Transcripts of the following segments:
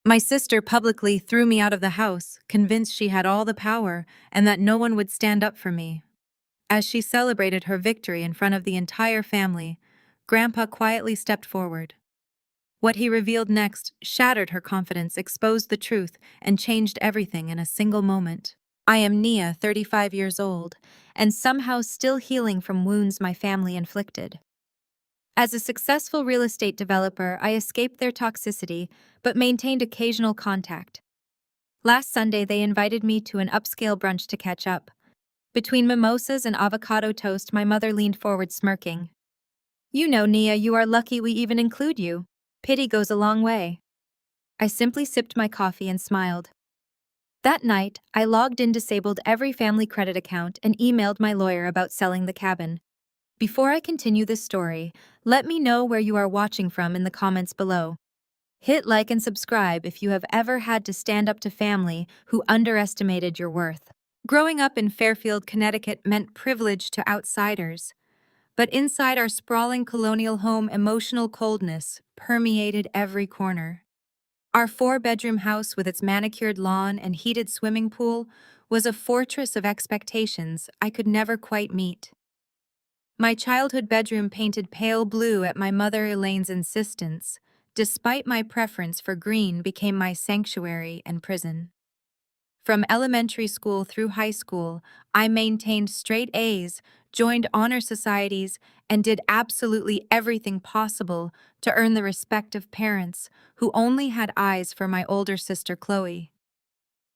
My sister publicly threw me out of the house, convinced she had all the power and that no one would stand up for me. As she celebrated her victory in front of the entire family, Grandpa quietly stepped forward. What he revealed next shattered her confidence, exposed the truth, and changed everything in a single moment. I am Nia, 35 years old, and somehow still healing from wounds my family inflicted. As a successful real estate developer, I escaped their toxicity but maintained occasional contact. Last Sunday, they invited me to an upscale brunch to catch up. Between mimosas and avocado toast, my mother leaned forward, smirking. "You know, Nia, you are lucky we even include you. Pity goes a long way." I simply sipped my coffee and smiled. That night, I logged in, disabled every family credit account, and emailed my lawyer about selling the cabin. Before I continue this story, let me know where you are watching from in the comments below. Hit like and subscribe if you have ever had to stand up to family who underestimated your worth. Growing up in Fairfield, Connecticut meant privilege to outsiders. But inside our sprawling colonial home, emotional coldness permeated every corner. Our four-bedroom house with its manicured lawn and heated swimming pool was a fortress of expectations I could never quite meet. My childhood bedroom, painted pale blue at my mother Elaine's insistence, despite my preference for green, became my sanctuary and prison. From elementary school through high school, I maintained straight A's, joined honor societies, and did absolutely everything possible to earn the respect of parents who only had eyes for my older sister Chloe.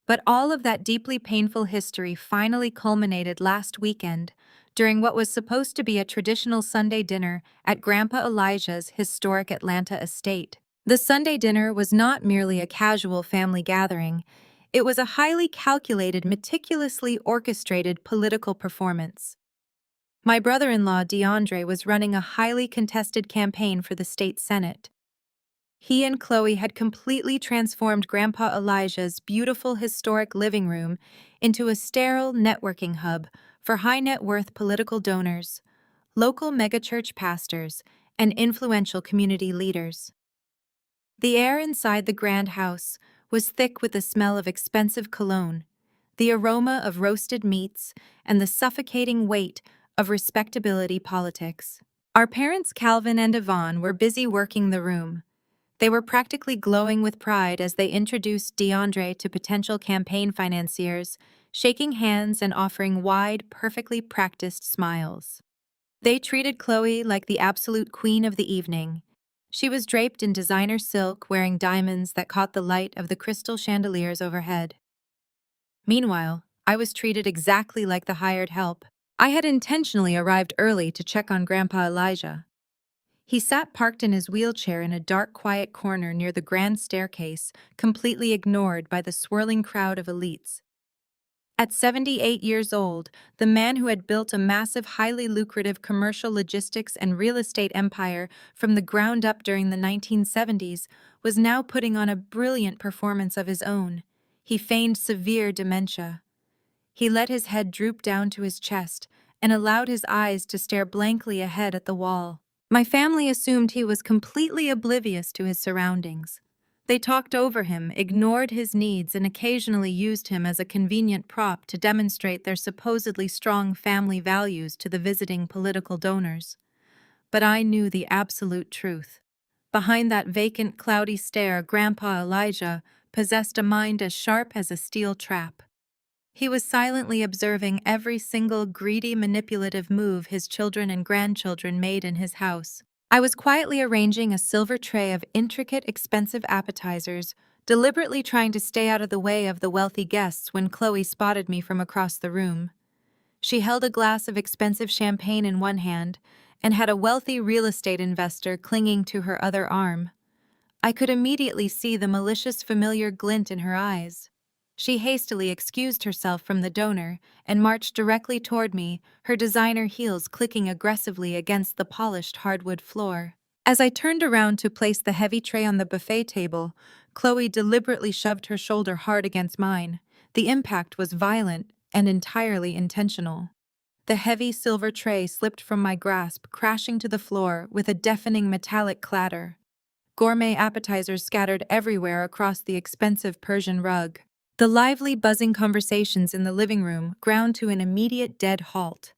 But all of that deeply painful history finally culminated last weekend during what was supposed to be a traditional Sunday dinner at Grandpa Elijah's historic Atlanta estate. The Sunday dinner was not merely a casual family gathering. It was a highly calculated, meticulously orchestrated political performance. My brother-in-law, DeAndre, was running a highly contested campaign for the state Senate. He and Chloe had completely transformed Grandpa Elijah's beautiful historic living room into a sterile networking hub for high-net-worth political donors, local megachurch pastors, and influential community leaders. The air inside the grand house was thick with the smell of expensive cologne, the aroma of roasted meats, and the suffocating weight of respectability politics. Our parents, Calvin and Yvonne, were busy working the room. They were practically glowing with pride as they introduced DeAndre to potential campaign financiers, shaking hands and offering wide, perfectly practiced smiles. They treated Chloe like the absolute queen of the evening. She was draped in designer silk, wearing diamonds that caught the light of the crystal chandeliers overhead. Meanwhile, I was treated exactly like the hired help. I had intentionally arrived early to check on Grandpa Elijah. He sat parked in his wheelchair in a dark, quiet corner near the grand staircase, completely ignored by the swirling crowd of elites. At 78 years old, the man who had built a massive, highly lucrative commercial logistics and real estate empire from the ground up during the 1970s was now putting on a brilliant performance of his own. He feigned severe dementia. He let his head droop down to his chest and allowed his eyes to stare blankly ahead at the wall. My family assumed he was completely oblivious to his surroundings. They talked over him, ignored his needs, and occasionally used him as a convenient prop to demonstrate their supposedly strong family values to the visiting political donors. But I knew the absolute truth. Behind that vacant, cloudy stare, Grandpa Elijah possessed a mind as sharp as a steel trap. He was silently observing every single greedy, manipulative move his children and grandchildren made in his house. I was quietly arranging a silver tray of intricate, expensive appetizers, deliberately trying to stay out of the way of the wealthy guests when Chloe spotted me from across the room. She held a glass of expensive champagne in one hand and had a wealthy real estate investor clinging to her other arm. I could immediately see the malicious, familiar glint in her eyes. She hastily excused herself from the donor and marched directly toward me, her designer heels clicking aggressively against the polished hardwood floor. As I turned around to place the heavy tray on the buffet table, Chloe deliberately shoved her shoulder hard against mine. The impact was violent and entirely intentional. The heavy silver tray slipped from my grasp, crashing to the floor with a deafening metallic clatter. gourmet appetizers scattered everywhere across the expensive Persian rug. The lively, buzzing conversations in the living room ground to an immediate dead halt.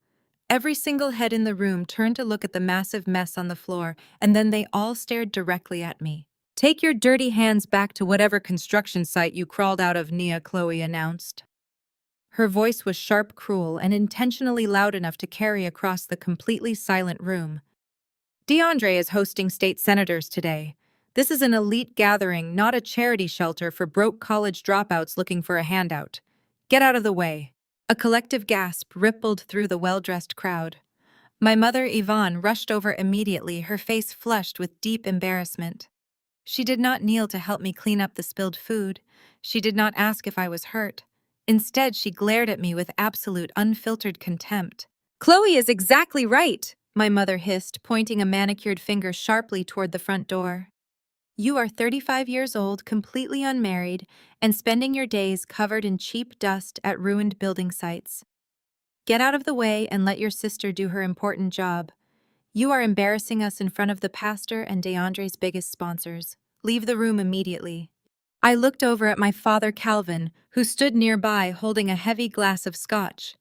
Every single head in the room turned to look at the massive mess on the floor, and then they all stared directly at me. "Take your dirty hands back to whatever construction site you crawled out of," Nia Chloe announced. Her voice was sharp, cruel, and intentionally loud enough to carry across the completely silent room. "DeAndre is hosting state senators today. This is an elite gathering, not a charity shelter for broke college dropouts looking for a handout. Get out of the way." A collective gasp rippled through the well-dressed crowd. My mother, Yvonne, rushed over immediately, her face flushed with deep embarrassment. She did not kneel to help me clean up the spilled food. She did not ask if I was hurt. Instead, she glared at me with absolute, unfiltered contempt. "Chloe is exactly right," my mother hissed, pointing a manicured finger sharply toward the front door. "You are 35 years old, completely unmarried, and spending your days covered in cheap dust at ruined building sites. Get out of the way and let your sister do her important job. You are embarrassing us in front of the pastor and DeAndre's biggest sponsors. Leave the room immediately." I looked over at my father, Calvin, who stood nearby holding a heavy glass of scotch.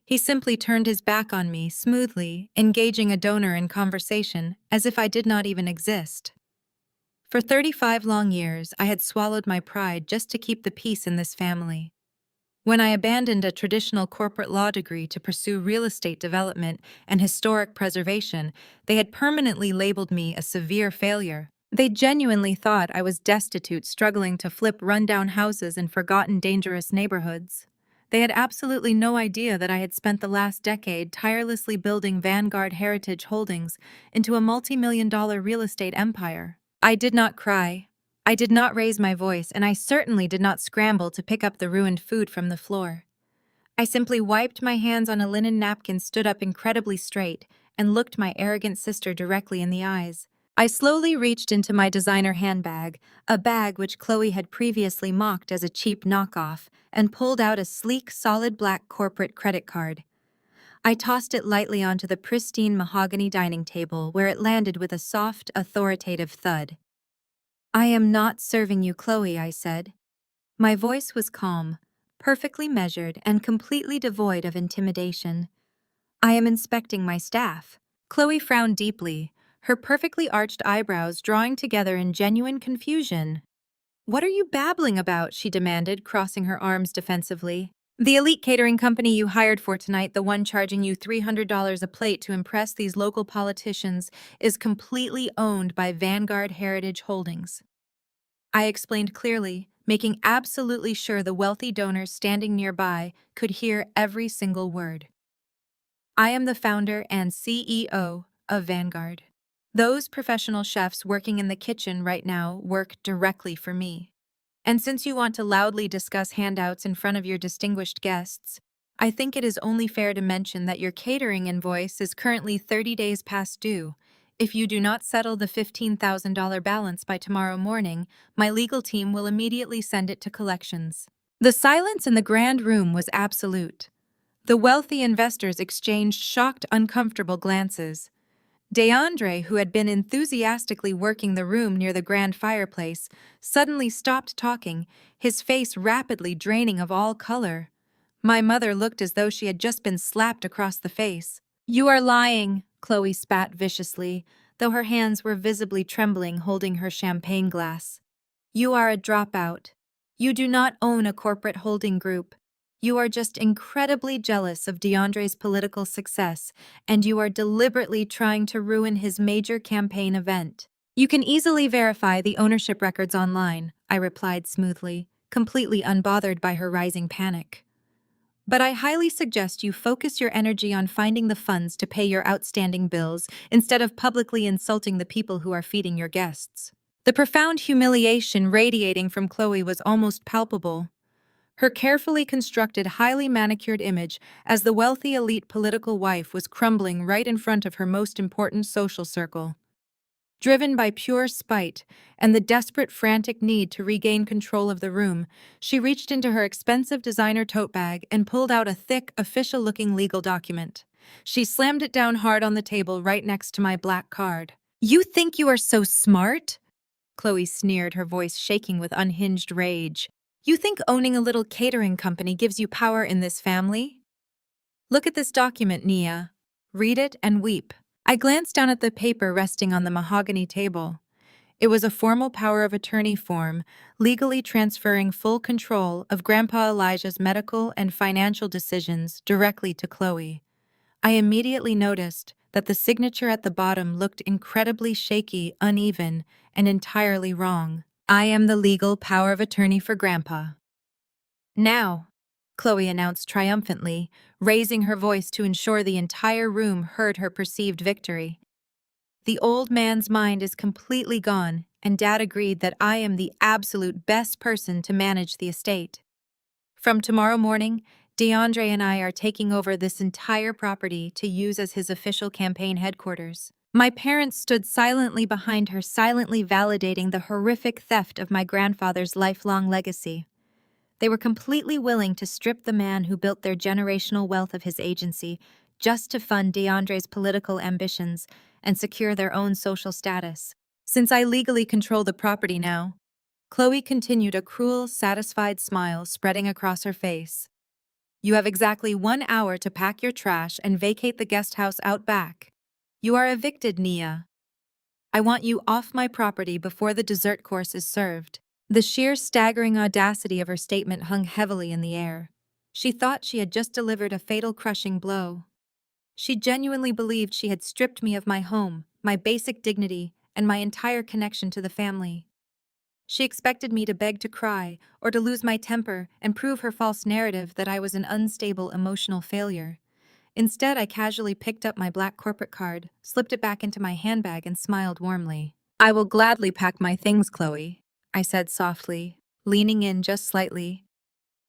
He simply turned his back on me, smoothly, engaging a donor in conversation, as if I did not even exist. For 35 long years, I had swallowed my pride just to keep the peace in this family. When I abandoned a traditional corporate law degree to pursue real estate development and historic preservation, they had permanently labeled me a severe failure. They genuinely thought I was destitute, struggling to flip rundown houses in forgotten, dangerous neighborhoods. They had absolutely no idea that I had spent the last decade tirelessly building Vanguard Heritage Holdings into a multi-million-dollar real estate empire. I did not cry. I did not raise my voice, and I certainly did not scramble to pick up the ruined food from the floor. I simply wiped my hands on a linen napkin, stood up incredibly straight, and looked my arrogant sister directly in the eyes. I slowly reached into my designer handbag, a bag which Chloe had previously mocked as a cheap knockoff, and pulled out a sleek, solid black corporate credit card. I tossed it lightly onto the pristine mahogany dining table, where it landed with a soft, authoritative thud. "I am not serving you, Chloe," I said. My voice was calm, perfectly measured, and completely devoid of intimidation. "I am inspecting my staff." Chloe frowned deeply, her perfectly arched eyebrows drawing together in genuine confusion. "What are you babbling about?" she demanded, crossing her arms defensively. "The elite catering company you hired for tonight, the one charging you $300 a plate to impress these local politicians, is completely owned by Vanguard Heritage Holdings." I explained clearly, making absolutely sure the wealthy donors standing nearby could hear every single word. "I am the founder and CEO of Vanguard. Those professional chefs working in the kitchen right now work directly for me. And since you want to loudly discuss handouts in front of your distinguished guests, I think it is only fair to mention that your catering invoice is currently 30 days past due. If you do not settle the $15,000 balance by tomorrow morning, my legal team will immediately send it to collections." The silence in the grand room was absolute. The wealthy investors exchanged shocked, uncomfortable glances. DeAndre, who had been enthusiastically working the room near the grand fireplace, suddenly stopped talking, his face rapidly draining of all color. My mother looked as though she had just been slapped across the face. "You are lying," Chloe spat viciously, though her hands were visibly trembling, holding her champagne glass. "You are a dropout. You do not own a corporate holding group. You are just incredibly jealous of DeAndre's political success, and you are deliberately trying to ruin his major campaign event." "You can easily verify the ownership records online," I replied smoothly, completely unbothered by her rising panic. "But I highly suggest you focus your energy on finding the funds to pay your outstanding bills instead of publicly insulting the people who are feeding your guests." The profound humiliation radiating from Chloe was almost palpable. Her carefully constructed, highly manicured image as the wealthy elite political wife was crumbling right in front of her most important social circle. Driven by pure spite and the desperate, frantic need to regain control of the room, she reached into her expensive designer tote bag and pulled out a thick, official-looking legal document. She slammed it down hard on the table right next to my black card. "You think you are so smart?" Chloe sneered, her voice shaking with unhinged rage. You think owning a little catering company gives you power in this family? Look at this document, Nia. Read it and weep. I glanced down at the paper resting on the mahogany table. It was a formal power of attorney form, legally transferring full control of Grandpa Elijah's medical and financial decisions directly to Chloe. I immediately noticed that the signature at the bottom looked incredibly shaky, uneven, and entirely wrong. I am the legal power of attorney for Grandpa. Now, Chloe announced triumphantly, raising her voice to ensure the entire room heard her perceived victory. The old man's mind is completely gone, and Dad agreed that I am the absolute best person to manage the estate. From tomorrow morning, DeAndre and I are taking over this entire property to use as his official campaign headquarters. My parents stood silently behind her, silently validating the horrific theft of my grandfather's lifelong legacy. They were completely willing to strip the man who built their generational wealth of his agency just to fund DeAndre's political ambitions and secure their own social status. Since I legally control the property now, Chloe continued, a cruel, satisfied smile spreading across her face. You have exactly 1 hour to pack your trash and vacate the guest house out back. You are evicted, Nia. I want you off my property before the dessert course is served. The sheer staggering audacity of her statement hung heavily in the air. She thought she had just delivered a fatal, crushing blow. She genuinely believed she had stripped me of my home, my basic dignity, and my entire connection to the family. She expected me to beg to cry, or to lose my temper and prove her false narrative that I was an unstable emotional failure. Instead, I casually picked up my black corporate card, slipped it back into my handbag, and smiled warmly. I will gladly pack my things, Chloe, I said softly, leaning in just slightly.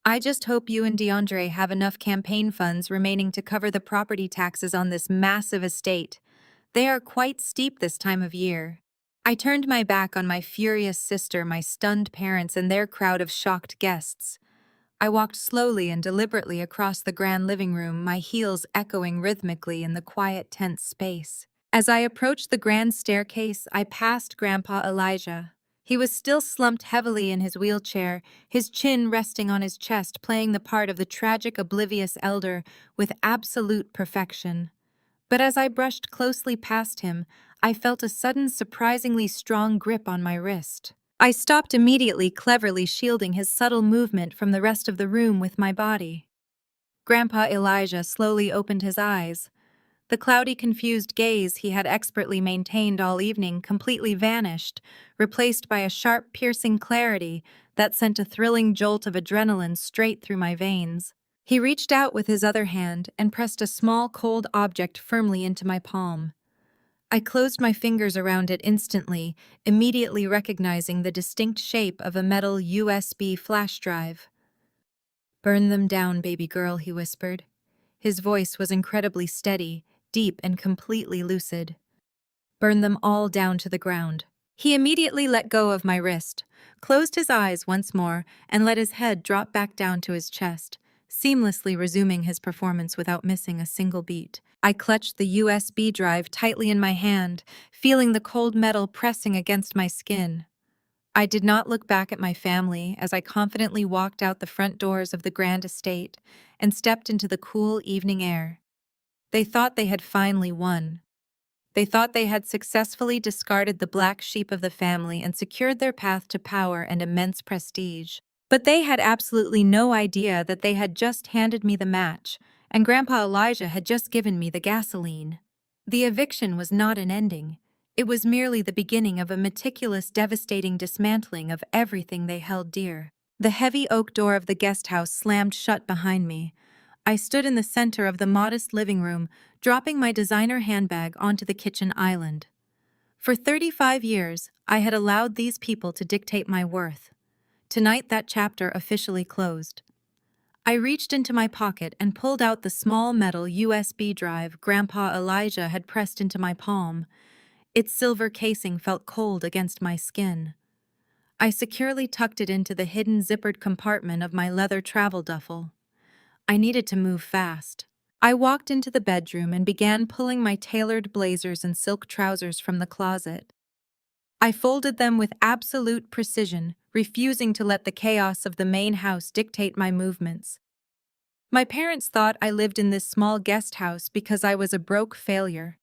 I just hope you and DeAndre have enough campaign funds remaining to cover the property taxes on this massive estate. They are quite steep this time of year. I turned my back on my furious sister, my stunned parents, and their crowd of shocked guests. I walked slowly and deliberately across the grand living room, my heels echoing rhythmically in the quiet, tense space. As I approached the grand staircase, I passed Grandpa Elijah. He was still slumped heavily in his wheelchair, his chin resting on his chest, playing the part of the tragic, oblivious elder with absolute perfection. But as I brushed closely past him, I felt a sudden, surprisingly strong grip on my wrist. I stopped immediately, cleverly shielding his subtle movement from the rest of the room with my body. Grandpa Elijah slowly opened his eyes. The cloudy, confused gaze he had expertly maintained all evening completely vanished, replaced by a sharp, piercing clarity that sent a thrilling jolt of adrenaline straight through my veins. He reached out with his other hand and pressed a small, cold object firmly into my palm. I closed my fingers around it instantly, immediately recognizing the distinct shape of a metal USB flash drive. "Burn them down, baby girl," he whispered. His voice was incredibly steady, deep, and completely lucid. "Burn them all down to the ground." He immediately let go of my wrist, closed his eyes once more, and let his head drop back down to his chest, seamlessly resuming his performance without missing a single beat. I clutched the USB drive tightly in my hand, feeling the cold metal pressing against my skin. I did not look back at my family as I confidently walked out the front doors of the grand estate and stepped into the cool evening air. They thought they had finally won. They thought they had successfully discarded the black sheep of the family and secured their path to power and immense prestige. But they had absolutely no idea that they had just handed me the match, and Grandpa Elijah had just given me the gasoline. The eviction was not an ending. It was merely the beginning of a meticulous, devastating dismantling of everything they held dear. The heavy oak door of the guest house slammed shut behind me. I stood in the center of the modest living room, dropping my designer handbag onto the kitchen island. For 35 years, I had allowed these people to dictate my worth. Tonight, that chapter officially closed. I reached into my pocket and pulled out the small metal USB drive Grandpa Elijah had pressed into my palm. Its silver casing felt cold against my skin. I securely tucked it into the hidden zippered compartment of my leather travel duffel. I needed to move fast. I walked into the bedroom and began pulling my tailored blazers and silk trousers from the closet. I folded them with absolute precision, refusing to let the chaos of the main house dictate my movements. My parents thought I lived in this small guest house because I was a broke failure.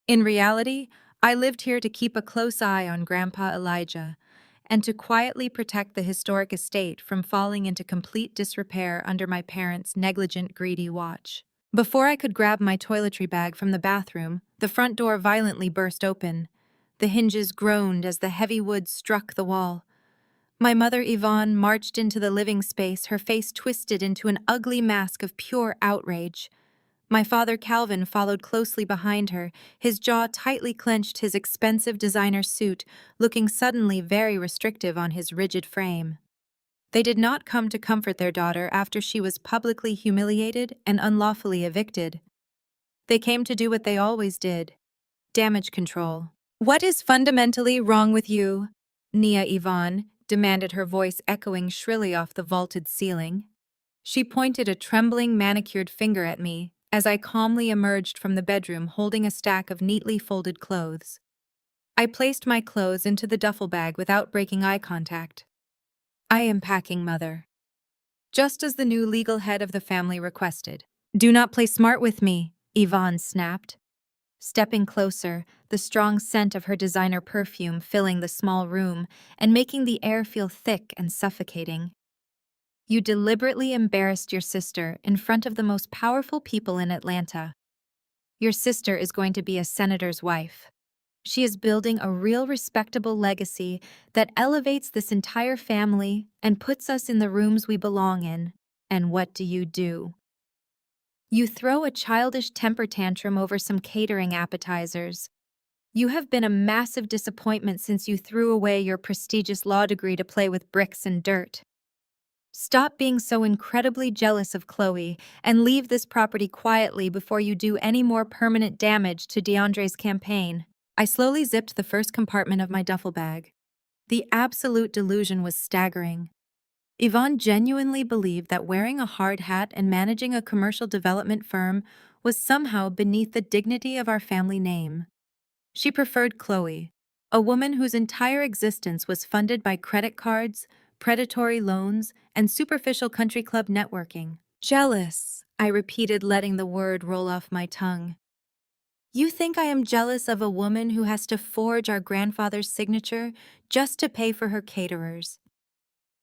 In reality, I lived here to keep a close eye on Grandpa Elijah and to quietly protect the historic estate from falling into complete disrepair under my parents' negligent, greedy watch. Before I could grab my toiletry bag from the bathroom, the front door violently burst open. The hinges groaned as the heavy wood struck the wall. My mother Yvonne marched into the living space, her face twisted into an ugly mask of pure outrage. My father Calvin followed closely behind her, his jaw tightly clenched, his expensive designer suit looking suddenly very restrictive on his rigid frame. They did not come to comfort their daughter after she was publicly humiliated and unlawfully evicted. They came to do what they always did: damage control. "What is fundamentally wrong with you?" Nia Yvonne demanded, her voice echoing shrilly off the vaulted ceiling. She pointed a trembling, manicured finger at me as I calmly emerged from the bedroom holding a stack of neatly folded clothes. I placed my clothes into the duffel bag without breaking eye contact. "I am packing, Mother." Just as the new legal head of the family requested. "Do not play smart with me," Yvonne snapped. Stepping closer, the strong scent of her designer perfume filling the small room and making the air feel thick and suffocating. "You deliberately embarrassed your sister in front of the most powerful people in Atlanta. Your sister is going to be a senator's wife. She is building a real respectable legacy that elevates this entire family and puts us in the rooms we belong in. And what do? You throw a childish temper tantrum over some catering appetizers. You have been a massive disappointment since you threw away your prestigious law degree to play with bricks and dirt. Stop being so incredibly jealous of Chloe and leave this property quietly before you do any more permanent damage to DeAndre's campaign." I slowly zipped the first compartment of my duffel bag. The absolute delusion was staggering. Yvonne genuinely believed that wearing a hard hat and managing a commercial development firm was somehow beneath the dignity of our family name. She preferred Chloe, a woman whose entire existence was funded by credit cards, predatory loans, and superficial country club networking. "Jealous," I repeated, letting the word roll off my tongue. "You think I am jealous of a woman who has to forge our grandfather's signature just to pay for her caterers?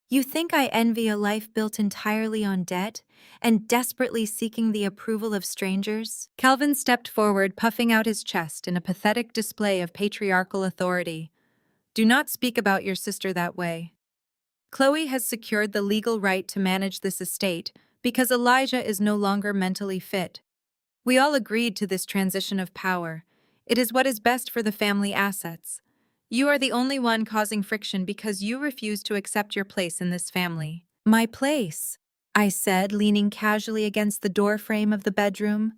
You think I envy a life built entirely on debt and desperately seeking the approval of strangers?" Calvin stepped forward, puffing out his chest in a pathetic display of patriarchal authority. "Do not speak about your sister that way. Chloe has secured the legal right to manage this estate because Elijah is no longer mentally fit. We all agreed to this transition of power. It is what is best for the family assets. You are the only one causing friction because you refuse to accept your place in this family." "My place?" I said, leaning casually against the doorframe of the bedroom.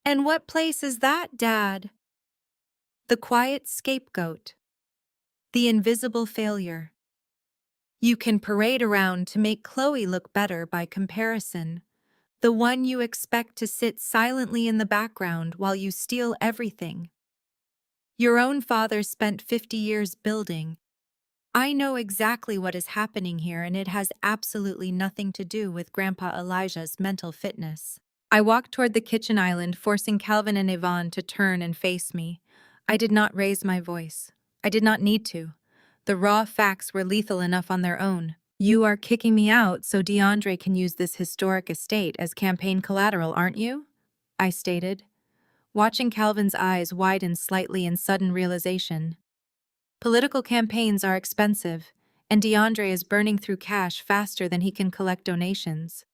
"And what place is that, Dad?" "The quiet scapegoat. The invisible failure. You can parade around to make Chloe look better by comparison. The one you expect to sit silently in the background while you steal everything your own father spent 50 years building. I know exactly what is happening here, and it has absolutely nothing to do with Grandpa Elijah's mental fitness." I walked toward the kitchen island, forcing Calvin and Yvonne to turn and face me. I did not raise my voice. I did not need to. The raw facts were lethal enough on their own. "You are kicking me out so DeAndre can use this historic estate as campaign collateral, aren't you?" I stated, watching Calvin's eyes widen slightly in sudden realization. Political campaigns are expensive, and DeAndre is burning through cash faster than he can collect donations.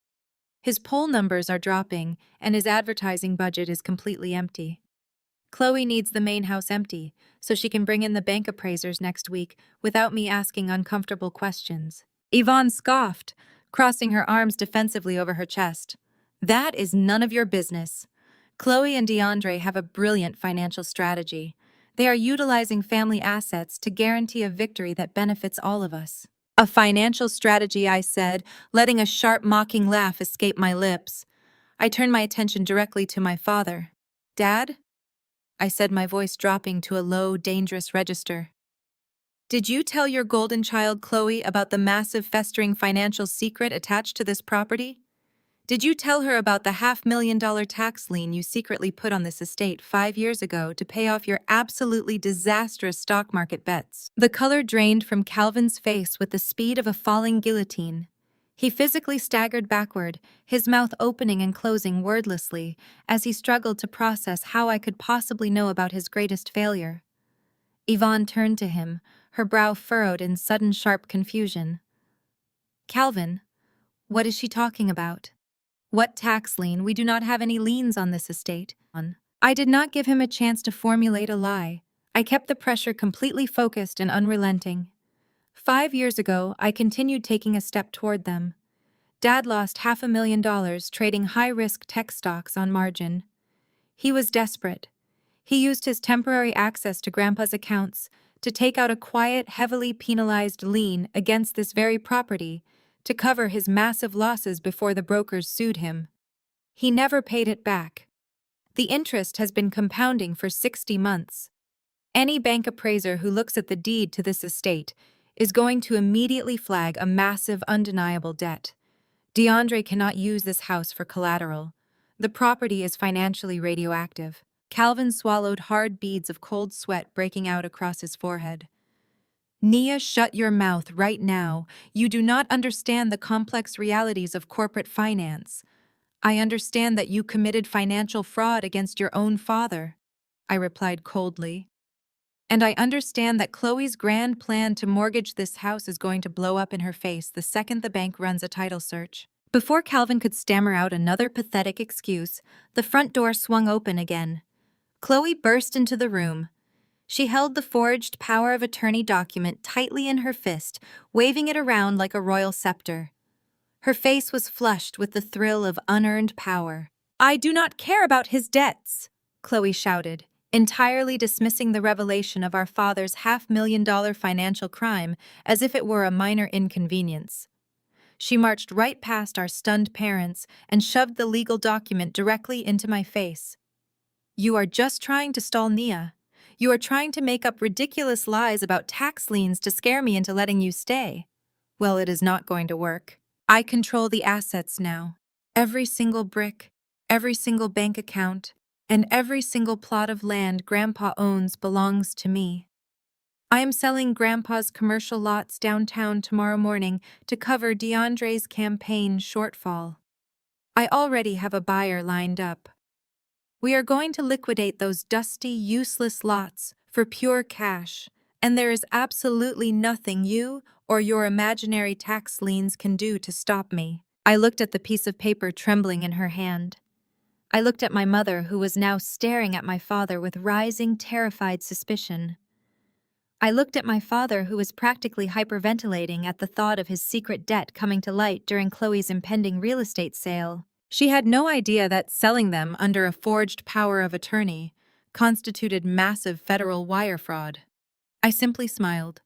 His poll numbers are dropping, and his advertising budget is completely empty. Chloe needs the main house empty, so she can bring in the bank appraisers next week without me asking uncomfortable questions. Yvonne scoffed, crossing her arms defensively over her chest. "That is none of your business. Chloe and DeAndre have a brilliant financial strategy. They are utilizing family assets to guarantee a victory that benefits all of us." "A financial strategy," I said, letting a sharp, mocking laugh escape my lips. I turned my attention directly to my father. "Dad?" I said, my voice dropping to a low, dangerous register. Did you tell your golden child Chloe about the massive festering financial secret attached to this property? Did you tell her about the $500,000 tax lien you secretly put on this estate 5 years ago to pay off your absolutely disastrous stock market bets? The color drained from Calvin's face with the speed of a falling guillotine. He physically staggered backward, his mouth opening and closing wordlessly, as he struggled to process how I could possibly know about his greatest failure. Yvonne turned to him, her brow furrowed in sudden sharp confusion. Calvin, what is she talking about? What tax lien? We do not have any liens on this estate. I did not give him a chance to formulate a lie. I kept the pressure completely focused and unrelenting. 5 years ago, I continued taking a step toward them. Dad lost $500,000 trading high-risk tech stocks on margin. He was desperate. He used his temporary access to Grandpa's accounts to take out a quiet, heavily penalized lien against this very property to cover his massive losses before the brokers sued him. He never paid it back. The interest has been compounding for 60 months. Any bank appraiser who looks at the deed to this estate is going to immediately flag a massive, undeniable debt. DeAndre cannot use this house for collateral. The property is financially radioactive. Calvin swallowed hard beads of cold sweat breaking out across his forehead. Nia, shut your mouth right now. You do not understand the complex realities of corporate finance. I understand that you committed financial fraud against your own father, I replied coldly. And I understand that Chloe's grand plan to mortgage this house is going to blow up in her face the second the bank runs a title search. Before Calvin could stammer out another pathetic excuse, the front door swung open again. Chloe burst into the room. She held the forged power of attorney document tightly in her fist, waving it around like a royal scepter. Her face was flushed with the thrill of unearned power. I do not care about his debts, Chloe shouted, entirely dismissing the revelation of our father's $500,000 financial crime as if it were a minor inconvenience. She marched right past our stunned parents and shoved the legal document directly into my face. You are just trying to stall Nia. You are trying to make up ridiculous lies about tax liens to scare me into letting you stay. Well, it is not going to work. I control the assets now. Every single brick, every single bank account, and every single plot of land Grandpa owns belongs to me. I am selling Grandpa's commercial lots downtown tomorrow morning to cover DeAndre's campaign shortfall. I already have a buyer lined up. We are going to liquidate those dusty, useless lots for pure cash, and there is absolutely nothing you or your imaginary tax liens can do to stop me. I looked at the piece of paper trembling in her hand. I looked at my mother, who was now staring at my father with rising, terrified suspicion. I looked at my father, who was practically hyperventilating at the thought of his secret debt coming to light during Chloe's impending real estate sale. She had no idea that selling them under a forged power of attorney constituted massive federal wire fraud. I simply smiled.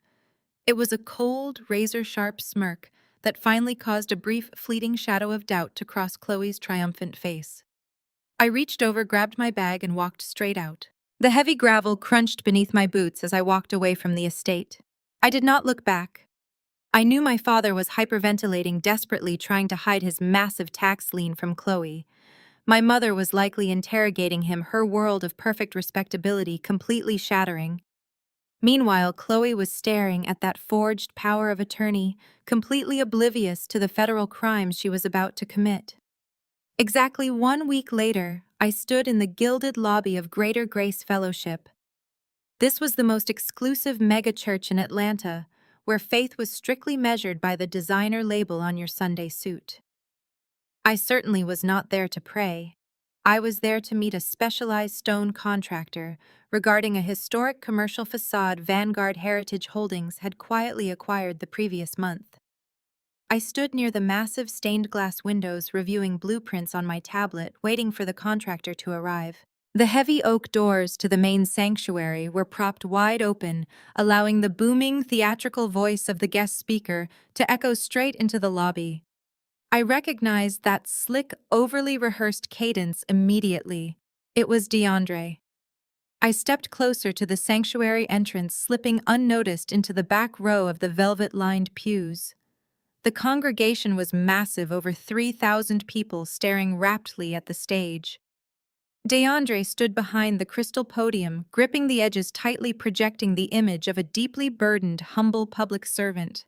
It was a cold, razor-sharp smirk that finally caused a brief, fleeting shadow of doubt to cross Chloe's triumphant face. I reached over, grabbed my bag, and walked straight out. The heavy gravel crunched beneath my boots as I walked away from the estate. I did not look back. I knew my father was hyperventilating, desperately trying to hide his massive tax lien from Chloe. My mother was likely interrogating him, her world of perfect respectability completely shattering. Meanwhile, Chloe was staring at that forged power of attorney, completely oblivious to the federal crimes she was about to commit. Exactly 1 week later, I stood in the gilded lobby of Greater Grace Fellowship. This was the most exclusive mega-church in Atlanta, where faith was strictly measured by the designer label on your Sunday suit. I certainly was not there to pray. I was there to meet a specialized stone contractor regarding a historic commercial facade Vanguard Heritage Holdings had quietly acquired the previous month. I stood near the massive stained glass windows, reviewing blueprints on my tablet, waiting for the contractor to arrive. The heavy oak doors to the main sanctuary were propped wide open, allowing the booming, theatrical voice of the guest speaker to echo straight into the lobby. I recognized that slick, overly rehearsed cadence immediately. It was DeAndre. I stepped closer to the sanctuary entrance, slipping unnoticed into the back row of the velvet-lined pews. The congregation was massive, over 3,000 people staring raptly at the stage. DeAndre stood behind the crystal podium, gripping the edges tightly, projecting the image of a deeply burdened, humble public servant.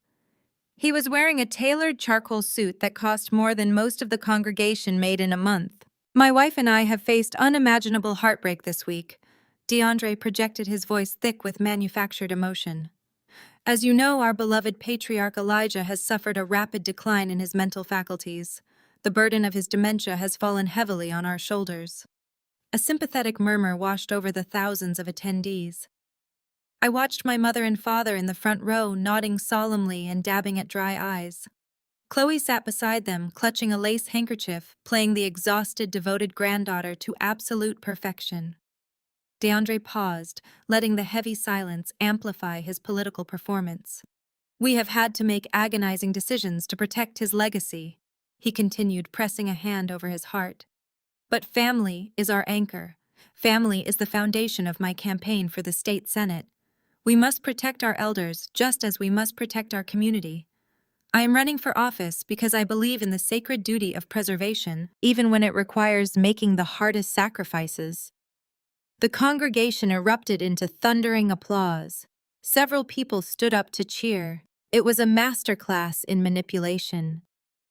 He was wearing a tailored charcoal suit that cost more than most of the congregation made in a month. My wife and I have faced unimaginable heartbreak this week. DeAndre projected, his voice thick with manufactured emotion. As you know, our beloved patriarch Elijah has suffered a rapid decline in his mental faculties. The burden of his dementia has fallen heavily on our shoulders. A sympathetic murmur washed over the thousands of attendees. I watched my mother and father in the front row, nodding solemnly and dabbing at dry eyes. Chloe sat beside them, clutching a lace handkerchief, playing the exhausted, devoted granddaughter to absolute perfection. DeAndre paused, letting the heavy silence amplify his political performance. We have had to make agonizing decisions to protect his legacy, he continued, pressing a hand over his heart. But family is our anchor. Family is the foundation of my campaign for the state senate. We must protect our elders just as we must protect our community. I am running for office because I believe in the sacred duty of preservation, even when it requires making the hardest sacrifices. The congregation erupted into thundering applause. Several people stood up to cheer. It was a masterclass in manipulation.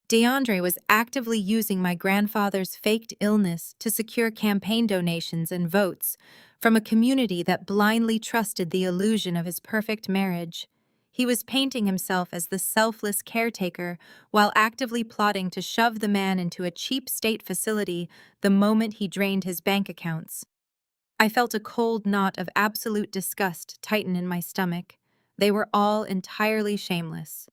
DeAndre was actively using my grandfather's faked illness to secure campaign donations and votes from a community that blindly trusted the illusion of his perfect marriage. He was painting himself as the selfless caretaker while actively plotting to shove the man into a cheap state facility the moment he drained his bank accounts. I felt a cold knot of absolute disgust tighten in my stomach. They were all entirely shameless.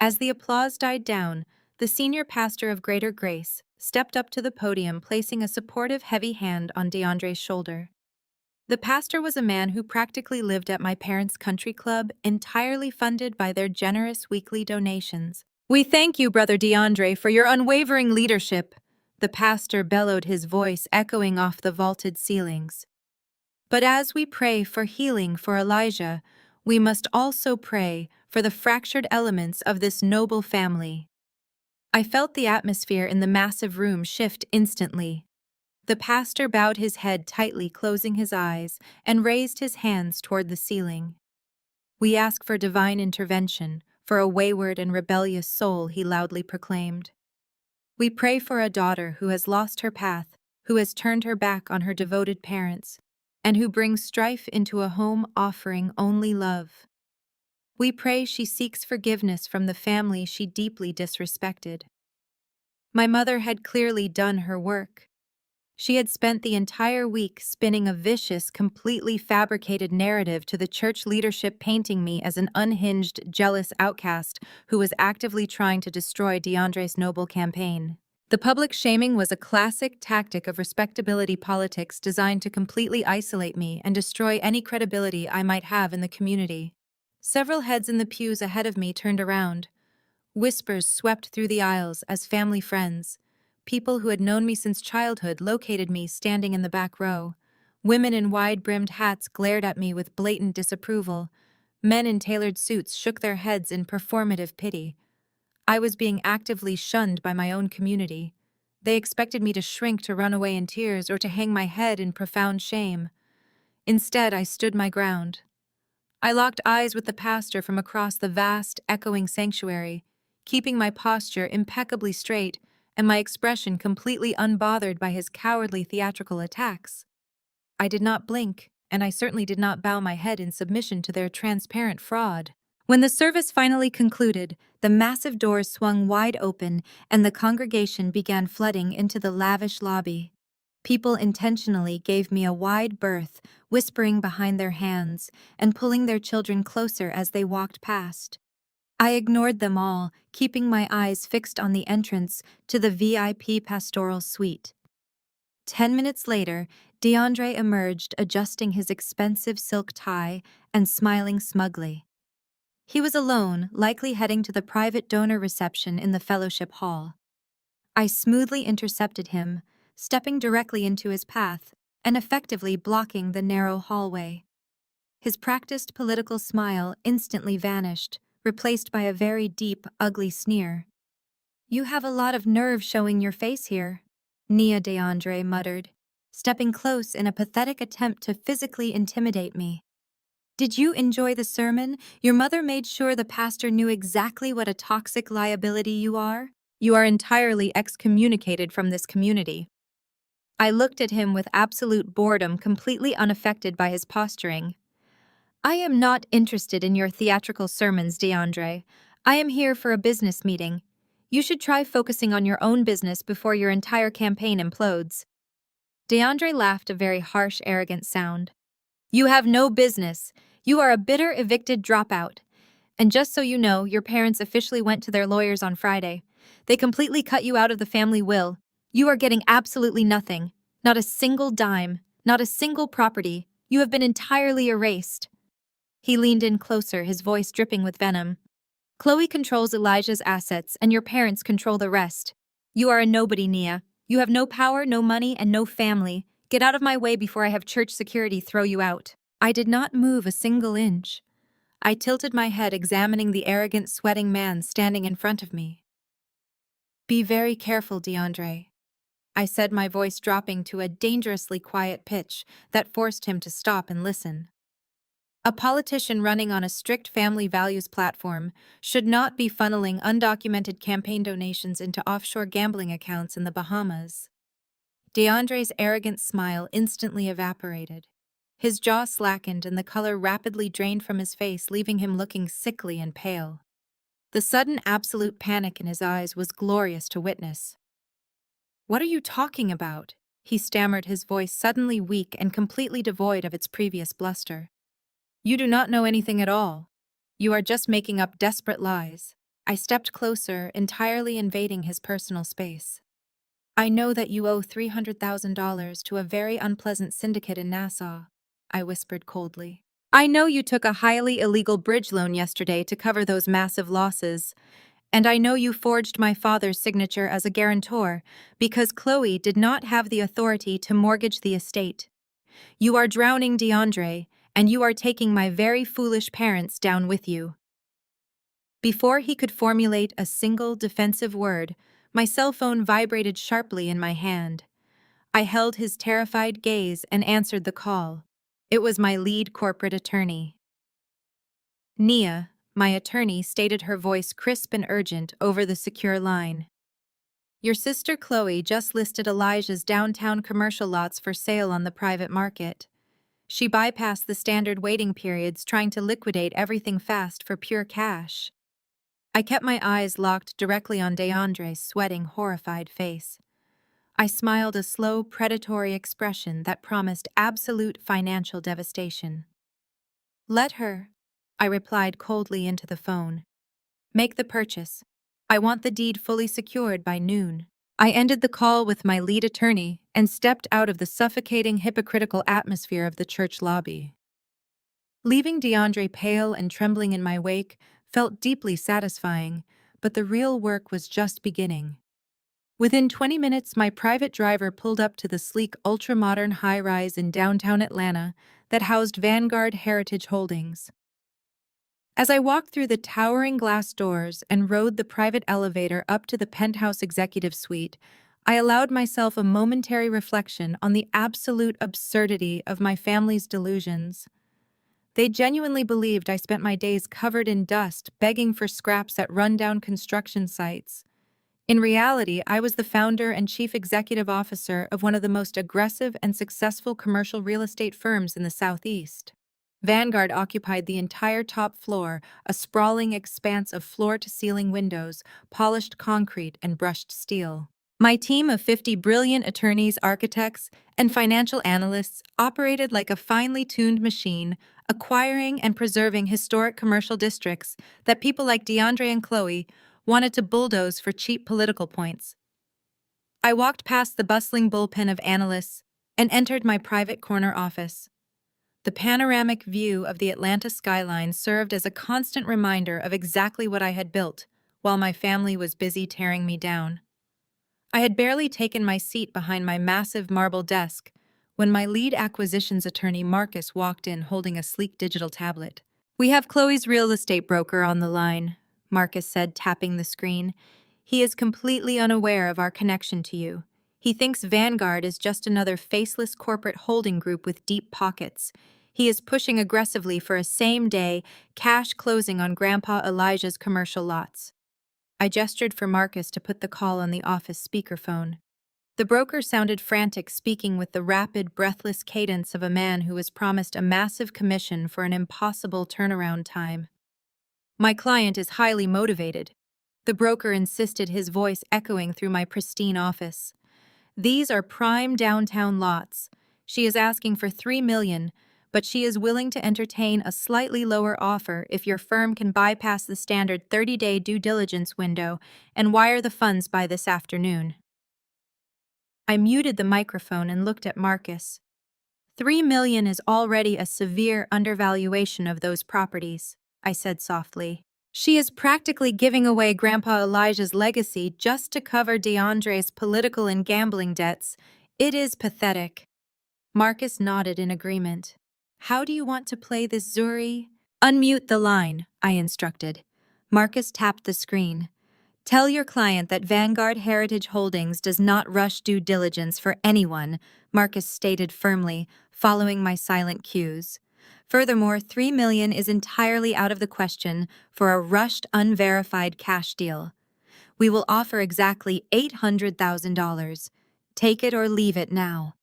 As the applause died down, the senior pastor of Greater Grace stepped up to the podium, placing a supportive, heavy hand on DeAndre's shoulder. The pastor was a man who practically lived at my parents' country club, entirely funded by their generous weekly donations. "We thank you, Brother DeAndre, for your unwavering leadership," the pastor bellowed, his voice echoing off the vaulted ceilings. "But as we pray for healing for Elijah, we must also pray for the fractured elements of this noble family." I felt the atmosphere in the massive room shift instantly. The pastor bowed his head tightly, closing his eyes, and raised his hands toward the ceiling. "We ask for divine intervention for a wayward and rebellious soul," he loudly proclaimed. "We pray for a daughter who has lost her path, who has turned her back on her devoted parents, and who brings strife into a home offering only love. We pray she seeks forgiveness from the family she deeply disrespected." My mother had clearly done her work. She had spent the entire week spinning a vicious, completely fabricated narrative to the church leadership, painting me as an unhinged, jealous outcast who was actively trying to destroy DeAndre's noble campaign. The public shaming was a classic tactic of respectability politics designed to completely isolate me and destroy any credibility I might have in the community. Several heads in the pews ahead of me turned around. Whispers swept through the aisles as family friends. People who had known me since childhood located me standing in the back row. Women in wide-brimmed hats glared at me with blatant disapproval. Men in tailored suits shook their heads in performative pity. I was being actively shunned by my own community. They expected me to shrink, to run away in tears, or to hang my head in profound shame. Instead, I stood my ground. I locked eyes with the pastor from across the vast, echoing sanctuary, keeping my posture impeccably straight and my expression completely unbothered by his cowardly theatrical attacks. I did not blink, and I certainly did not bow my head in submission to their transparent fraud. When the service finally concluded, the massive doors swung wide open and the congregation began flooding into the lavish lobby. People intentionally gave me a wide berth, whispering behind their hands and pulling their children closer as they walked past. I ignored them all, keeping my eyes fixed on the entrance to the VIP pastoral suite. 10 minutes later, DeAndre emerged, adjusting his expensive silk tie and smiling smugly. He was alone, likely heading to the private donor reception in the fellowship hall. I smoothly intercepted him, stepping directly into his path, and effectively blocking the narrow hallway. His practiced political smile instantly vanished, replaced by a very deep, ugly sneer. "You have a lot of nerve showing your face here," Nia DeAndre muttered, stepping close in a pathetic attempt to physically intimidate me. "Did you enjoy the sermon? Your mother made sure the pastor knew exactly what a toxic liability you are. You are entirely excommunicated from this community." I looked at him with absolute boredom, completely unaffected by his posturing. "I am not interested in your theatrical sermons, DeAndre. I am here for a business meeting. You should try focusing on your own business before your entire campaign implodes." DeAndre laughed a very harsh, arrogant sound. "You have no business. You are a bitter, evicted dropout. And just so you know, your parents officially went to their lawyers on Friday. They completely cut you out of the family will. You are getting absolutely nothing. Not a single dime. Not a single property. You have been entirely erased." He leaned in closer, his voice dripping with venom. "Chloe controls Elijah's assets, and your parents control the rest. You are a nobody, Nia. You have no power, no money, and no family. Get out of my way before I have church security throw you out." I did not move a single inch. I tilted my head, examining the arrogant, sweating man standing in front of me. "Be very careful, DeAndre," I said, my voice dropping to a dangerously quiet pitch that forced him to stop and listen. A politician running on a strict family values platform should not be funneling undocumented campaign donations into offshore gambling accounts in the Bahamas. DeAndre's arrogant smile instantly evaporated. His jaw slackened and the color rapidly drained from his face, leaving him looking sickly and pale. The sudden absolute panic in his eyes was glorious to witness. "What are you talking about?" he stammered, his voice suddenly weak and completely devoid of its previous bluster. "You do not know anything at all. You are just making up desperate lies." I stepped closer, entirely invading his personal space. "I know that you owe $300,000 to a very unpleasant syndicate in Nassau," I whispered coldly. "I know you took a highly illegal bridge loan yesterday to cover those massive losses. And I know you forged my father's signature as a guarantor because Chloe did not have the authority to mortgage the estate. You are drowning, DeAndre, and you are taking my very foolish parents down with you." Before he could formulate a single defensive word, my cell phone vibrated sharply in my hand. I held his terrified gaze and answered the call. It was my lead corporate attorney. "Nia," my attorney stated, her voice crisp and urgent over the secure line. "Your sister Chloe just listed Elijah's downtown commercial lots for sale on the private market. She bypassed the standard waiting periods, trying to liquidate everything fast for pure cash." I kept my eyes locked directly on DeAndre's sweating, horrified face. I smiled, a slow, predatory expression that promised absolute financial devastation. "Let her," I replied coldly into the phone. "Make the purchase. I want the deed fully secured by noon." I ended the call with my lead attorney and stepped out of the suffocating, hypocritical atmosphere of the church lobby. Leaving DeAndre pale and trembling in my wake felt deeply satisfying, but the real work was just beginning. Within 20 minutes, my private driver pulled up to the sleek, ultra-modern high-rise in downtown Atlanta that housed Vanguard Heritage Holdings. As I walked through the towering glass doors and rode the private elevator up to the penthouse executive suite, I allowed myself a momentary reflection on the absolute absurdity of my family's delusions. They genuinely believed I spent my days covered in dust, begging for scraps at rundown construction sites. In reality, I was the founder and chief executive officer of one of the most aggressive and successful commercial real estate firms in the Southeast. Vanguard occupied the entire top floor, a sprawling expanse of floor-to-ceiling windows, polished concrete, and brushed steel. My team of 50 brilliant attorneys, architects, and financial analysts operated like a finely tuned machine, acquiring and preserving historic commercial districts that people like DeAndre and Chloe wanted to bulldoze for cheap political points. I walked past the bustling bullpen of analysts and entered my private corner office. The panoramic view of the Atlanta skyline served as a constant reminder of exactly what I had built, while my family was busy tearing me down. I had barely taken my seat behind my massive marble desk when my lead acquisitions attorney Marcus walked in holding a sleek digital tablet. "We have Chloe's real estate broker on the line," Marcus said, tapping the screen. "He is completely unaware of our connection to you. He thinks Vanguard is just another faceless corporate holding group with deep pockets. He is pushing aggressively for a same-day cash closing on Grandpa Elijah's commercial lots." I gestured for Marcus to put the call on the office speakerphone. The broker sounded frantic, speaking with the rapid, breathless cadence of a man who was promised a massive commission for an impossible turnaround time. "My client is highly motivated," the broker insisted, his voice echoing through my pristine office. "These are prime downtown lots. She is asking for $3 million, but she is willing to entertain a slightly lower offer if your firm can bypass the standard 30-day due diligence window and wire the funds by this afternoon." I muted the microphone and looked at Marcus. $3 million is already a severe undervaluation of those properties," I said softly. "She is practically giving away Grandpa Elijah's legacy just to cover DeAndre's political and gambling debts. It is pathetic." Marcus nodded in agreement. "How do you want to play this, Zuri?" "Unmute the line," I instructed. Marcus tapped the screen. "Tell your client that Vanguard Heritage Holdings does not rush due diligence for anyone," Marcus stated firmly, following my silent cues. "Furthermore, $3 million is entirely out of the question for a rushed, unverified cash deal. We will offer exactly $800,000. Take it or leave it now."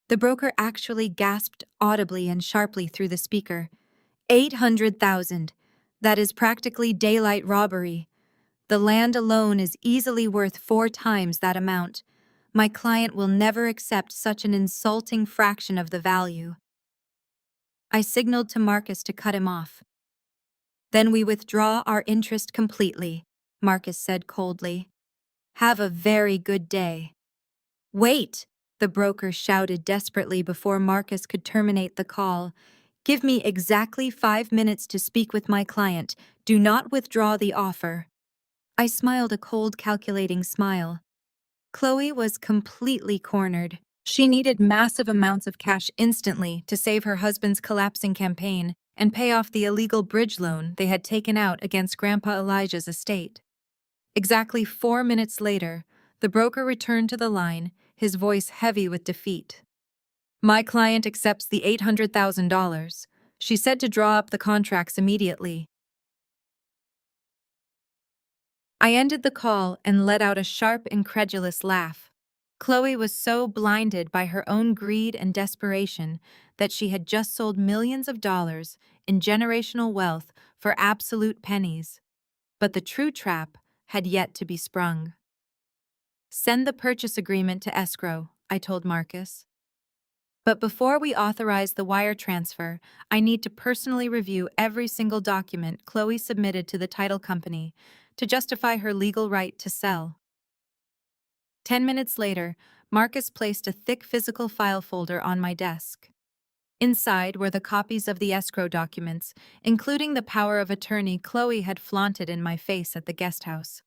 The broker actually gasped audibly and sharply through the speaker. $800,000. That is practically daylight robbery. The land alone is easily worth 4 times that amount. My client will never accept such an insulting fraction of the value." I signaled to Marcus to cut him off. "Then we withdraw our interest completely," Marcus said coldly. "Have a very good day." "Wait!" the broker shouted desperately before Marcus could terminate the call. "Give me exactly 5 minutes to speak with my client. Do not withdraw the offer." I smiled a cold, calculating smile. Chloe was completely cornered. She needed massive amounts of cash instantly to save her husband's collapsing campaign and pay off the illegal bridge loan they had taken out against Grandpa Elijah's estate. Exactly 4 minutes later, the broker returned to the line, his voice heavy with defeat. "My client accepts the $800,000. She said to draw up the contracts immediately." I ended the call and let out a sharp, incredulous laugh. Chloe was so blinded by her own greed and desperation that she had just sold millions of dollars in generational wealth for absolute pennies. But the true trap had yet to be sprung. "Send the purchase agreement to escrow," I told Marcus. "But before we authorize the wire transfer, I need to personally review every single document Chloe submitted to the title company to justify her legal right to sell." 10 minutes later, Marcus placed a thick physical file folder on my desk. Inside were the copies of the escrow documents, including the power of attorney Chloe had flaunted in my face at the guest house.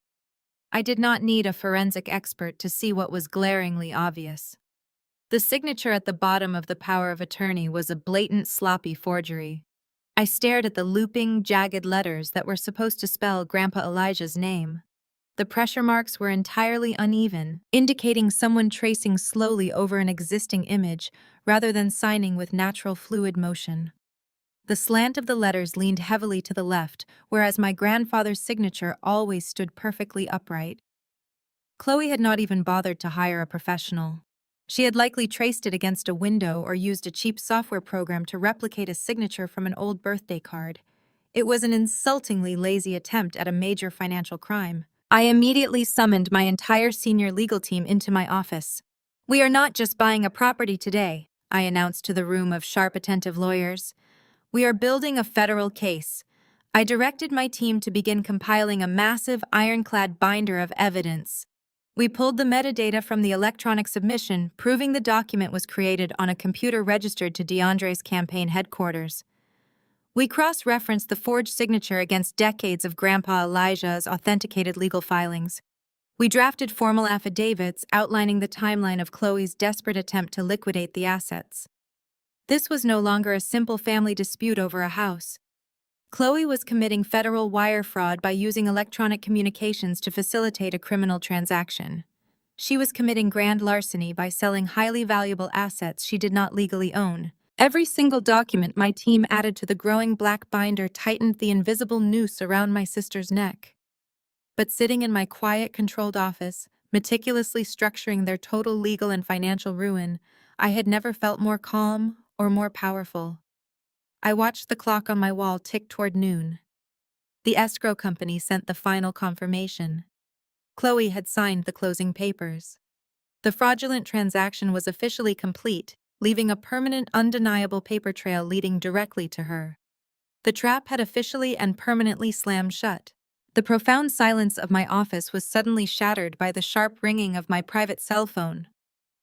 I did not need a forensic expert to see what was glaringly obvious. The signature at the bottom of the power of attorney was a blatant, sloppy forgery. I stared at the looping, jagged letters that were supposed to spell Grandpa Elijah's name. The pressure marks were entirely uneven, indicating someone tracing slowly over an existing image rather than signing with natural fluid motion. The slant of the letters leaned heavily to the left, whereas my grandfather's signature always stood perfectly upright. Chloe had not even bothered to hire a professional. She had likely traced it against a window or used a cheap software program to replicate a signature from an old birthday card. It was an insultingly lazy attempt at a major financial crime. I immediately summoned my entire senior legal team into my office. "We are not just buying a property today," I announced to the room of sharp, attentive lawyers. "We are building a federal case." I directed my team to begin compiling a massive, ironclad binder of evidence. We pulled the metadata from the electronic submission, proving the document was created on a computer registered to DeAndre's campaign headquarters. We cross-referenced the forged signature against decades of Grandpa Elijah's authenticated legal filings. We drafted formal affidavits outlining the timeline of Chloe's desperate attempt to liquidate the assets. This was no longer a simple family dispute over a house. Chloe was committing federal wire fraud by using electronic communications to facilitate a criminal transaction. She was committing grand larceny by selling highly valuable assets she did not legally own. Every single document my team added to the growing black binder tightened the invisible noose around my sister's neck. But sitting in my quiet, controlled office, meticulously structuring their total legal and financial ruin, I had never felt more calm or more powerful. I watched the clock on my wall tick toward noon. The escrow company sent the final confirmation. Chloe had signed the closing papers. The fraudulent transaction was officially complete, leaving a permanent, undeniable paper trail leading directly to her. The trap had officially and permanently slammed shut. The profound silence of my office was suddenly shattered by the sharp ringing of my private cell phone.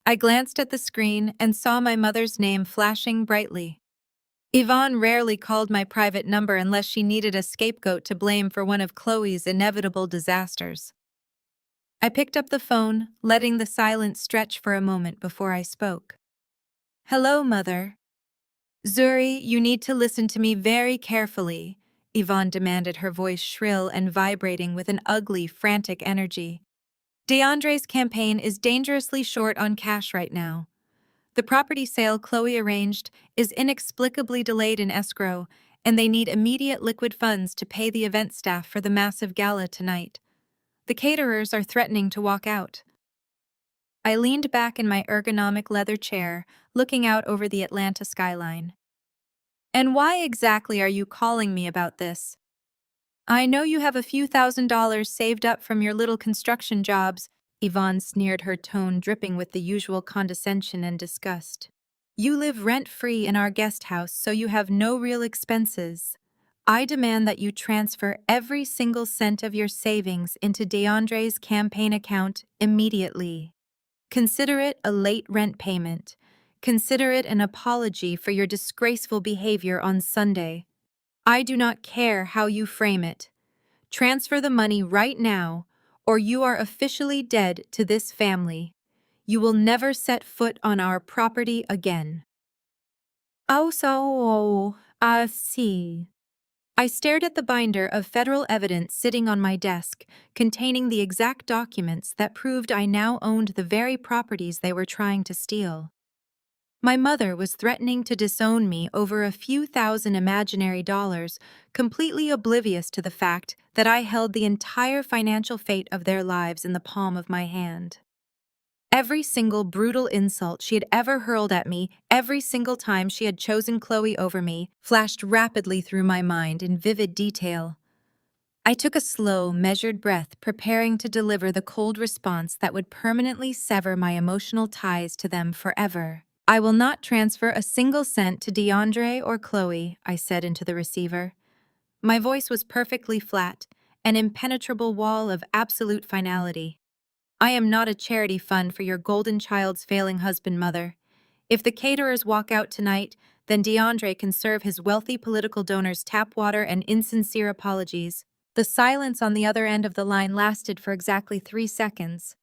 I glanced at the screen and saw my mother's name flashing brightly. Yvonne rarely called my private number unless she needed a scapegoat to blame for one of Chloe's inevitable disasters. I picked up the phone, letting the silence stretch for a moment before I spoke. "Hello, Mother." "Zuri, you need to listen to me very carefully," Yvonne demanded, her voice shrill and vibrating with an ugly, frantic energy. "DeAndre's campaign is dangerously short on cash right now. The property sale Chloe arranged is inexplicably delayed in escrow, and they need immediate liquid funds to pay the event staff for the massive gala tonight. The caterers are threatening to walk out." I leaned back in my ergonomic leather chair, looking out over the Atlanta skyline. "And why exactly are you calling me about this? I know you have a few $1,000s saved up from your little construction jobs," Yvonne sneered, her tone dripping with the usual condescension and disgust. "You live rent-free in our guest house, so you have no real expenses. I demand that you transfer every single cent of your savings into DeAndre's campaign account immediately. Consider it a late rent payment. Consider it an apology for your disgraceful behavior on Sunday. I do not care how you frame it. Transfer the money right now, or you are officially dead to this family. You will never set foot on our property again." "Oh, so, I see." I stared at the binder of federal evidence sitting on my desk, containing the exact documents that proved I now owned the very properties they were trying to steal. My mother was threatening to disown me over a few thousand imaginary dollars, completely oblivious to the fact that I held the entire financial fate of their lives in the palm of my hand. Every single brutal insult she had ever hurled at me, every single time she had chosen Chloe over me, flashed rapidly through my mind in vivid detail. I took a slow, measured breath, preparing to deliver the cold response that would permanently sever my emotional ties to them forever. "I will not transfer a single cent to DeAndre or Chloe," I said into the receiver. My voice was perfectly flat, an impenetrable wall of absolute finality. "I am not a charity fund for your golden child's failing husband, Mother. If the caterers walk out tonight, then DeAndre can serve his wealthy political donors tap water and insincere apologies." The silence on the other end of the line lasted for exactly 3 seconds.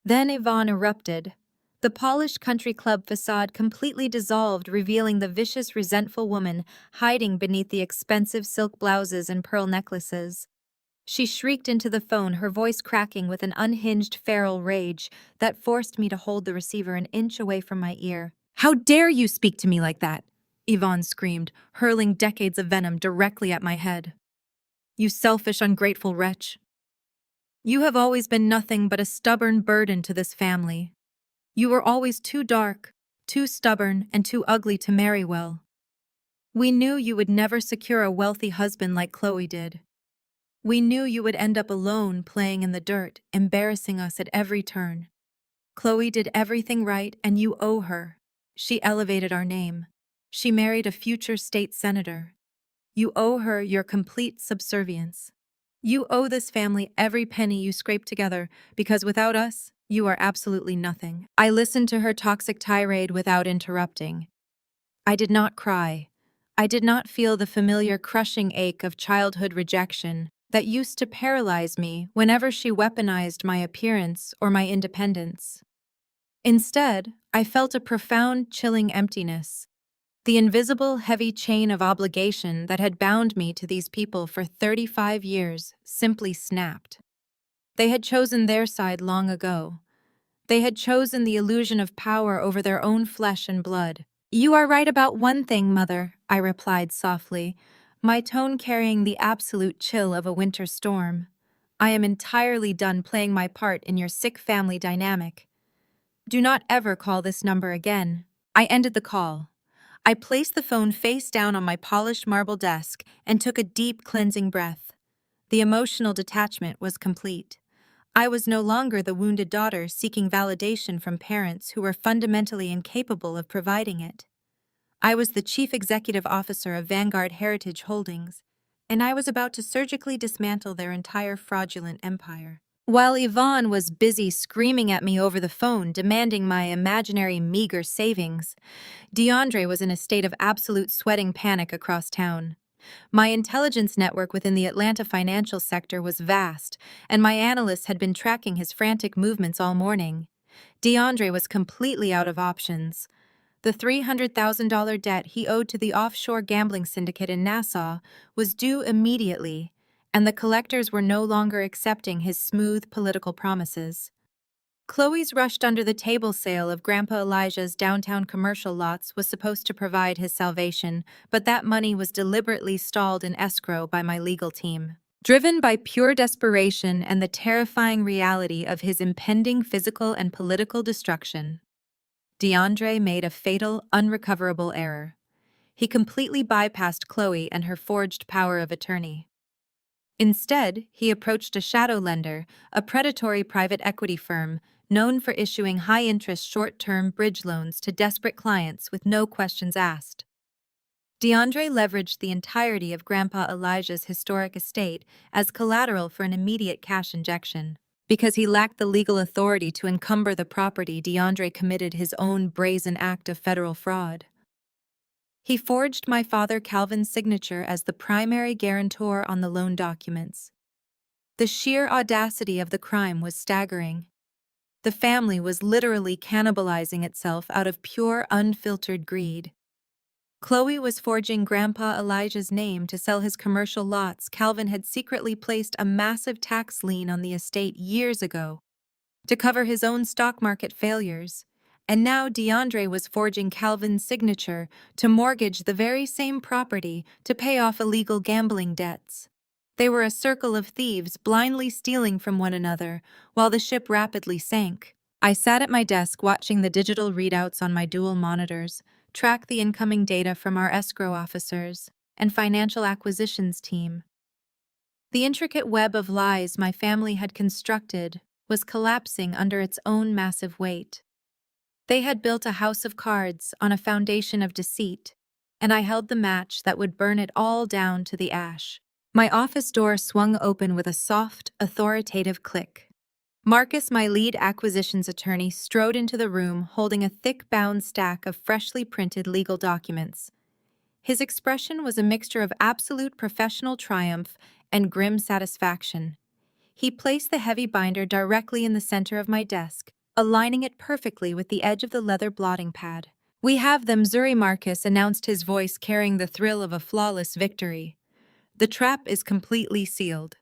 Then Yvonne erupted. The polished country club facade completely dissolved, revealing the vicious, resentful woman hiding beneath the expensive silk blouses and pearl necklaces. She shrieked into the phone, her voice cracking with an unhinged, feral rage that forced me to hold the receiver an inch away from my ear. "How dare you speak to me like that?" Yvonne screamed, hurling decades of venom directly at my head. "You selfish, ungrateful wretch. You have always been nothing but a stubborn burden to this family. You were always too dark, too stubborn, and too ugly to marry well. We knew you would never secure a wealthy husband like Chloe did. We knew you would end up alone, playing in the dirt, embarrassing us at every turn. Chloe did everything right, and you owe her. She elevated our name. She married a future state senator. You owe her your complete subservience. You owe this family every penny you scraped together, because without us, you are absolutely nothing." I listened to her toxic tirade without interrupting. I did not cry. I did not feel the familiar crushing ache of childhood rejection. that used to paralyze me whenever she weaponized my appearance or my independence. Instead, I felt a profound, chilling emptiness. The invisible, heavy chain of obligation that had bound me to these people for 35 years simply snapped. They had chosen their side long ago. They had chosen the illusion of power over their own flesh and blood. "You are right about one thing, Mother," I replied softly, my tone carrying the absolute chill of a winter storm. "I am entirely done playing my part in your sick family dynamic. Do not ever call this number again." I ended the call. I placed the phone face down on my polished marble desk and took a deep, cleansing breath. The emotional detachment was complete. I was no longer the wounded daughter seeking validation from parents who were fundamentally incapable of providing it. I was the chief executive officer of Vanguard Heritage Holdings, and I was about to surgically dismantle their entire fraudulent empire. While Yvonne was busy screaming at me over the phone, demanding my imaginary meager savings, DeAndre was in a state of absolute sweating panic across town. My intelligence network within the Atlanta financial sector was vast, and my analysts had been tracking his frantic movements all morning. DeAndre was completely out of options. The $300,000 debt he owed to the offshore gambling syndicate in Nassau was due immediately, and the collectors were no longer accepting his smooth political promises. Chloe's rushed under-the-table sale of Grandpa Elijah's downtown commercial lots was supposed to provide his salvation, but that money was deliberately stalled in escrow by my legal team. Driven by pure desperation and the terrifying reality of his impending physical and political destruction, DeAndre made a fatal, unrecoverable error. He completely bypassed Chloe and her forged power of attorney. Instead, he approached a shadow lender, a predatory private equity firm known for issuing high-interest short-term bridge loans to desperate clients with no questions asked. DeAndre leveraged the entirety of Grandpa Elijah's historic estate as collateral for an immediate cash injection. Because he lacked the legal authority to encumber the property, DeAndre committed his own brazen act of federal fraud. He forged my father Calvin's signature as the primary guarantor on the loan documents. The sheer audacity of the crime was staggering. The family was literally cannibalizing itself out of pure, unfiltered greed. Chloe was forging Grandpa Elijah's name to sell his commercial lots. Calvin had secretly placed a massive tax lien on the estate years ago to cover his own stock market failures. And now DeAndre was forging Calvin's signature to mortgage the very same property to pay off illegal gambling debts. They were a circle of thieves blindly stealing from one another while the ship rapidly sank. I sat at my desk watching the digital readouts on my dual monitors, track the incoming data from our escrow officers and financial acquisitions team. The intricate web of lies my family had constructed was collapsing under its own massive weight. They had built a house of cards on a foundation of deceit, and I held the match that would burn it all down to the ash. My office door swung open with a soft, authoritative click. Marcus, my lead acquisitions attorney, strode into the room holding a thick-bound stack of freshly printed legal documents. His expression was a mixture of absolute professional triumph and grim satisfaction. He placed the heavy binder directly in the center of my desk, aligning it perfectly with the edge of the leather blotting pad. "We have them," Zuri Marcus announced, his voice carrying the thrill of a flawless victory. "The trap is completely sealed.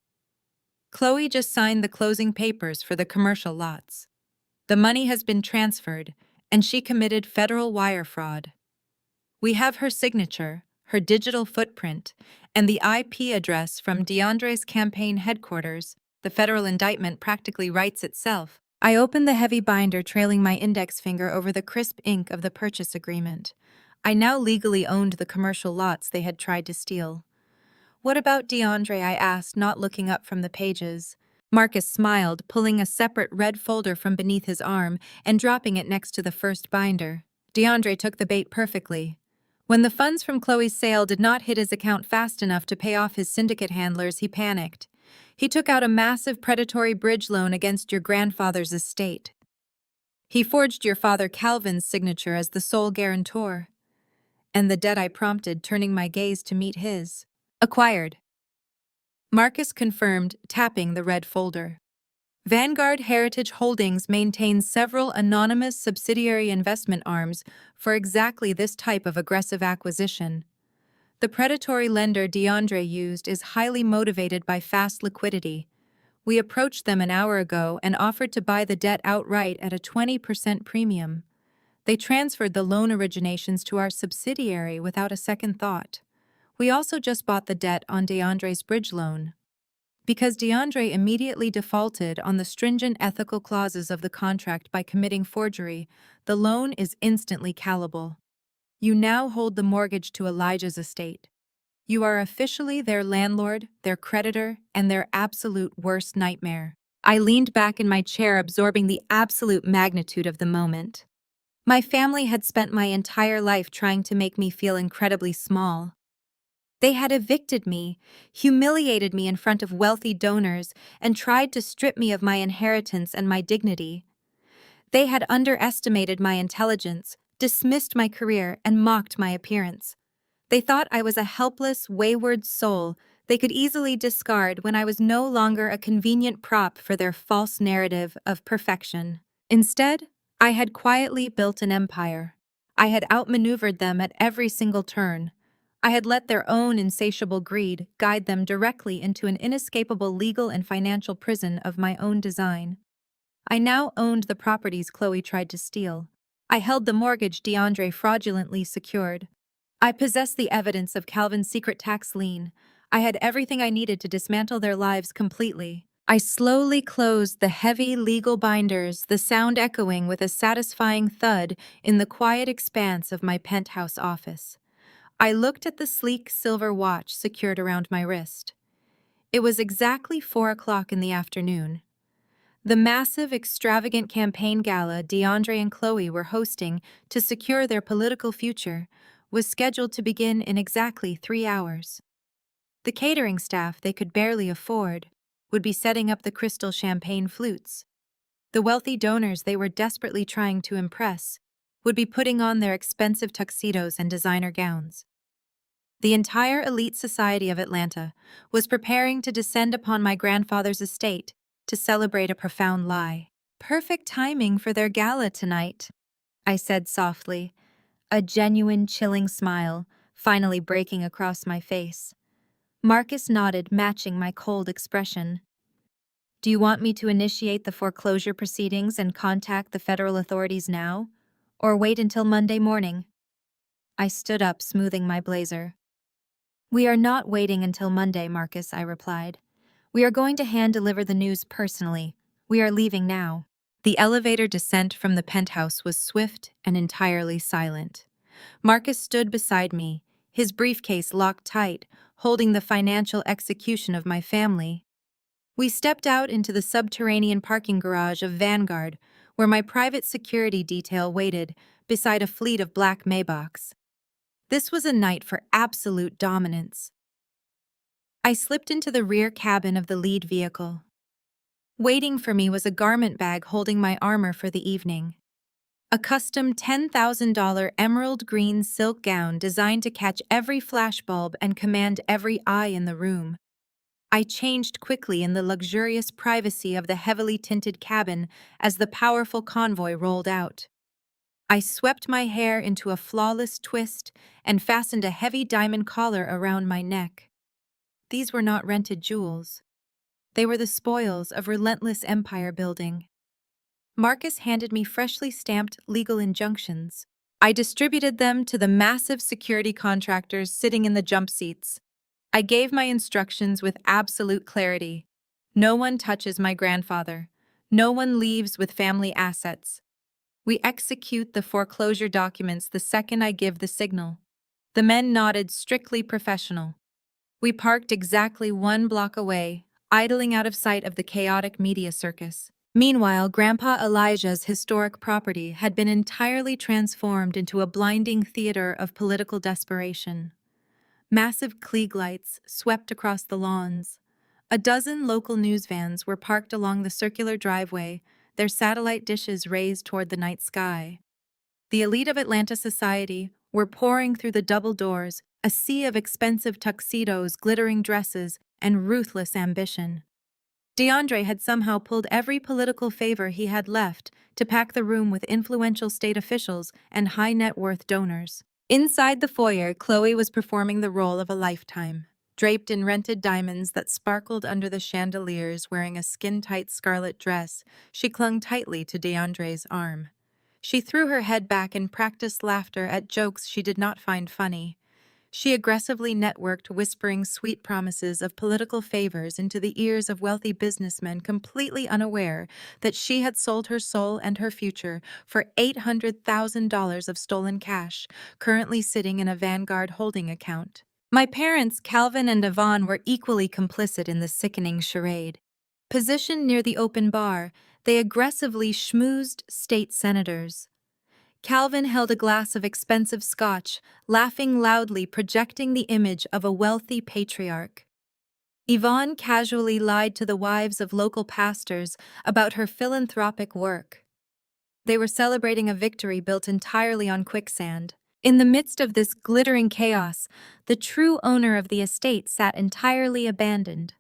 Chloe just signed the closing papers for the commercial lots. The money has been transferred, and she committed federal wire fraud. We have her signature, her digital footprint, and the IP address from DeAndre's campaign headquarters. The federal indictment practically writes itself." I opened the heavy binder, trailing my index finger over the crisp ink of the purchase agreement. I now legally owned the commercial lots they had tried to steal. "What about DeAndre?" I asked, not looking up from the pages. Marcus smiled, pulling a separate red folder from beneath his arm and dropping it next to the first binder. "DeAndre took the bait perfectly. When the funds from Chloe's sale did not hit his account fast enough to pay off his syndicate handlers, he panicked. He took out a massive predatory bridge loan against your grandfather's estate. He forged your father Calvin's signature as the sole guarantor. And the debt," I prompted, turning my gaze to meet his. "Acquired." Marcus confirmed, tapping the red folder. Vanguard Heritage Holdings maintains several anonymous subsidiary investment arms for exactly this type of aggressive acquisition. The predatory lender DeAndre used is highly motivated by fast liquidity. We approached them an hour ago and offered to buy the debt outright at a 20% premium. They transferred the loan originations to our subsidiary without a second thought. We also just bought the debt on DeAndre's bridge loan. Because DeAndre immediately defaulted on the stringent ethical clauses of the contract by committing forgery, the loan is instantly callable. You now hold the mortgage to Elijah's estate. You are officially their landlord, their creditor, and their absolute worst nightmare. I leaned back in my chair, absorbing the absolute magnitude of the moment. My family had spent my entire life trying to make me feel incredibly small. They had evicted me, humiliated me in front of wealthy donors, and tried to strip me of my inheritance and my dignity. They had underestimated my intelligence, dismissed my career, and mocked my appearance. They thought I was a helpless, wayward soul they could easily discard when I was no longer a convenient prop for their false narrative of perfection. Instead, I had quietly built an empire. I had outmaneuvered them at every single turn. I had let their own insatiable greed guide them directly into an inescapable legal and financial prison of my own design. I now owned the properties Chloe tried to steal. I held the mortgage DeAndre fraudulently secured. I possessed the evidence of Calvin's secret tax lien. I had everything I needed to dismantle their lives completely. I slowly closed the heavy legal binders, the sound echoing with a satisfying thud in the quiet expanse of my penthouse office. I looked at the sleek silver watch secured around my wrist. It was exactly 4 o'clock in the afternoon. The massive, extravagant campaign gala DeAndre and Chloe were hosting to secure their political future was scheduled to begin in exactly 3 hours. The catering staff they could barely afford would be setting up the crystal champagne flutes. The wealthy donors they were desperately trying to impress would be putting on their expensive tuxedos and designer gowns. The entire elite society of Atlanta was preparing to descend upon my grandfather's estate to celebrate a profound lie. Perfect timing for their gala tonight, I said softly, a genuine chilling smile finally breaking across my face. Marcus nodded, matching my cold expression. Do you want me to initiate the foreclosure proceedings and contact the federal authorities now, or wait until Monday morning? I stood up, smoothing my blazer. We are not waiting until Monday, Marcus, I replied. We are going to hand-deliver the news personally. We are leaving now. The elevator descent from the penthouse was swift and entirely silent. Marcus stood beside me, his briefcase locked tight, holding the financial execution of my family. We stepped out into the subterranean parking garage of Vanguard, where my private security detail waited beside a fleet of black Maybachs. This was a night for absolute dominance. I slipped into the rear cabin of the lead vehicle. Waiting for me was a garment bag holding my armor for the evening. A custom $10,000 emerald green silk gown designed to catch every flashbulb and command every eye in the room. I changed quickly in the luxurious privacy of the heavily tinted cabin as the powerful convoy rolled out. I swept my hair into a flawless twist and fastened a heavy diamond collar around my neck. These were not rented jewels. They were the spoils of relentless empire building. Marcus handed me freshly stamped legal injunctions. I distributed them to the massive security contractors sitting in the jump seats. I gave my instructions with absolute clarity. No one touches my grandfather. No one leaves with family assets. We execute the foreclosure documents the second I give the signal. The men nodded, strictly professional. We parked exactly 1 block away, idling out of sight of the chaotic media circus. Meanwhile, Grandpa Elijah's historic property had been entirely transformed into a blinding theater of political desperation. Massive Klieg lights swept across the lawns. A dozen local news vans were parked along the circular driveway, their satellite dishes raised toward the night sky. The elite of Atlanta society were pouring through the double doors, a sea of expensive tuxedos, glittering dresses, and ruthless ambition. DeAndre had somehow pulled every political favor he had left to pack the room with influential state officials and high net worth donors. Inside the foyer, Chloe was performing the role of a lifetime. Draped in rented diamonds that sparkled under the chandeliers, wearing a skin-tight scarlet dress, she clung tightly to DeAndre's arm. She threw her head back and practiced laughter at jokes she did not find funny. She aggressively networked, whispering sweet promises of political favors into the ears of wealthy businessmen, completely unaware that she had sold her soul and her future for $800,000 of stolen cash, currently sitting in a Vanguard holding account. My parents, Calvin and Yvonne, were equally complicit in the sickening charade. Positioned near the open bar, they aggressively schmoozed state senators. Calvin held a glass of expensive scotch, laughing loudly, projecting the image of a wealthy patriarch. Yvonne casually lied to the wives of local pastors about her philanthropic work. They were celebrating a victory built entirely on quicksand. In the midst of this glittering chaos, the true owner of the estate sat entirely abandoned.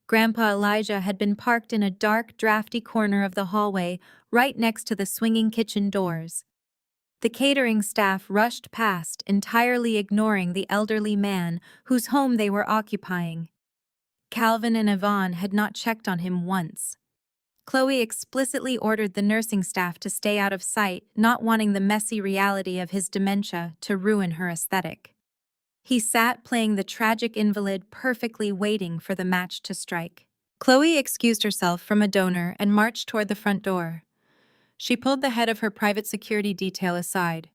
Grandpa Elijah had been parked in a dark, drafty corner of the hallway, right next to the swinging kitchen doors. The catering staff rushed past, entirely ignoring the elderly man whose home they were occupying. Calvin and Yvonne had not checked on him once. Chloe explicitly ordered the nursing staff to stay out of sight, not wanting the messy reality of his dementia to ruin her aesthetic. He sat playing the tragic invalid, perfectly waiting for the match to strike. Chloe excused herself from a donor and marched toward the front door. She pulled the head of her private security detail aside.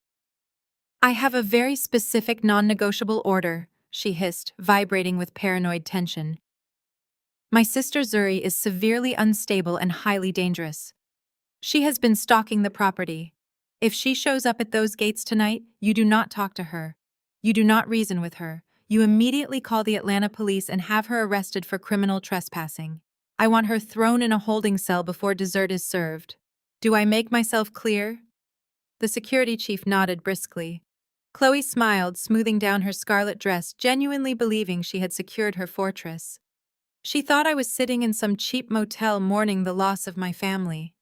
"I have a very specific non-negotiable order," she hissed, vibrating with paranoid tension. "My sister Zuri is severely unstable and highly dangerous. She has been stalking the property. If she shows up at those gates tonight, you do not talk to her. You do not reason with her. You immediately call the Atlanta police and have her arrested for criminal trespassing. I want her thrown in a holding cell before dessert is served. Do I make myself clear?" The security chief nodded briskly. Chloe smiled, smoothing down her scarlet dress, genuinely believing she had secured her fortress. She thought I was sitting in some cheap motel mourning the loss of my family.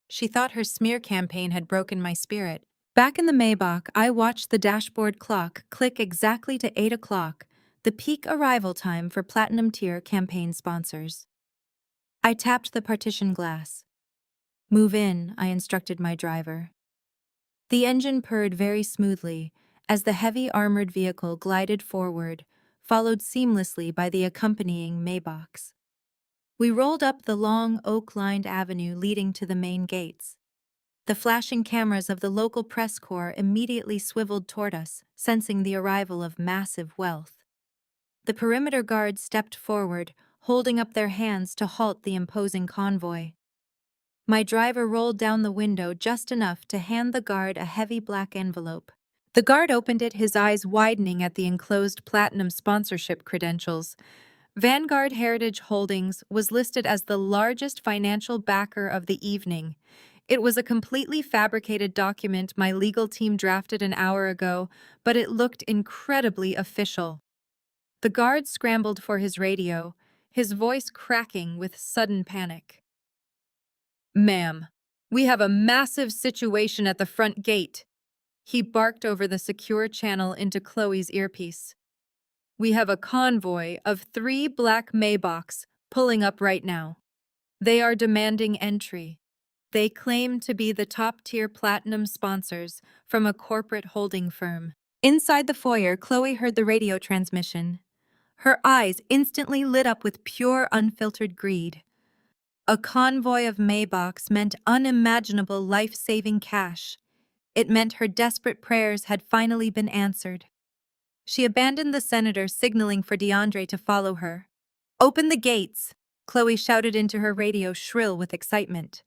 She thought her smear campaign had broken my spirit. Back in the Maybach, I watched the dashboard clock click exactly to 8 o'clock, the peak arrival time for Platinum Tier campaign sponsors. I tapped the partition glass. "Move in," I instructed my driver. The engine purred very smoothly as the heavy armored vehicle glided forward, followed seamlessly by the accompanying Maybachs. We rolled up the long, oak-lined avenue leading to the main gates. The flashing cameras of the local press corps immediately swiveled toward us, sensing the arrival of massive wealth. The perimeter guards stepped forward, holding up their hands to halt the imposing convoy. My driver rolled down the window just enough to hand the guard a heavy black envelope. The guard opened it, his eyes widening at the enclosed platinum sponsorship credentials. Vanguard Heritage Holdings was listed as the largest financial backer of the evening. It was a completely fabricated document my legal team drafted an hour ago, but it looked incredibly official. The guard scrambled for his radio, his voice cracking with sudden panic. "Ma'am, we have a massive situation at the front gate," he barked over the secure channel into Chloe's earpiece. "We have a convoy of 3 black Maybachs pulling up right now. They are demanding entry. They claim to be the top-tier platinum sponsors from a corporate holding firm." Inside the foyer, Chloe heard the radio transmission. Her eyes instantly lit up with pure, unfiltered greed. A convoy of Maybachs meant unimaginable life-saving cash. It meant her desperate prayers had finally been answered. She abandoned the senator, signaling for DeAndre to follow her. "Open the gates!" Chloe shouted into her radio, shrill with excitement.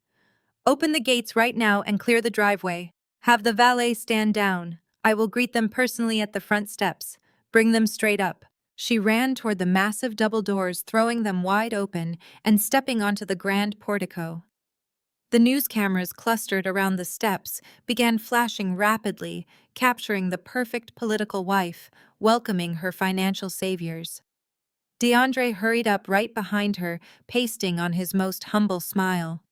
"Open the gates right now and clear the driveway. Have the valet stand down. I will greet them personally at the front steps. Bring them straight up." She ran toward the massive double doors, throwing them wide open and stepping onto the grand portico. The news cameras clustered around the steps began flashing rapidly, capturing the perfect political wife, welcoming her financial saviors. DeAndre hurried up right behind her, pasting on his most humble smile.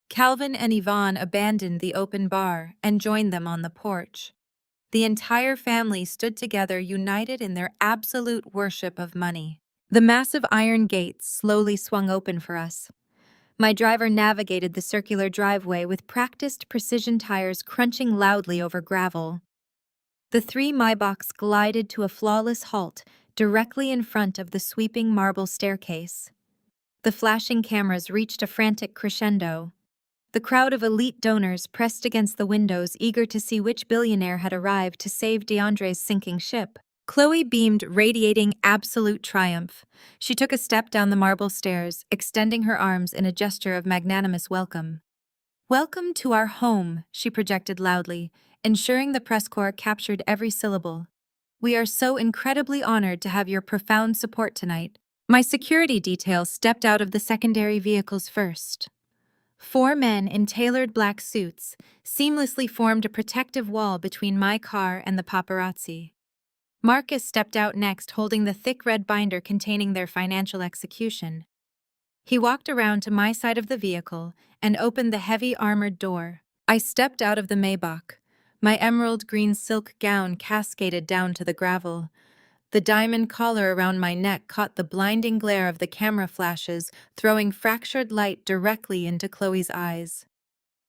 Calvin and Yvonne abandoned the open bar and joined them on the porch. The entire family stood together, united in their absolute worship of money. The massive iron gates slowly swung open for us. My driver navigated the circular driveway with practiced precision tires crunching loudly over gravel. The three Maybachs glided to a flawless halt directly in front of the sweeping marble staircase. The flashing cameras reached a frantic crescendo. The crowd of elite donors pressed against the windows, eager to see which billionaire had arrived to save DeAndre's sinking ship. Chloe beamed, radiating absolute triumph. She took a step down the marble stairs, extending her arms in a gesture of magnanimous welcome. "Welcome to our home," she projected loudly, ensuring the press corps captured every syllable. "We are so incredibly honored to have your profound support tonight." My security detail stepped out of the secondary vehicles first. 4 men in tailored black suits seamlessly formed a protective wall between my car and the paparazzi. Marcus stepped out next, holding the thick red binder containing their financial execution. He walked around to my side of the vehicle and opened the heavy armored door. I stepped out of the Maybach. My emerald green silk gown cascaded down to the gravel. The diamond collar around my neck caught the blinding glare of the camera flashes, throwing fractured light directly into Chloe's eyes.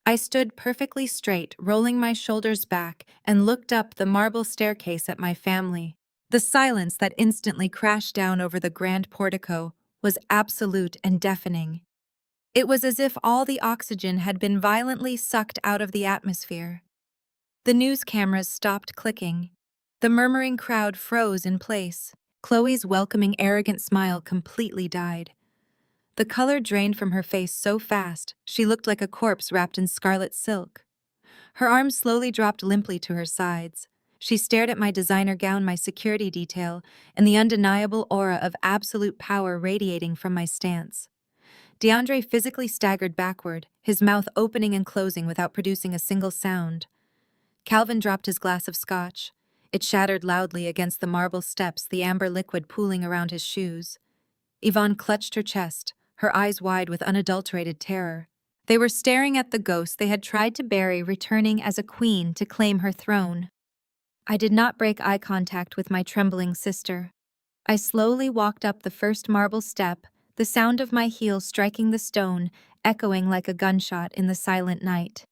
I stood perfectly straight, rolling my shoulders back, and looked up the marble staircase at my family. The silence that instantly crashed down over the grand portico was absolute and deafening. It was as if all the oxygen had been violently sucked out of the atmosphere. The news cameras stopped clicking. The murmuring crowd froze in place. Chloe's welcoming, arrogant smile completely died. The color drained from her face so fast, she looked like a corpse wrapped in scarlet silk. Her arms slowly dropped limply to her sides. She stared at my designer gown, my security detail, and the undeniable aura of absolute power radiating from my stance. DeAndre physically staggered backward, his mouth opening and closing without producing a single sound. Calvin dropped his glass of scotch. It shattered loudly against the marble steps, the amber liquid pooling around his shoes. Yvonne clutched her chest, her eyes wide with unadulterated terror. They were staring at the ghost they had tried to bury, returning as a queen to claim her throne. I did not break eye contact with my trembling sister. I slowly walked up the first marble step, the sound of my heel striking the stone, echoing like a gunshot in the silent night.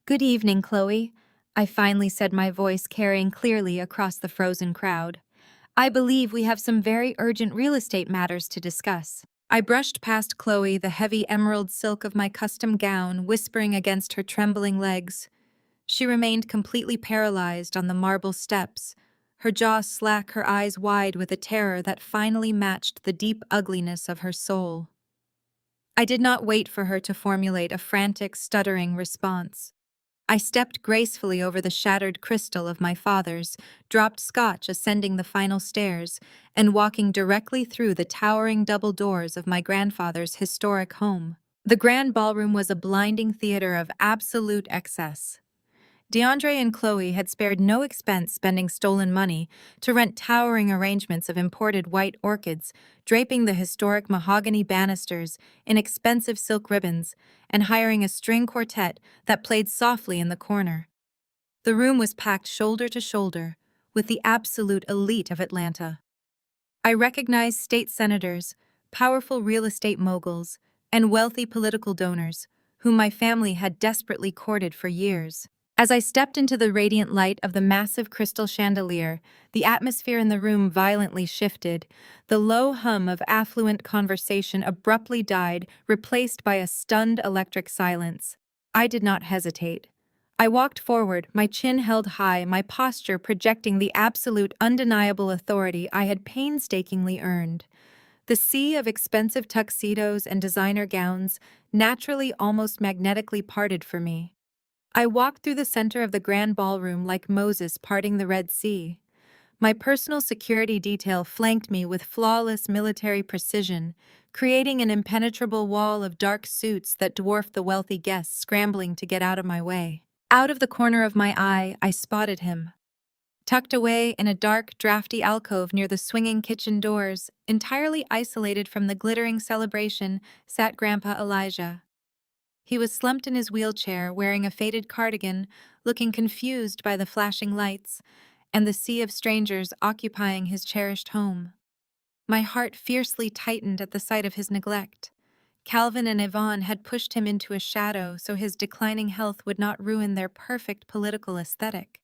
"Good evening, Chloe," I finally said, my voice carrying clearly across the frozen crowd. "I believe we have some very urgent real estate matters to discuss." I brushed past Chloe, the heavy emerald silk of my custom gown whispering against her trembling legs. She remained completely paralyzed on the marble steps, her jaw slack, her eyes wide with a terror that finally matched the deep ugliness of her soul. I did not wait for her to formulate a frantic, stuttering response. I stepped gracefully over the shattered crystal of my father's, dropped scotch ascending the final stairs, and walking directly through the towering double doors of my grandfather's historic home. The grand ballroom was a blinding theater of absolute excess. DeAndre and Chloe had spared no expense spending stolen money to rent towering arrangements of imported white orchids, draping the historic mahogany banisters in expensive silk ribbons, and hiring a string quartet that played softly in the corner. The room was packed shoulder to shoulder with the absolute elite of Atlanta. I recognized state senators, powerful real estate moguls, and wealthy political donors, whom my family had desperately courted for years. As I stepped into the radiant light of the massive crystal chandelier, the atmosphere in the room violently shifted. The low hum of affluent conversation abruptly died, replaced by a stunned electric silence. I did not hesitate. I walked forward, my chin held high, my posture projecting the absolute, undeniable authority I had painstakingly earned. The sea of expensive tuxedos and designer gowns naturally, almost magnetically parted for me. I walked through the center of the grand ballroom like Moses parting the Red Sea. My personal security detail flanked me with flawless military precision, creating an impenetrable wall of dark suits that dwarfed the wealthy guests scrambling to get out of my way. Out of the corner of my eye, I spotted him. Tucked away in a dark, drafty alcove near the swinging kitchen doors, entirely isolated from the glittering celebration, sat Grandpa Elijah. He was slumped in his wheelchair, wearing a faded cardigan, looking confused by the flashing lights and the sea of strangers occupying his cherished home. My heart fiercely tightened at the sight of his neglect. Calvin and Yvonne had pushed him into a shadow so his declining health would not ruin their perfect political aesthetic.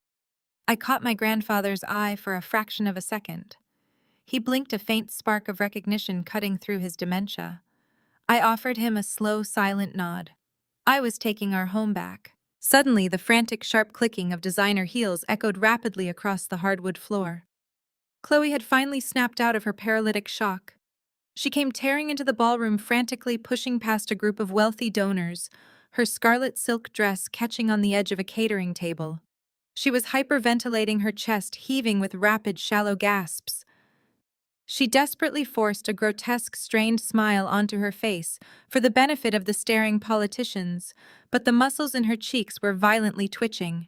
I caught my grandfather's eye for a fraction of a second. He blinked, a faint spark of recognition cutting through his dementia. I offered him a slow, silent nod. I was taking our home back. Suddenly, the frantic, sharp clicking of designer heels echoed rapidly across the hardwood floor. Chloe had finally snapped out of her paralytic shock. She came tearing into the ballroom, frantically pushing past a group of wealthy donors, her scarlet silk dress catching on the edge of a catering table. She was hyperventilating, her chest heaving with rapid, shallow gasps. She desperately forced a grotesque, strained smile onto her face for the benefit of the staring politicians, but the muscles in her cheeks were violently twitching.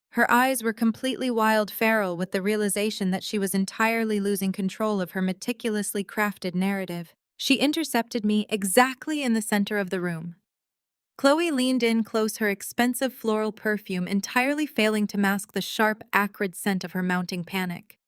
Her eyes were completely wild, feral with the realization that she was entirely losing control of her meticulously crafted narrative. She intercepted me exactly in the center of the room. Chloe leaned in close, her expensive floral perfume entirely failing to mask the sharp, acrid scent of her mounting panic.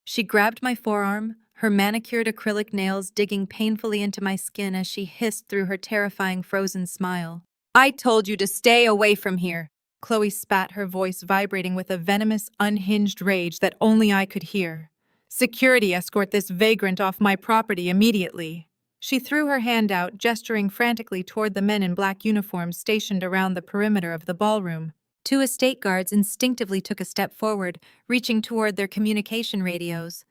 She grabbed my forearm, her manicured acrylic nails digging painfully into my skin as she hissed through her terrifying frozen smile. "I told you to stay away from here!" Chloe spat, her voice vibrating with a venomous, unhinged rage that only I could hear. "Security, escort this vagrant off my property immediately." She threw her hand out, gesturing frantically toward the men in black uniforms stationed around the perimeter of the ballroom. Two estate guards instinctively took a step forward, reaching toward their communication radios.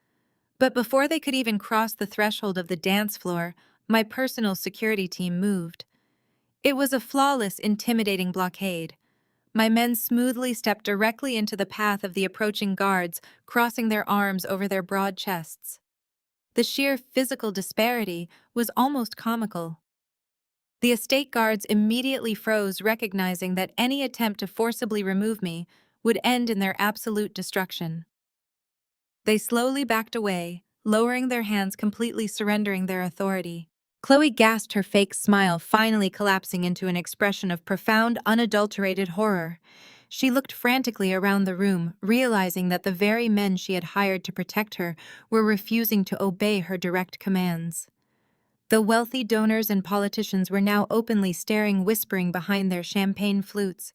But before they could even cross the threshold of the dance floor, my personal security team moved. It was a flawless, intimidating blockade. My men smoothly stepped directly into the path of the approaching guards, crossing their arms over their broad chests. The sheer physical disparity was almost comical. The estate guards immediately froze, recognizing that any attempt to forcibly remove me would end in their absolute destruction. They slowly backed away, lowering their hands, completely surrendering their authority. Chloe gasped, her fake smile finally collapsing into an expression of profound, unadulterated horror. She looked frantically around the room, realizing that the very men she had hired to protect her were refusing to obey her direct commands. The wealthy donors and politicians were now openly staring, whispering behind their champagne flutes,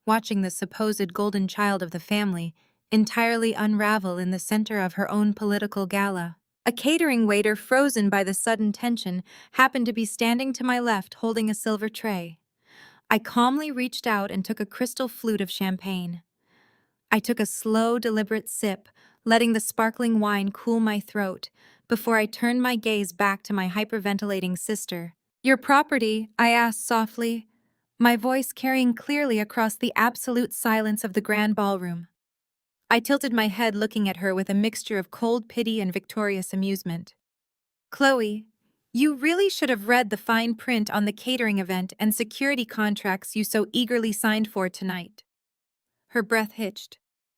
watching the supposed golden child of the family entirely unravel in the center of her own political gala. A catering waiter, frozen by the sudden tension, happened to be standing to my left holding a silver tray. I calmly reached out and took a crystal flute of champagne. I took a slow, deliberate sip, letting the sparkling wine cool my throat, before I turned my gaze back to my hyperventilating sister. "Your property?" I asked softly, my voice carrying clearly across the absolute silence of the grand ballroom. I tilted my head, looking at her with a mixture of cold pity and victorious amusement. "Chloe, you really should have read the fine print on the catering event and security contracts you so eagerly signed for tonight." Her breath hitched.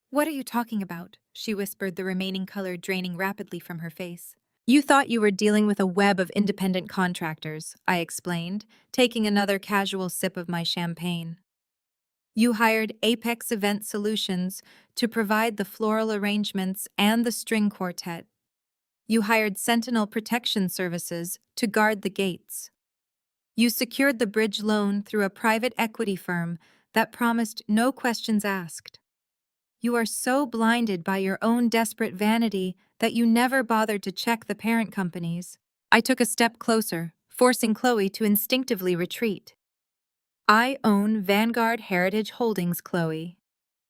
"What are you talking about?" she whispered, the remaining color draining rapidly from her face. "You thought you were dealing with a web of independent contractors," I explained, taking another casual sip of my champagne. "You hired Apex Event Solutions to provide the floral arrangements and the string quartet. You hired Sentinel Protection Services to guard the gates. You secured the bridge loan through a private equity firm that promised no questions asked. You are so blinded by your own desperate vanity that you never bothered to check the parent companies." I took a step closer, forcing Chloe to instinctively retreat. "I own Vanguard Heritage Holdings, Chloe.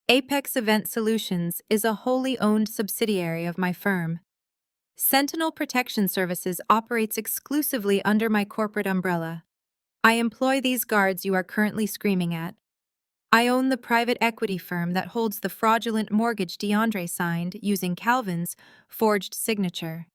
Apex Event Solutions is a wholly owned subsidiary of my firm. Sentinel Protection Services operates exclusively under my corporate umbrella. I employ these guards you are currently screaming at. I own the private equity firm that holds the fraudulent mortgage DeAndre signed using Calvin's forged signature.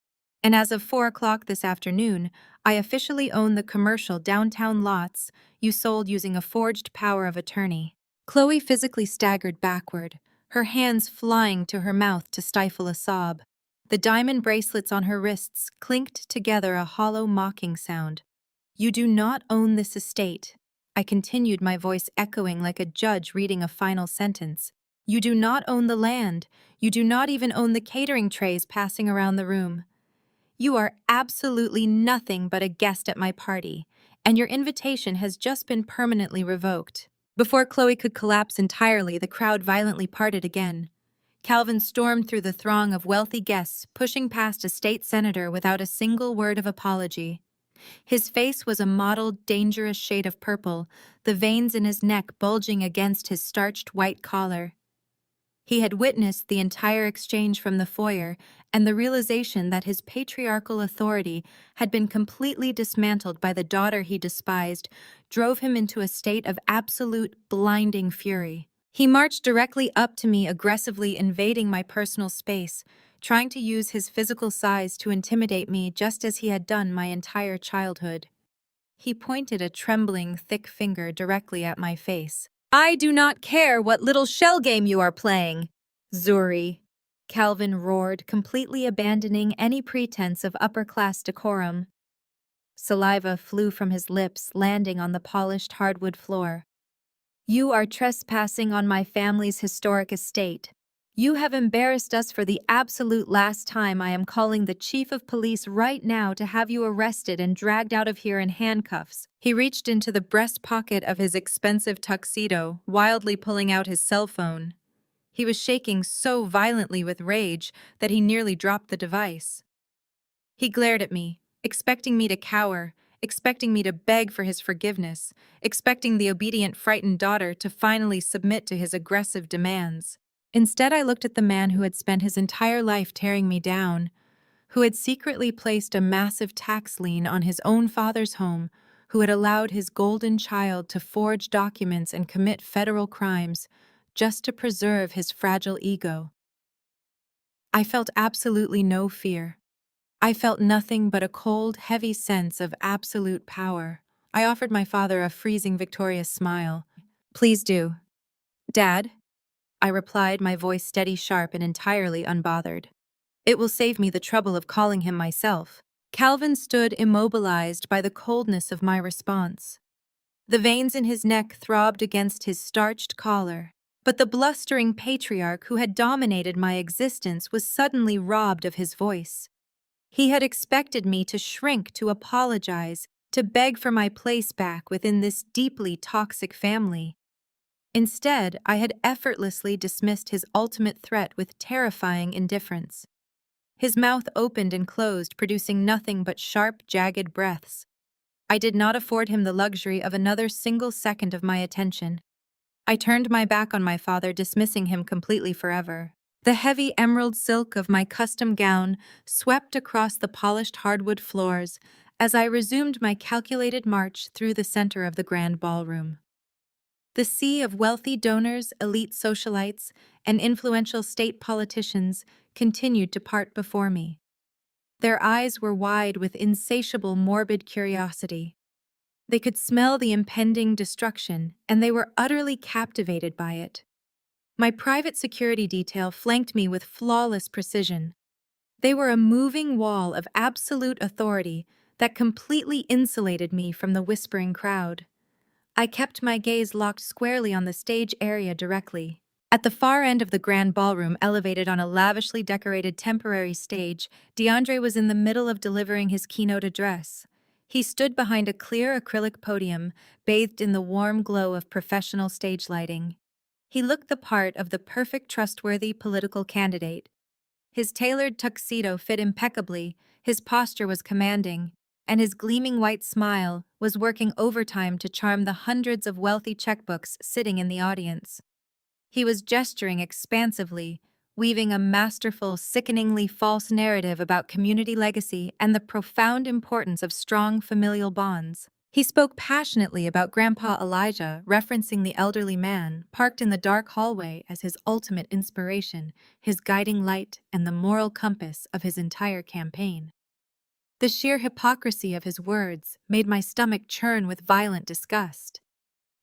And as of 4 o'clock this afternoon, I officially own the commercial downtown lots you sold using a forged power of attorney." Chloe physically staggered backward, her hands flying to her mouth to stifle a sob. The diamond bracelets on her wrists clinked together a hollow mocking sound. "You do not own this estate," I continued, my voice echoing like a judge reading a final sentence. "You do not own the land. You do not even own the catering trays passing around the room. You are absolutely nothing but a guest at my party, and your invitation has just been permanently revoked." Before Chloe could collapse entirely, the crowd violently parted again. Calvin stormed through the throng of wealthy guests, pushing past a state senator without a single word of apology. His face was a mottled, dangerous shade of purple, the veins in his neck bulging against his starched white collar. He had witnessed the entire exchange from the foyer, and the realization that his patriarchal authority had been completely dismantled by the daughter he despised drove him into a state of absolute, blinding fury. He marched directly up to me, aggressively invading my personal space, trying to use his physical size to intimidate me just as he had done my entire childhood. He pointed a trembling, thick finger directly at my face. "I do not care what little shell game you are playing, Zuri," Calvin roared, completely abandoning any pretense of upper-class decorum. Saliva flew from his lips, landing on the polished hardwood floor. "You are trespassing on my family's historic estate. You have embarrassed us for the absolute last time. I am calling the chief of police right now to have you arrested and dragged out of here in handcuffs." He reached into the breast pocket of his expensive tuxedo, wildly pulling out his cell phone. He was shaking so violently with rage that he nearly dropped the device. He glared at me, expecting me to cower, expecting me to beg for his forgiveness, expecting the obedient, frightened daughter to finally submit to his aggressive demands. Instead, I looked at the man who had spent his entire life tearing me down, who had secretly placed a massive tax lien on his own father's home, who had allowed his golden child to forge documents and commit federal crimes just to preserve his fragile ego. I felt absolutely no fear. I felt nothing but a cold, heavy sense of absolute power. I offered my father a freezing, victorious smile. "Please do, Dad," I replied, my voice steady, sharp, and entirely unbothered. "It will save me the trouble of calling him myself." Calvin stood immobilized by the coldness of my response. The veins in his neck throbbed against his starched collar, but the blustering patriarch who had dominated my existence was suddenly robbed of his voice. He had expected me to shrink, to apologize, to beg for my place back within this deeply toxic family. Instead, I had effortlessly dismissed his ultimate threat with terrifying indifference. His mouth opened and closed, producing nothing but sharp, jagged breaths. I did not afford him the luxury of another single second of my attention. I turned my back on my father, dismissing him completely forever. The heavy emerald silk of my custom gown swept across the polished hardwood floors as I resumed my calculated march through the center of the grand ballroom. The sea of wealthy donors, elite socialites, and influential state politicians continued to part before me. Their eyes were wide with insatiable, morbid curiosity. They could smell the impending destruction, and they were utterly captivated by it. My private security detail flanked me with flawless precision. They were a moving wall of absolute authority that completely insulated me from the whispering crowd. I kept my gaze locked squarely on the stage area directly. At the far end of the grand ballroom, elevated on a lavishly decorated temporary stage, DeAndre was in the middle of delivering his keynote address. He stood behind a clear acrylic podium, bathed in the warm glow of professional stage lighting. He looked the part of the perfect, trustworthy political candidate. His tailored tuxedo fit impeccably, his posture was commanding, and his gleaming white smile was working overtime to charm the hundreds of wealthy checkbooks sitting in the audience. He was gesturing expansively, weaving a masterful, sickeningly false narrative about community legacy and the profound importance of strong familial bonds. He spoke passionately about Grandpa Elijah, referencing the elderly man parked in the dark hallway as his ultimate inspiration, his guiding light, and the moral compass of his entire campaign. The sheer hypocrisy of his words made my stomach churn with violent disgust.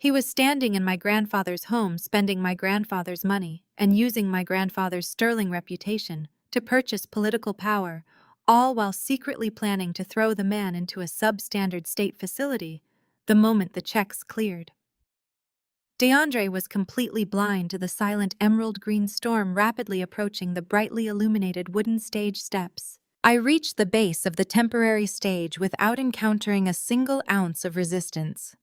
He was standing in my grandfather's home, spending my grandfather's money and using my grandfather's sterling reputation to purchase political power, all while secretly planning to throw the man into a substandard state facility the moment the checks cleared. DeAndre was completely blind to the silent emerald green storm rapidly approaching the brightly illuminated wooden stage steps. I reached the base of the temporary stage without encountering a single ounce of resistance.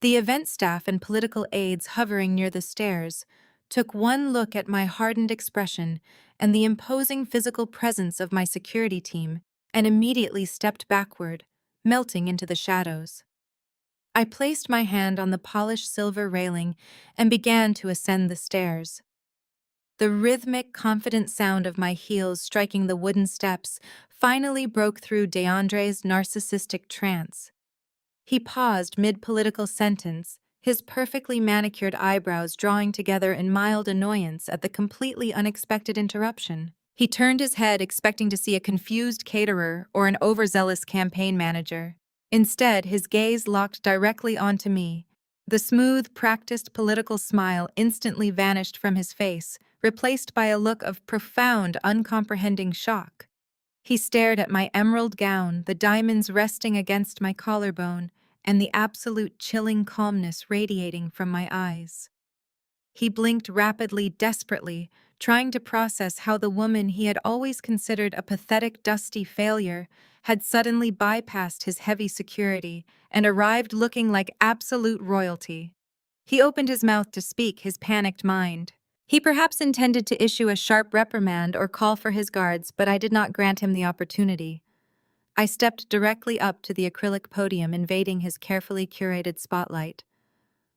The event staff and political aides hovering near the stairs took one look at my hardened expression and the imposing physical presence of my security team and immediately stepped backward, melting into the shadows. I placed my hand on the polished silver railing and began to ascend the stairs. The rhythmic, confident sound of my heels striking the wooden steps finally broke through DeAndre's narcissistic trance. He paused mid-political sentence, his perfectly manicured eyebrows drawing together in mild annoyance at the completely unexpected interruption. He turned his head expecting to see a confused caterer or an overzealous campaign manager. Instead, his gaze locked directly onto me. The smooth, practiced political smile instantly vanished from his face, replaced by a look of profound, uncomprehending shock. He stared at my emerald gown, the diamonds resting against my collarbone, and the absolute chilling calmness radiating from my eyes. He blinked rapidly, desperately, trying to process how the woman he had always considered a pathetic, dusty failure had suddenly bypassed his heavy security and arrived looking like absolute royalty. He opened his mouth to speak, his panicked mind. He perhaps intended to issue a sharp reprimand or call for his guards, but I did not grant him the opportunity. I stepped directly up to the acrylic podium, invading his carefully curated spotlight.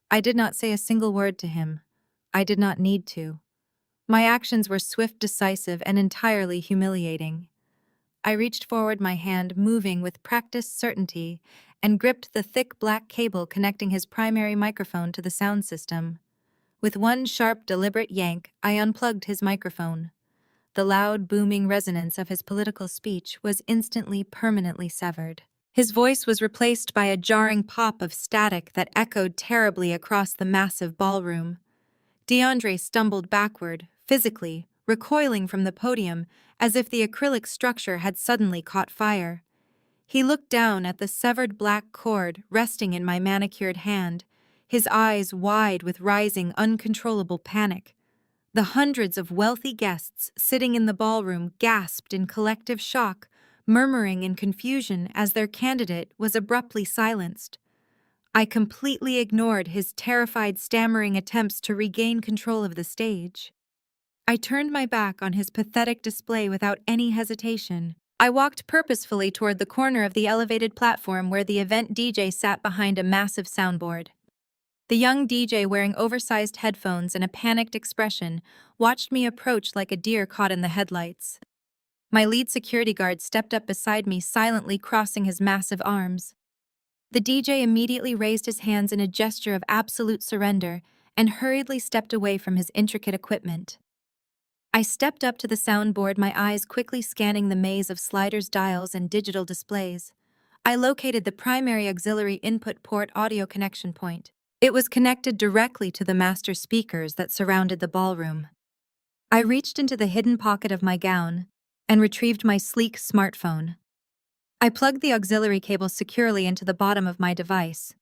I did not say a single word to him. I did not need to. My actions were swift, decisive, and entirely humiliating. I reached forward, my hand moving with practiced certainty, and gripped the thick black cable connecting his primary microphone to the sound system. With one sharp, deliberate yank, I unplugged his microphone. The loud, booming resonance of his political speech was instantly, permanently severed. His voice was replaced by a jarring pop of static that echoed terribly across the massive ballroom. DeAndre stumbled backward, physically, recoiling from the podium as if the acrylic structure had suddenly caught fire. He looked down at the severed black cord resting in my manicured hand, his eyes wide with rising, uncontrollable panic. The hundreds of wealthy guests sitting in the ballroom gasped in collective shock, murmuring in confusion as their candidate was abruptly silenced. I completely ignored his terrified, stammering attempts to regain control of the stage. I turned my back on his pathetic display without any hesitation. I walked purposefully toward the corner of the elevated platform where the event DJ sat behind a massive soundboard. The young DJ, wearing oversized headphones and a panicked expression, watched me approach like a deer caught in the headlights. My lead security guard stepped up beside me, silently crossing his massive arms. The DJ immediately raised his hands in a gesture of absolute surrender and hurriedly stepped away from his intricate equipment. I stepped up to the soundboard, my eyes quickly scanning the maze of sliders, dials, and digital displays. I located the primary auxiliary input port audio connection point. It was connected directly to the master speakers that surrounded the ballroom. I reached into the hidden pocket of my gown and retrieved my sleek smartphone. I plugged the auxiliary cable securely into the bottom of my device.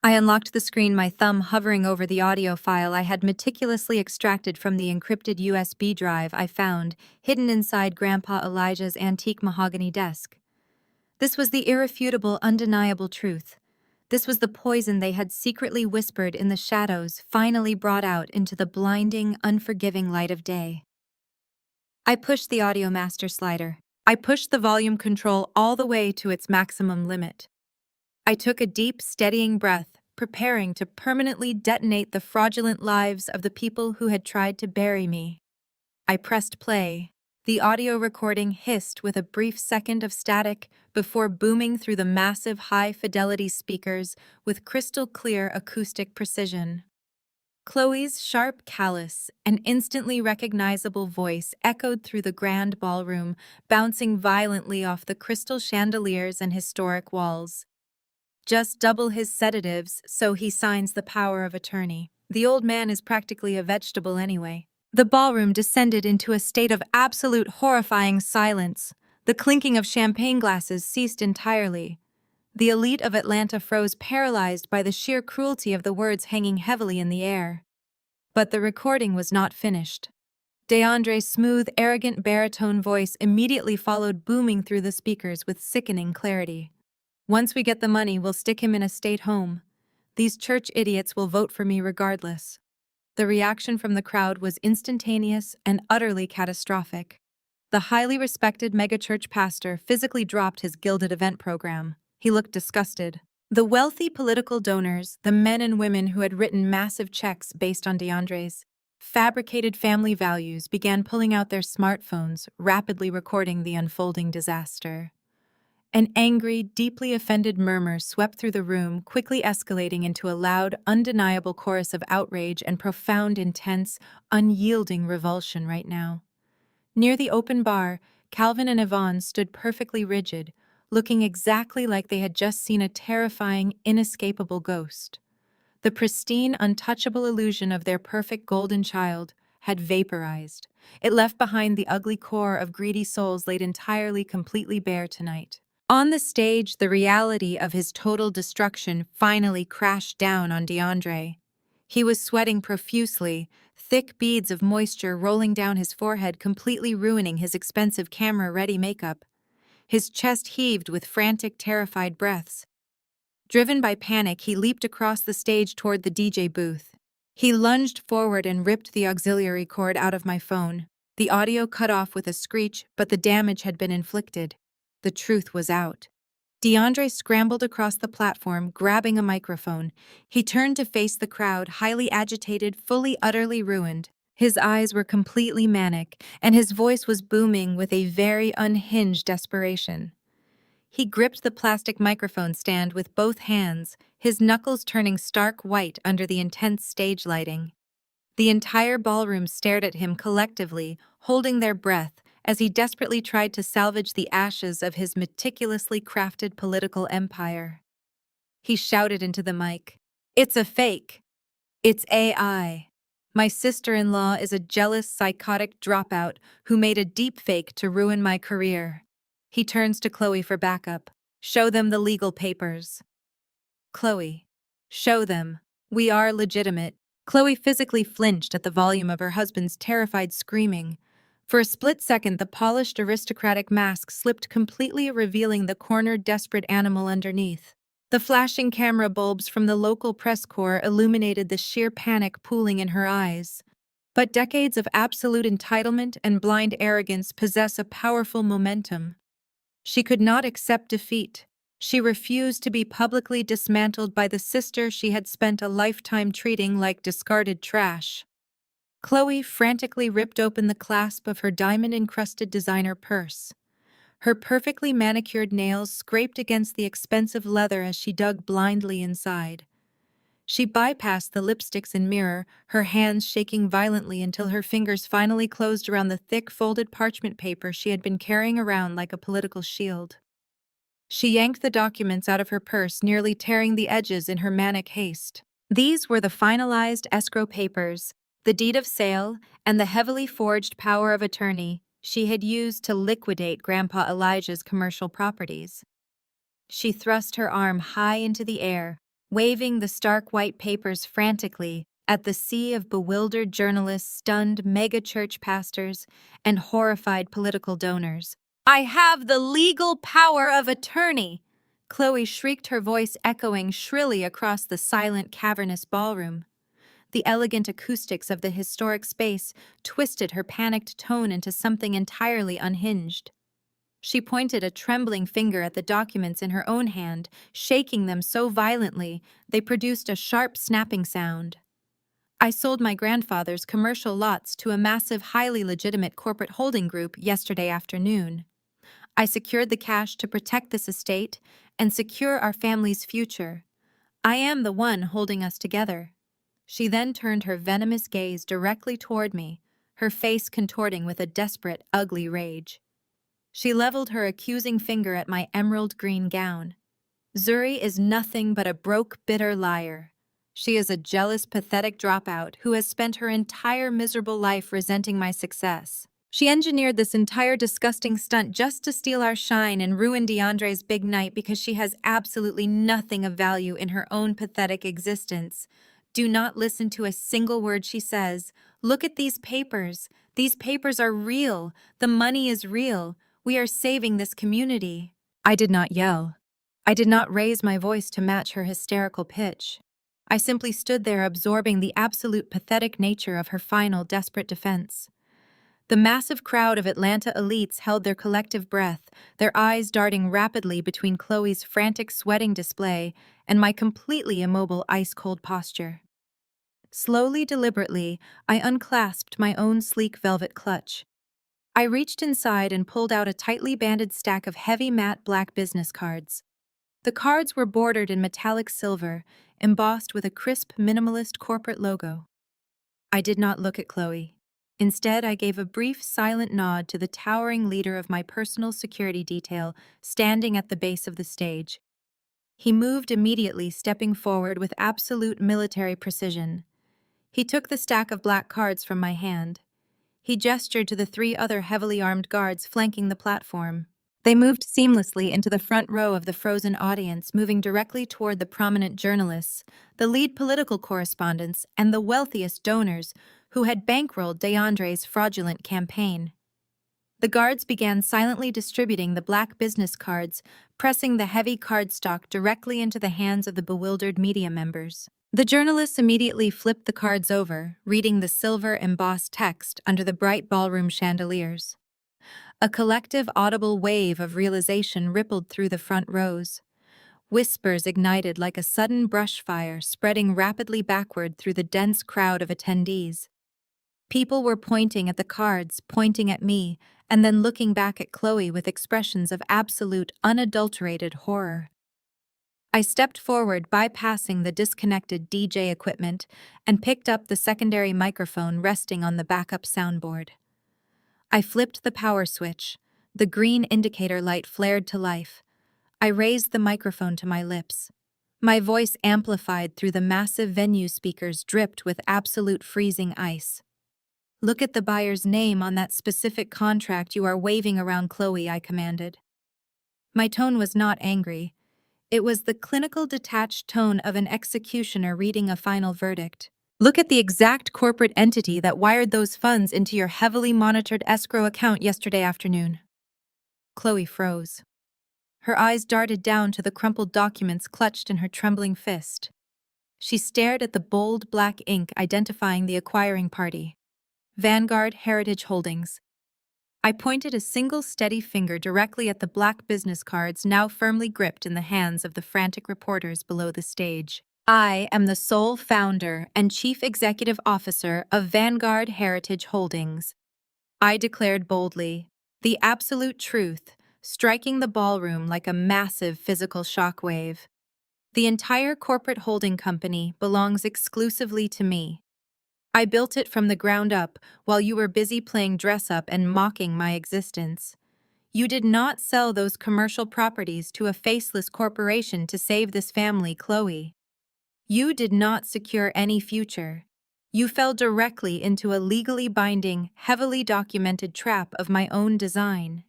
I unlocked the screen, my thumb hovering over the audio file I had meticulously extracted from the encrypted USB drive I found hidden inside Grandpa Elijah's antique mahogany desk. This was the irrefutable, undeniable truth. This was the poison they had secretly whispered in the shadows, finally brought out into the blinding, unforgiving light of day. I pushed the audio master slider. I pushed the volume control all the way to its maximum limit. I took a deep, steadying breath, preparing to permanently detonate the fraudulent lives of the people who had tried to bury me. I pressed play. The audio recording hissed with a brief second of static before booming through the massive high-fidelity speakers with crystal-clear acoustic precision. Chloe's sharp, callous, and instantly recognizable voice echoed through the grand ballroom, bouncing violently off the crystal chandeliers and historic walls. Just double his sedatives so he signs the power of attorney. The old man is practically a vegetable anyway. The ballroom descended into a state of absolute horrifying silence. The clinking of champagne glasses ceased entirely. The elite of Atlanta froze paralyzed by the sheer cruelty of the words hanging heavily in the air. But the recording was not finished. DeAndre's smooth, arrogant baritone voice immediately followed, booming through the speakers with sickening clarity. "Once we get the money, we'll stick him in a state home. These church idiots will vote for me regardless." The reaction from the crowd was instantaneous and utterly catastrophic. The highly respected megachurch pastor physically dropped his gilded event program. He looked disgusted. The wealthy political donors, the men and women who had written massive checks based on DeAndre's fabricated family values, began pulling out their smartphones, rapidly recording the unfolding disaster. An angry, deeply offended murmur swept through the room, quickly escalating into a loud, undeniable chorus of outrage and profound, intense, unyielding revulsion right now. Near the open bar, Calvin and Yvonne stood perfectly rigid, looking exactly like they had just seen a terrifying, inescapable ghost. The pristine, untouchable illusion of their perfect golden child had vaporized. It left behind the ugly core of greedy souls laid entirely, completely bare tonight. On the stage, the reality of his total destruction finally crashed down on DeAndre. He was sweating profusely, thick beads of moisture rolling down his forehead, completely ruining his expensive camera-ready makeup. His chest heaved with frantic, terrified breaths. Driven by panic, he leaped across the stage toward the DJ booth. He lunged forward and ripped the auxiliary cord out of my phone. The audio cut off with a screech, but the damage had been inflicted. The truth was out. DeAndre scrambled across the platform, grabbing a microphone. He turned to face the crowd, highly agitated, fully, utterly ruined. His eyes were completely manic, and his voice was booming with a very unhinged desperation. He gripped the plastic microphone stand with both hands, his knuckles turning stark white under the intense stage lighting. The entire ballroom stared at him collectively, holding their breath, as he desperately tried to salvage the ashes of his meticulously crafted political empire. He shouted into the mic, "It's a fake! It's AI! My sister-in-law is a jealous, psychotic dropout who made a deepfake to ruin my career." He turns to Chloe for backup. "Show them the legal papers." "Chloe, show them. We are legitimate." Chloe physically flinched at the volume of her husband's terrified screaming. For a split second, the polished aristocratic mask slipped completely, revealing the cornered, desperate animal underneath. The flashing camera bulbs from the local press corps illuminated the sheer panic pooling in her eyes. But decades of absolute entitlement and blind arrogance possess a powerful momentum. She could not accept defeat. She refused to be publicly dismantled by the sister she had spent a lifetime treating like discarded trash. Chloe frantically ripped open the clasp of her diamond-encrusted designer purse. Her perfectly manicured nails scraped against the expensive leather as she dug blindly inside. She bypassed the lipsticks and mirror, her hands shaking violently until her fingers finally closed around the thick, folded parchment paper she had been carrying around like a political shield. She yanked the documents out of her purse, nearly tearing the edges in her manic haste. These were the finalized escrow papers, the deed of sale, and the heavily forged power of attorney she had used to liquidate Grandpa Elijah's commercial properties. She thrust her arm high into the air, waving the stark white papers frantically at the sea of bewildered journalists, stunned mega-church pastors, and horrified political donors. "I have the legal power of attorney!" Chloe shrieked, her voice echoing shrilly across the silent, cavernous ballroom. The elegant acoustics of the historic space twisted her panicked tone into something entirely unhinged. She pointed a trembling finger at the documents in her own hand, shaking them so violently they produced a sharp snapping sound. "I sold my grandfather's commercial lots to a massive, highly legitimate corporate holding group yesterday afternoon. I secured the cash to protect this estate and secure our family's future. I am the one holding us together." She then turned her venomous gaze directly toward me, her face contorting with a desperate, ugly rage. She leveled her accusing finger at my emerald green gown. Zuri is nothing but a broke, bitter liar. She is a jealous, pathetic dropout who has spent her entire miserable life resenting my success. She engineered this entire disgusting stunt just to steal our shine and ruin DeAndre's big night because she has absolutely nothing of value in her own pathetic existence. Do not listen to a single word she says. Look at these papers. These papers are real. The money is real. We are saving this community. I did not yell. I did not raise my voice to match her hysterical pitch. I simply stood there absorbing the absolute pathetic nature of her final desperate defense. The massive crowd of Atlanta elites held their collective breath, their eyes darting rapidly between Chloe's frantic sweating display and my completely immobile ice-cold posture. Slowly, deliberately, I unclasped my own sleek velvet clutch. I reached inside and pulled out a tightly banded stack of heavy matte black business cards. The cards were bordered in metallic silver, embossed with a crisp, minimalist corporate logo. I did not look at Chloe. Instead, I gave a brief, silent nod to the towering leader of my personal security detail, standing at the base of the stage. He moved immediately, stepping forward with absolute military precision. He took the stack of black cards from my hand. He gestured to the three other heavily armed guards flanking the platform. They moved seamlessly into the front row of the frozen audience, moving directly toward the prominent journalists, the lead political correspondents, and the wealthiest donors who had bankrolled DeAndre's fraudulent campaign. The guards began silently distributing the black business cards, pressing the heavy cardstock directly into the hands of the bewildered media members. The journalists immediately flipped the cards over, reading the silver embossed text under the bright ballroom chandeliers. A collective audible wave of realization rippled through the front rows. Whispers ignited like a sudden brush fire, spreading rapidly backward through the dense crowd of attendees. People were pointing at the cards, pointing at me, and then looking back at Chloe with expressions of absolute, unadulterated horror. I stepped forward, bypassing the disconnected DJ equipment, and picked up the secondary microphone resting on the backup soundboard. I flipped the power switch. The green indicator light flared to life. I raised the microphone to my lips. My voice, amplified through the massive venue speakers, dripped with absolute freezing ice. "Look at the buyer's name on that specific contract you are waving around, Chloe," I commanded. My tone was not angry. It was the clinical, detached tone of an executioner reading a final verdict. "Look at the exact corporate entity that wired those funds into your heavily monitored escrow account yesterday afternoon." Chloe froze. Her eyes darted down to the crumpled documents clutched in her trembling fist. She stared at the bold black ink identifying the acquiring party. Vanguard Heritage Holdings. I pointed a single steady finger directly at the black business cards now firmly gripped in the hands of the frantic reporters below the stage. "I am the sole founder and chief executive officer of Vanguard Heritage Holdings," I declared boldly, the absolute truth, striking the ballroom like a massive physical shockwave. "The entire corporate holding company belongs exclusively to me. I built it from the ground up while you were busy playing dress-up and mocking my existence. You did not sell those commercial properties to a faceless corporation to save this family, Chloe. You did not secure any future. You fell directly into a legally binding, heavily documented trap of my own design.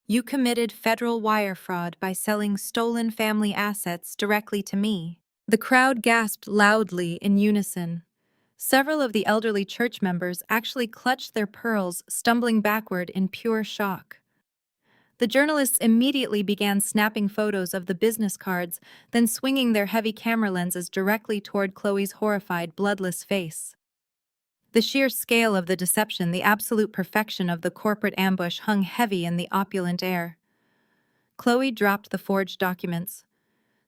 You committed federal wire fraud by selling stolen family assets directly to me." The crowd gasped loudly in unison. Several of the elderly church members actually clutched their pearls, stumbling backward in pure shock. The journalists immediately began snapping photos of the business cards, then swinging their heavy camera lenses directly toward Chloe's horrified, bloodless face. The sheer scale of the deception, the absolute perfection of the corporate ambush hung heavy in the opulent air. Chloe dropped the forged documents.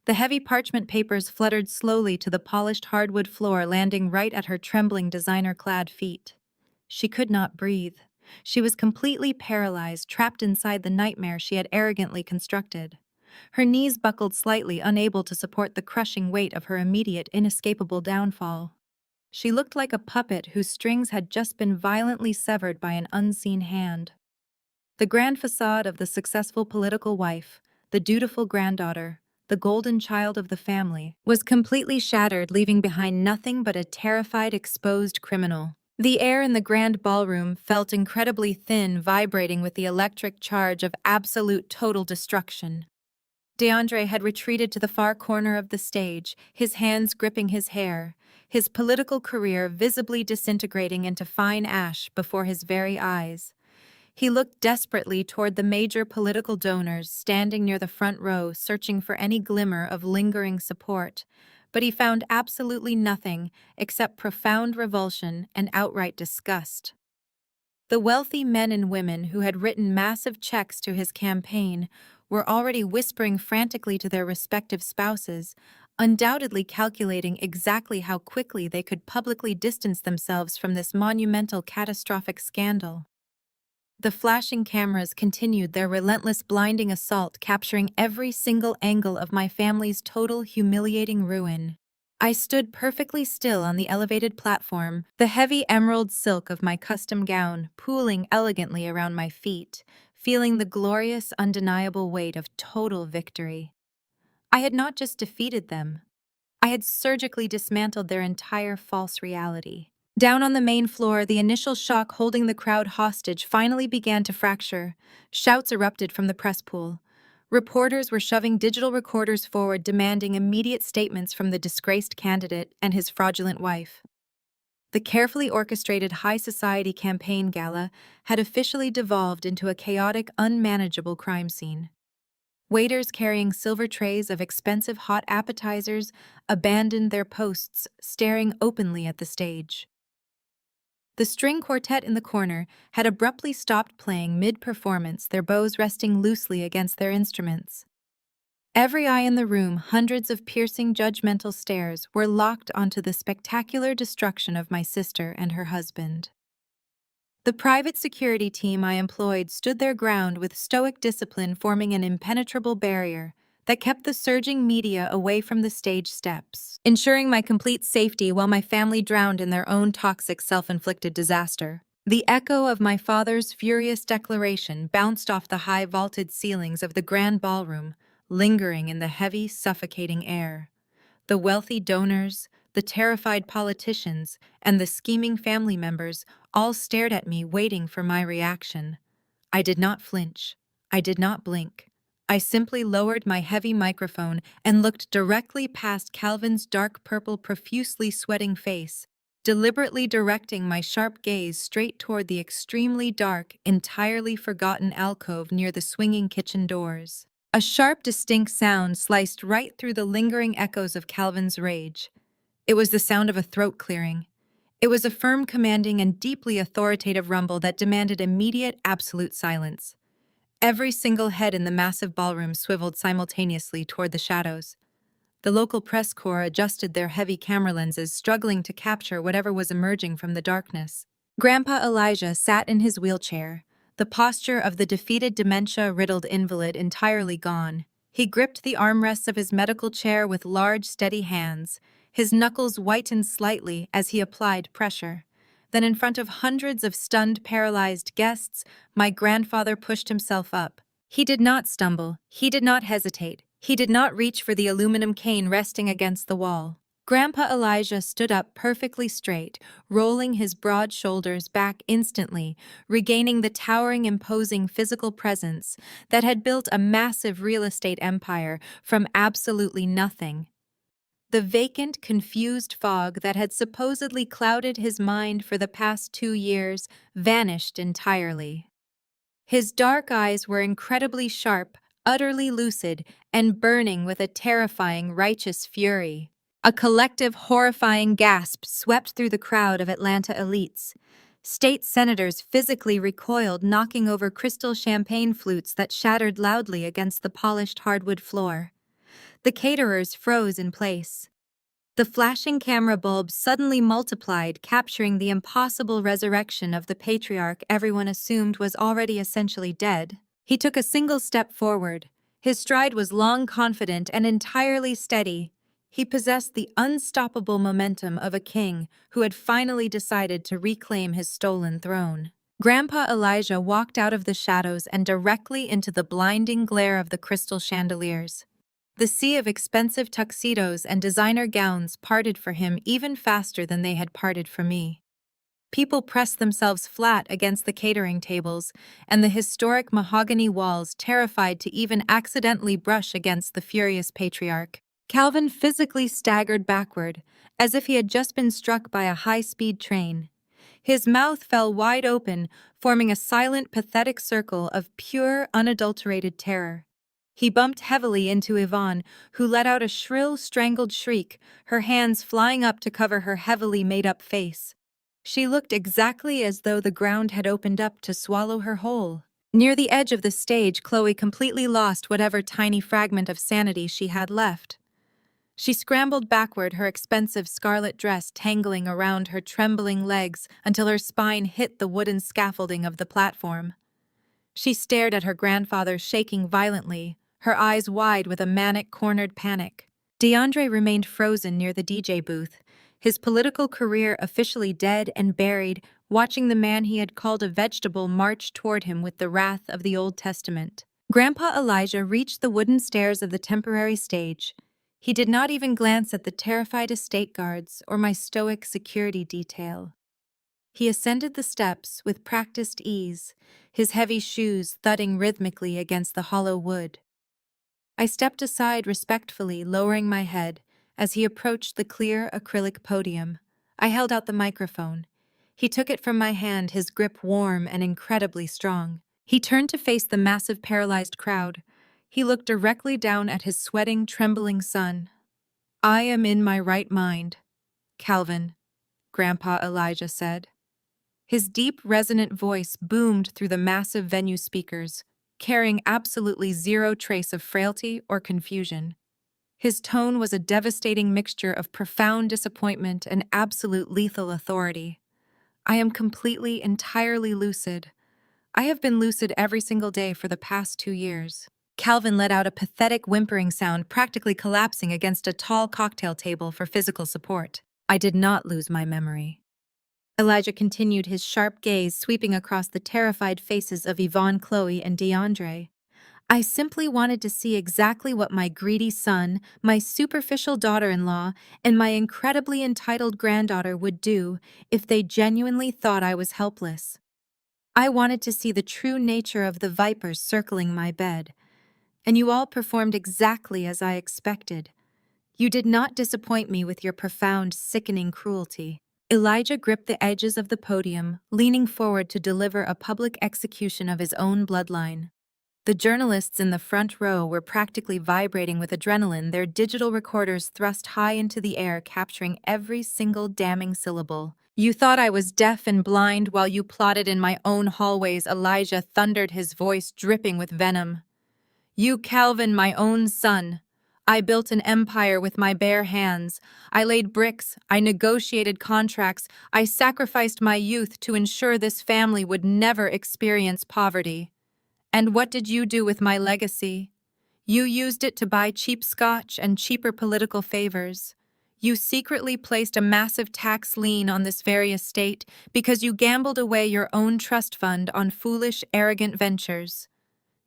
The heavy parchment papers fluttered slowly to the polished hardwood floor, landing right at her trembling designer-clad feet. She could not breathe. She was completely paralyzed, trapped inside the nightmare she had arrogantly constructed. Her knees buckled slightly, unable to support the crushing weight of her immediate, inescapable downfall. She looked like a puppet whose strings had just been violently severed by an unseen hand. The grand facade of the successful political wife, the dutiful granddaughter, the golden child of the family, was completely shattered, leaving behind nothing but a terrified, exposed criminal. The air in the grand ballroom felt incredibly thin, vibrating with the electric charge of absolute total destruction. DeAndre had retreated to the far corner of the stage, his hands gripping his hair, his political career visibly disintegrating into fine ash before his very eyes. He looked desperately toward the major political donors standing near the front row, searching for any glimmer of lingering support, but he found absolutely nothing except profound revulsion and outright disgust. The wealthy men and women who had written massive checks to his campaign were already whispering frantically to their respective spouses, undoubtedly calculating exactly how quickly they could publicly distance themselves from this monumental, catastrophic scandal. The flashing cameras continued their relentless, blinding assault, capturing every single angle of my family's total, humiliating ruin. I stood perfectly still on the elevated platform, the heavy emerald silk of my custom gown pooling elegantly around my feet, feeling the glorious, undeniable weight of total victory. I had not just defeated them, I had surgically dismantled their entire false reality. Down on the main floor, the initial shock holding the crowd hostage finally began to fracture. Shouts erupted from the press pool. Reporters were shoving digital recorders forward, demanding immediate statements from the disgraced candidate and his fraudulent wife. The carefully orchestrated high society campaign gala had officially devolved into a chaotic, unmanageable crime scene. Waiters carrying silver trays of expensive hot appetizers abandoned their posts, staring openly at the stage. The string quartet in the corner had abruptly stopped playing mid-performance, their bows resting loosely against their instruments. Every eye in the room, hundreds of piercing, judgmental stares, were locked onto the spectacular destruction of my sister and her husband. The private security team I employed stood their ground with stoic discipline, forming an impenetrable barrier that kept the surging media away from the stage steps, ensuring my complete safety while my family drowned in their own toxic, self-inflicted disaster. The echo of my father's furious declaration bounced off the high vaulted ceilings of the grand ballroom, lingering in the heavy, suffocating air. The wealthy donors, the terrified politicians, and the scheming family members all stared at me, waiting for my reaction. I did not flinch. I did not blink. I simply lowered my heavy microphone and looked directly past Calvin's dark purple, profusely sweating face, deliberately directing my sharp gaze straight toward the extremely dark, entirely forgotten alcove near the swinging kitchen doors. A sharp, distinct sound sliced right through the lingering echoes of Calvin's rage. It was the sound of a throat clearing. It was a firm, commanding, and deeply authoritative rumble that demanded immediate, absolute silence. Every single head in the massive ballroom swiveled simultaneously toward the shadows. The local press corps adjusted their heavy camera lenses, struggling to capture whatever was emerging from the darkness. Grandpa Elijah sat in his wheelchair, the posture of the defeated, dementia-riddled invalid entirely gone. He gripped the armrests of his medical chair with large, steady hands. His knuckles whitened slightly as he applied pressure. Then, in front of hundreds of stunned, paralyzed guests, my grandfather pushed himself up. He did not stumble. He did not hesitate. He did not reach for the aluminum cane resting against the wall. Grandpa Elijah stood up perfectly straight, rolling his broad shoulders back instantly, regaining the towering, imposing physical presence that had built a massive real estate empire from absolutely nothing. The vacant, confused fog that had supposedly clouded his mind for the past 2 years vanished entirely. His dark eyes were incredibly sharp, utterly lucid, and burning with a terrifying, righteous fury. A collective, horrifying gasp swept through the crowd of Atlanta elites. State senators physically recoiled, knocking over crystal champagne flutes that shattered loudly against the polished hardwood floor. The caterers froze in place. The flashing camera bulbs suddenly multiplied, capturing the impossible resurrection of the patriarch everyone assumed was already essentially dead. He took a single step forward. His stride was long, confident, and entirely steady. He possessed the unstoppable momentum of a king who had finally decided to reclaim his stolen throne. Grandpa Elijah walked out of the shadows and directly into the blinding glare of the crystal chandeliers. The sea of expensive tuxedos and designer gowns parted for him even faster than they had parted for me. People pressed themselves flat against the catering tables, and the historic mahogany walls terrified to even accidentally brush against the furious patriarch. Calvin physically staggered backward, as if he had just been struck by a high-speed train. His mouth fell wide open, forming a silent, pathetic circle of pure, unadulterated terror. He bumped heavily into Yvonne, who let out a shrill, strangled shriek, her hands flying up to cover her heavily made-up face. She looked exactly as though the ground had opened up to swallow her whole. Near the edge of the stage, Chloe completely lost whatever tiny fragment of sanity she had left. She scrambled backward, her expensive scarlet dress tangling around her trembling legs until her spine hit the wooden scaffolding of the platform. She stared at her grandfather, shaking violently, her eyes wide with a manic, cornered panic. DeAndre remained frozen near the DJ booth, his political career officially dead and buried, watching the man he had called a vegetable march toward him with the wrath of the Old Testament. Grandpa Elijah reached the wooden stairs of the temporary stage. He did not even glance at the terrified estate guards or my stoic security detail. He ascended the steps with practiced ease, his heavy shoes thudding rhythmically against the hollow wood. I stepped aside respectfully, lowering my head, as he approached the clear acrylic podium. I held out the microphone. He took it from my hand, his grip warm and incredibly strong. He turned to face the massive paralyzed crowd. He looked directly down at his sweating, trembling son. "I am in my right mind, Calvin," Grandpa Elijah said. His deep, resonant voice boomed through the massive venue speakers, carrying absolutely zero trace of frailty or confusion. His tone was a devastating mixture of profound disappointment and absolute lethal authority. "I am completely, entirely lucid. I have been lucid every single day for the past 2 years." Calvin let out a pathetic whimpering sound, practically collapsing against a tall cocktail table for physical support. "I did not lose my memory." Elijah continued, his sharp gaze sweeping across the terrified faces of Yvonne, Chloe, and DeAndre. "I simply wanted to see exactly what my greedy son, my superficial daughter-in-law, and my incredibly entitled granddaughter would do if they genuinely thought I was helpless. I wanted to see the true nature of the vipers circling my bed. And you all performed exactly as I expected. You did not disappoint me with your profound, sickening cruelty." Elijah gripped the edges of the podium, leaning forward to deliver a public execution of his own bloodline. The journalists in the front row were practically vibrating with adrenaline, their digital recorders thrust high into the air, capturing every single damning syllable. "You thought I was deaf and blind while you plotted in my own hallways," Elijah thundered, his voice dripping with venom. "You, Calvin, my own son. I built an empire with my bare hands. I laid bricks, I negotiated contracts, I sacrificed my youth to ensure this family would never experience poverty. And what did you do with my legacy? You used it to buy cheap scotch and cheaper political favors. You secretly placed a massive tax lien on this very estate because you gambled away your own trust fund on foolish, arrogant ventures.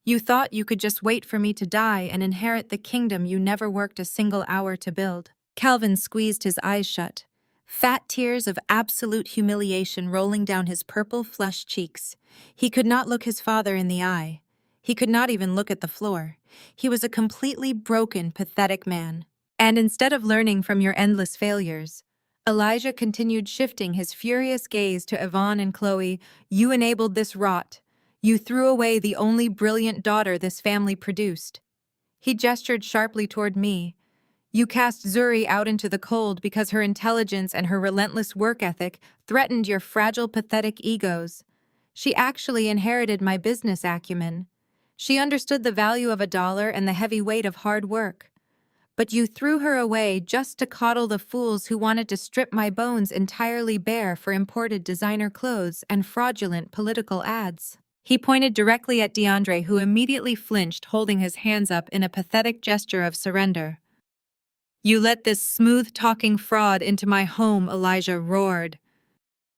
You thought you could just wait for me to die and inherit the kingdom you never worked a single hour to build." Calvin squeezed his eyes shut, fat tears of absolute humiliation rolling down his purple, flushed cheeks. He could not look his father in the eye. He could not even look at the floor. He was a completely broken, pathetic man. "And instead of learning from your endless failures," Elijah continued, shifting his furious gaze to Yvonne and Chloe, "you enabled this rot. You threw away the only brilliant daughter this family produced." He gestured sharply toward me. "You cast Zuri out into the cold because her intelligence and her relentless work ethic threatened your fragile, pathetic egos. She actually inherited my business acumen. She understood the value of a dollar and the heavy weight of hard work. But you threw her away just to coddle the fools who wanted to strip my bones entirely bare for imported designer clothes and fraudulent political ads." He pointed directly at DeAndre, who immediately flinched, holding his hands up in a pathetic gesture of surrender. "You let this smooth-talking fraud into my home," Elijah roared.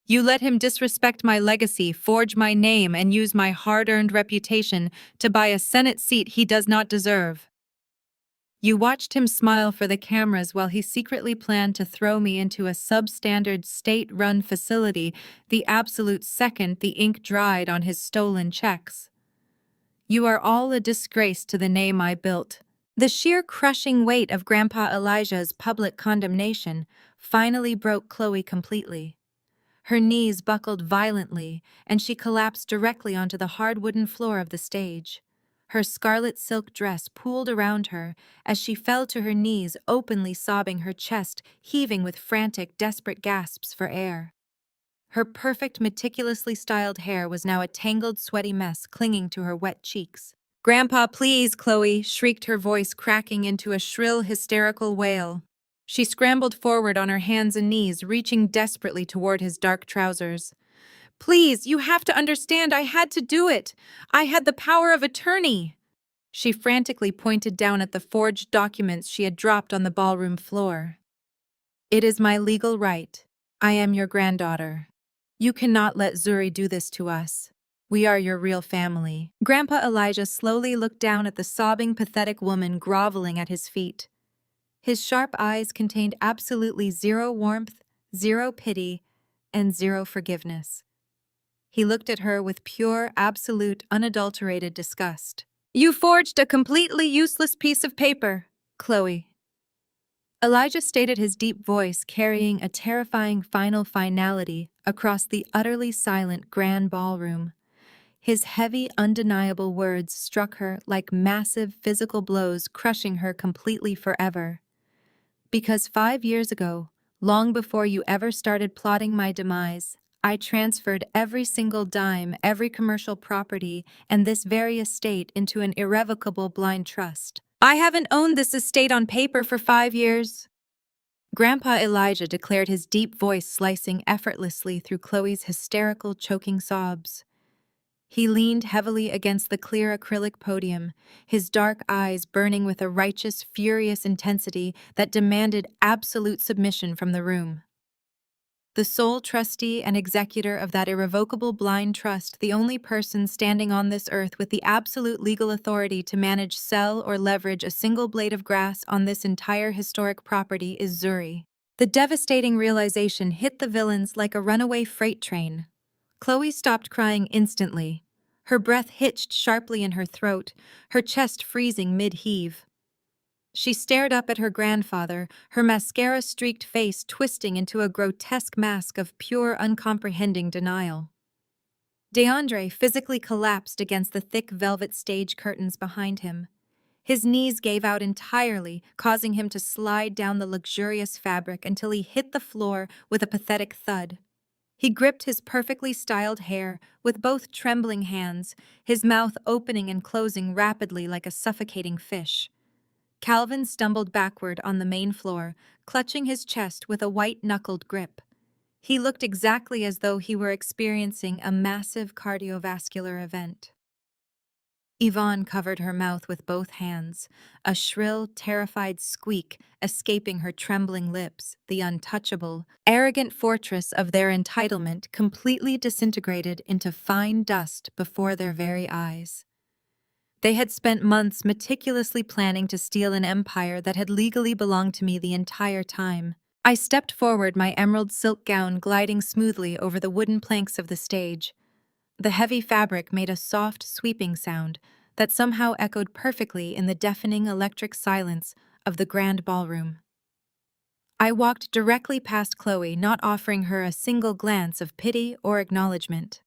"You let him disrespect my legacy, forge my name, and use my hard-earned reputation to buy a Senate seat he does not deserve." You watched him smile for the cameras while he secretly planned to throw me into a substandard state-run facility the absolute second the ink dried on his stolen checks. You are all a disgrace to the name I built. The sheer crushing weight of Grandpa Elijah's public condemnation finally broke Chloe completely. Her knees buckled violently, and she collapsed directly onto the hard wooden floor of the stage. Her scarlet silk dress pooled around her as she fell to her knees, openly sobbing, her chest heaving with frantic, desperate gasps for air. Her perfect, meticulously styled hair was now a tangled, sweaty mess clinging to her wet cheeks. "Grandpa, please," Chloe shrieked, her voice cracking into a shrill, hysterical wail. She scrambled forward on her hands and knees, reaching desperately toward his dark trousers. "Please, you have to understand, I had to do it. I had the power of attorney." She frantically pointed down at the forged documents she had dropped on the ballroom floor. "It is my legal right. I am your granddaughter. You cannot let Zuri do this to us. We are your real family." Grandpa Elijah slowly looked down at the sobbing, pathetic woman groveling at his feet. His sharp eyes contained absolutely zero warmth, zero pity, and zero forgiveness. He looked at her with pure, absolute, unadulterated disgust. "You forged a completely useless piece of paper, Chloe." Elijah stated, his deep voice carrying a terrifying final finality across the utterly silent grand ballroom. His heavy, undeniable words struck her like massive physical blows, crushing her completely forever. "Because 5 years ago, long before you ever started plotting my demise, I transferred every single dime, every commercial property, and this very estate into an irrevocable blind trust. I haven't owned this estate on paper for 5 years." Grandpa Elijah declared, his deep voice slicing effortlessly through Chloe's hysterical, choking sobs. He leaned heavily against the clear acrylic podium, his dark eyes burning with a righteous, furious intensity that demanded absolute submission from the room. The sole trustee and executor of that irrevocable blind trust, the only person standing on this earth with the absolute legal authority to manage, sell, or leverage a single blade of grass on this entire historic property, is Zuri. The devastating realization hit the villains like a runaway freight train. Chloe stopped crying instantly. Her breath hitched sharply in her throat, her chest freezing mid-heave. She stared up at her grandfather, her mascara-streaked face twisting into a grotesque mask of pure, uncomprehending denial. DeAndre physically collapsed against the thick velvet stage curtains behind him. His knees gave out entirely, causing him to slide down the luxurious fabric until he hit the floor with a pathetic thud. He gripped his perfectly styled hair with both trembling hands, his mouth opening and closing rapidly like a suffocating fish. Calvin stumbled backward on the main floor, clutching his chest with a white-knuckled grip. He looked exactly as though he were experiencing a massive cardiovascular event. Yvonne covered her mouth with both hands, a shrill, terrified squeak escaping her trembling lips. The untouchable, arrogant fortress of their entitlement completely disintegrated into fine dust before their very eyes. They had spent months meticulously planning to steal an empire that had legally belonged to me the entire time. I stepped forward, my emerald silk gown gliding smoothly over the wooden planks of the stage. The heavy fabric made a soft, sweeping sound that somehow echoed perfectly in the deafening electric silence of the grand ballroom. I walked directly past Chloe, not offering her a single glance of pity or acknowledgement.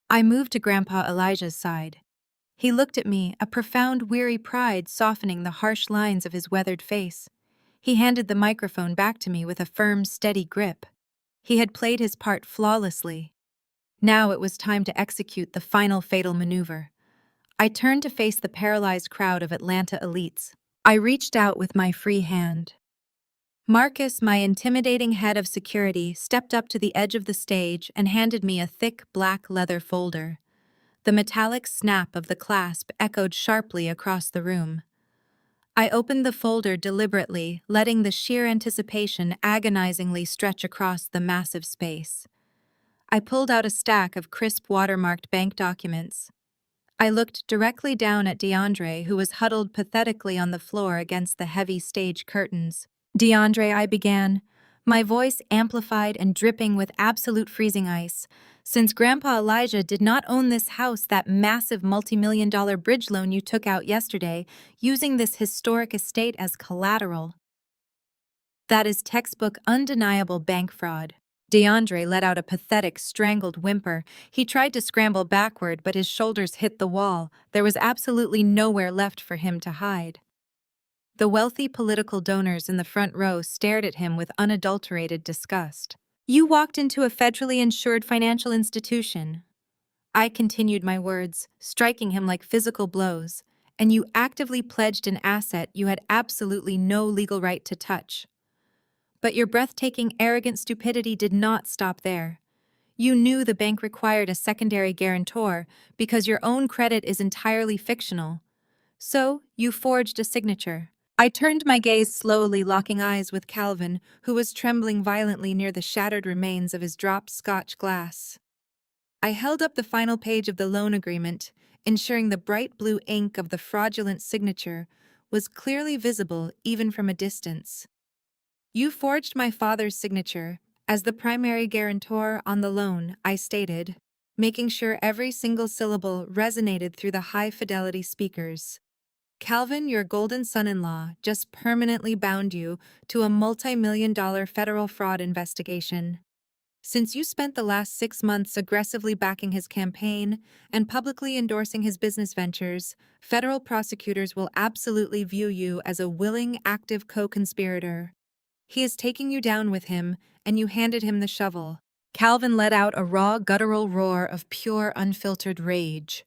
I moved to Grandpa Elijah's side. He looked at me, a profound, weary pride softening the harsh lines of his weathered face. He handed the microphone back to me with a firm, steady grip. He had played his part flawlessly. Now it was time to execute the final fatal maneuver. I turned to face the paralyzed crowd of Atlanta elites. I reached out with my free hand. Marcus, my intimidating head of security, stepped up to the edge of the stage and handed me a thick black leather folder. The metallic snap of the clasp echoed sharply across the room. I opened the folder deliberately, letting the sheer anticipation agonizingly stretch across the massive space. I pulled out a stack of crisp watermarked bank documents. I looked directly down at DeAndre, who was huddled pathetically on the floor against the heavy stage curtains. DeAndre, I began, my voice amplified and dripping with absolute freezing ice. Since Grandpa Elijah did not own this house, that massive multi-million-dollar bridge loan you took out yesterday, using this historic estate as collateral. That is textbook undeniable bank fraud. DeAndre let out a pathetic, strangled whimper. He tried to scramble backward, but his shoulders hit the wall. There was absolutely nowhere left for him to hide. The wealthy political donors in the front row stared at him with unadulterated disgust. You walked into a federally insured financial institution. I continued my words, striking him like physical blows, and you actively pledged an asset you had absolutely no legal right to touch. But your breathtaking, arrogant stupidity did not stop there. You knew the bank required a secondary guarantor because your own credit is entirely fictional. So, you forged a signature. I turned my gaze slowly, locking eyes with Calvin, who was trembling violently near the shattered remains of his dropped Scotch glass. I held up the final page of the loan agreement, ensuring the bright blue ink of the fraudulent signature was clearly visible even from a distance. You forged my father's signature as the primary guarantor on the loan, I stated, making sure every single syllable resonated through the high-fidelity speakers. Calvin, your golden son-in-law, just permanently bound you to a multi-million-dollar federal fraud investigation. Since you spent the last 6 months aggressively backing his campaign and publicly endorsing his business ventures, federal prosecutors will absolutely view you as a willing, active co-conspirator. He is taking you down with him, and you handed him the shovel. Calvin let out a raw, guttural roar of pure, unfiltered rage.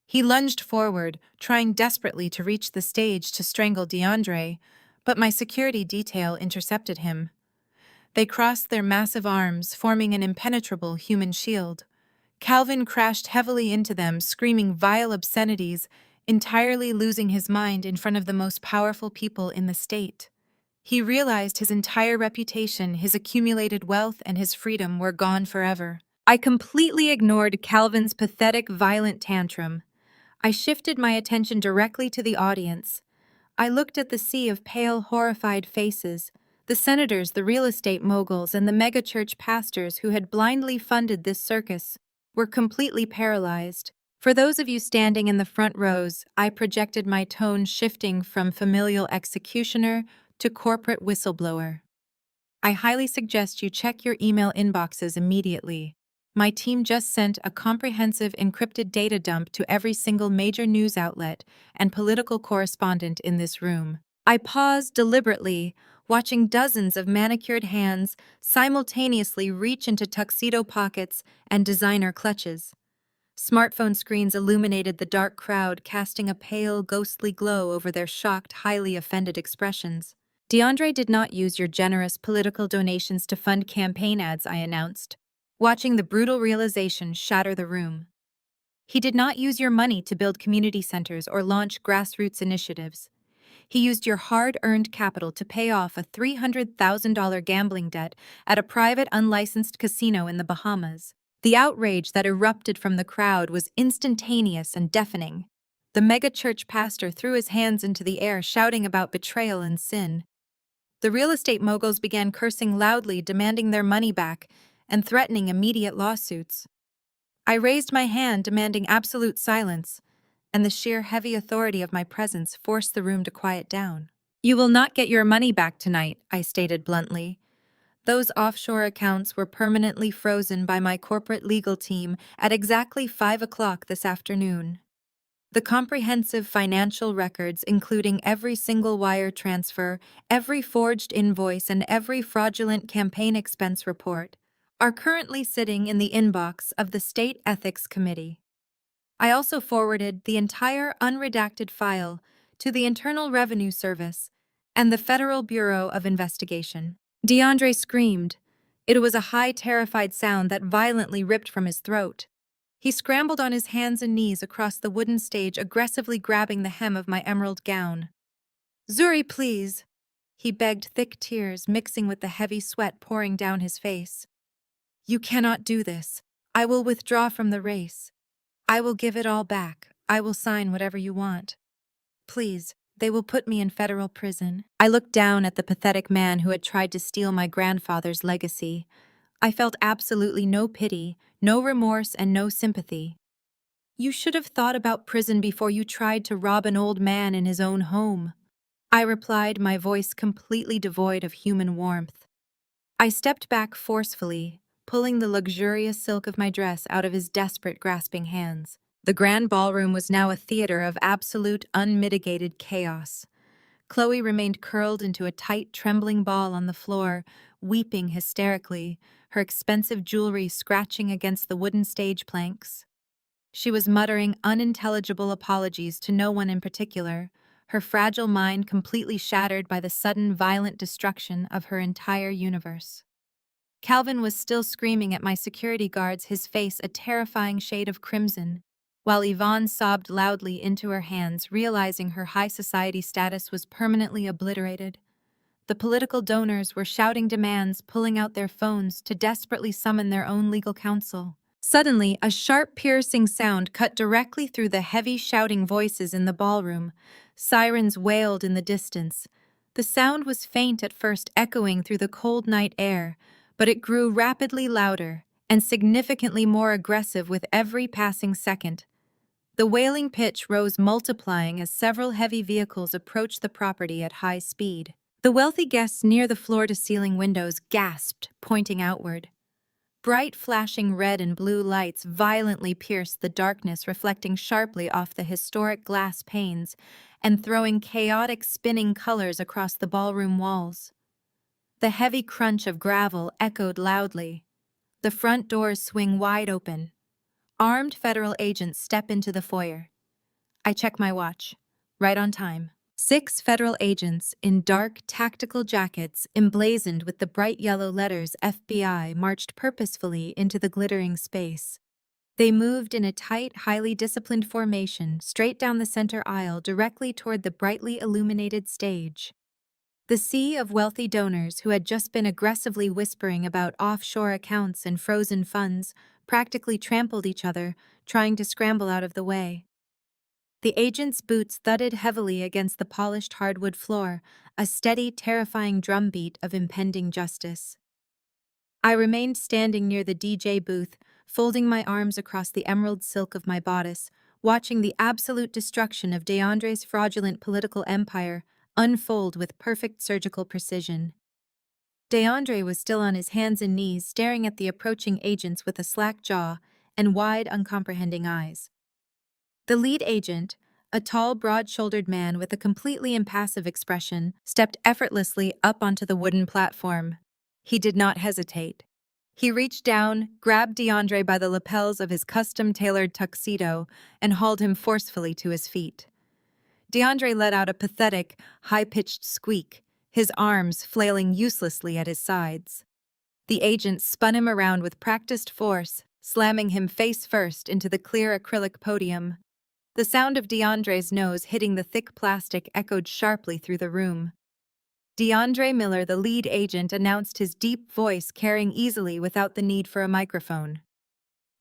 He lunged forward, trying desperately to reach the stage to strangle DeAndre, but my security detail intercepted him. They crossed their massive arms, forming an impenetrable human shield. Calvin crashed heavily into them, screaming vile obscenities, entirely losing his mind in front of the most powerful people in the state. He realized his entire reputation, his accumulated wealth, and his freedom were gone forever. I completely ignored Calvin's pathetic, violent tantrum. I shifted my attention directly to the audience. I looked at the sea of pale, horrified faces, the senators, the real estate moguls, and the megachurch pastors who had blindly funded this circus were completely paralyzed. For those of you standing in the front rows, I projected my tone, shifting from familial executioner to corporate whistleblower. I highly suggest you check your email inboxes immediately. My team just sent a comprehensive encrypted data dump to every single major news outlet and political correspondent in this room. I paused deliberately, watching dozens of manicured hands simultaneously reach into tuxedo pockets and designer clutches. Smartphone screens illuminated the dark crowd, casting a pale, ghostly glow over their shocked, highly offended expressions. DeAndre did not use your generous political donations to fund campaign ads, I announced, watching the brutal realization shatter the room. He did not use your money to build community centers or launch grassroots initiatives. He used your hard-earned capital to pay off a $300,000 gambling debt at a private, unlicensed casino in the Bahamas. The outrage that erupted from the crowd was instantaneous and deafening. The mega-church pastor threw his hands into the air, shouting about betrayal and sin. The real estate moguls began cursing loudly, demanding their money back, and threatening immediate lawsuits. I raised my hand, demanding absolute silence, and the sheer heavy authority of my presence forced the room to quiet down. You will not get your money back tonight, I stated bluntly. Those offshore accounts were permanently frozen by my corporate legal team at exactly 5 o'clock this afternoon. The comprehensive financial records, including every single wire transfer, every forged invoice, and every fraudulent campaign expense report, are currently sitting in the inbox of the State Ethics Committee. I also forwarded the entire unredacted file to the Internal Revenue Service and the Federal Bureau of Investigation. DeAndre screamed. It was a high, terrified sound that violently ripped from his throat. He scrambled on his hands and knees across the wooden stage, aggressively grabbing the hem of my emerald gown. "Zuri, please," he begged, thick tears mixing with the heavy sweat pouring down his face. "You cannot do this. I will withdraw from the race. I will give it all back. I will sign whatever you want. Please, they will put me in federal prison. I looked down at the pathetic man who had tried to steal my grandfather's legacy. I felt absolutely no pity, no remorse, and no sympathy. You should have thought about prison before you tried to rob an old man in his own home. I replied, my voice completely devoid of human warmth. I stepped back forcefully, pulling the luxurious silk of my dress out of his desperate, grasping hands. The grand ballroom was now a theater of absolute, unmitigated chaos. Chloe remained curled into a tight, trembling ball on the floor, weeping hysterically, her expensive jewelry scratching against the wooden stage planks. She was muttering unintelligible apologies to no one in particular, her fragile mind completely shattered by the sudden, violent destruction of her entire universe. Calvin was still screaming at my security guards, his face a terrifying shade of crimson, while Yvonne sobbed loudly into her hands, realizing her high society status was permanently obliterated. The political donors were shouting demands, pulling out their phones to desperately summon their own legal counsel. Suddenly, a sharp, piercing sound cut directly through the heavy, shouting voices in the ballroom. Sirens wailed in the distance. The sound was faint at first, echoing through the cold night air, but it grew rapidly louder and significantly more aggressive with every passing second. The wailing pitch rose, multiplying as several heavy vehicles approached the property at high speed. The wealthy guests near the floor-to-ceiling windows gasped, pointing outward. Bright flashing red and blue lights violently pierced the darkness, reflecting sharply off the historic glass panes and throwing chaotic spinning colors across the ballroom walls. The heavy crunch of gravel echoed loudly. The front doors swing wide open. Armed federal agents step into the foyer. I check my watch. Right on time. 6 federal agents in dark, tactical jackets emblazoned with the bright yellow letters FBI marched purposefully into the glittering space. They moved in a tight, highly disciplined formation straight down the center aisle directly toward the brightly illuminated stage. The sea of wealthy donors who had just been aggressively whispering about offshore accounts and frozen funds practically trampled each other, trying to scramble out of the way. The agent's boots thudded heavily against the polished hardwood floor, a steady, terrifying drumbeat of impending justice. I remained standing near the DJ booth, folding my arms across the emerald silk of my bodice, watching the absolute destruction of DeAndre's fraudulent political empire unfold with perfect surgical precision. DeAndre was still on his hands and knees, staring at the approaching agents with a slack jaw and wide, uncomprehending eyes. The lead agent, a tall, broad-shouldered man with a completely impassive expression, stepped effortlessly up onto the wooden platform. He did not hesitate. He reached down, grabbed DeAndre by the lapels of his custom-tailored tuxedo, and hauled him forcefully to his feet. DeAndre let out a pathetic, high-pitched squeak, his arms flailing uselessly at his sides. The agent spun him around with practiced force, slamming him face first into the clear acrylic podium. The sound of DeAndre's nose hitting the thick plastic echoed sharply through the room. DeAndre Miller, the lead agent, announced, his deep voice carrying easily without the need for a microphone.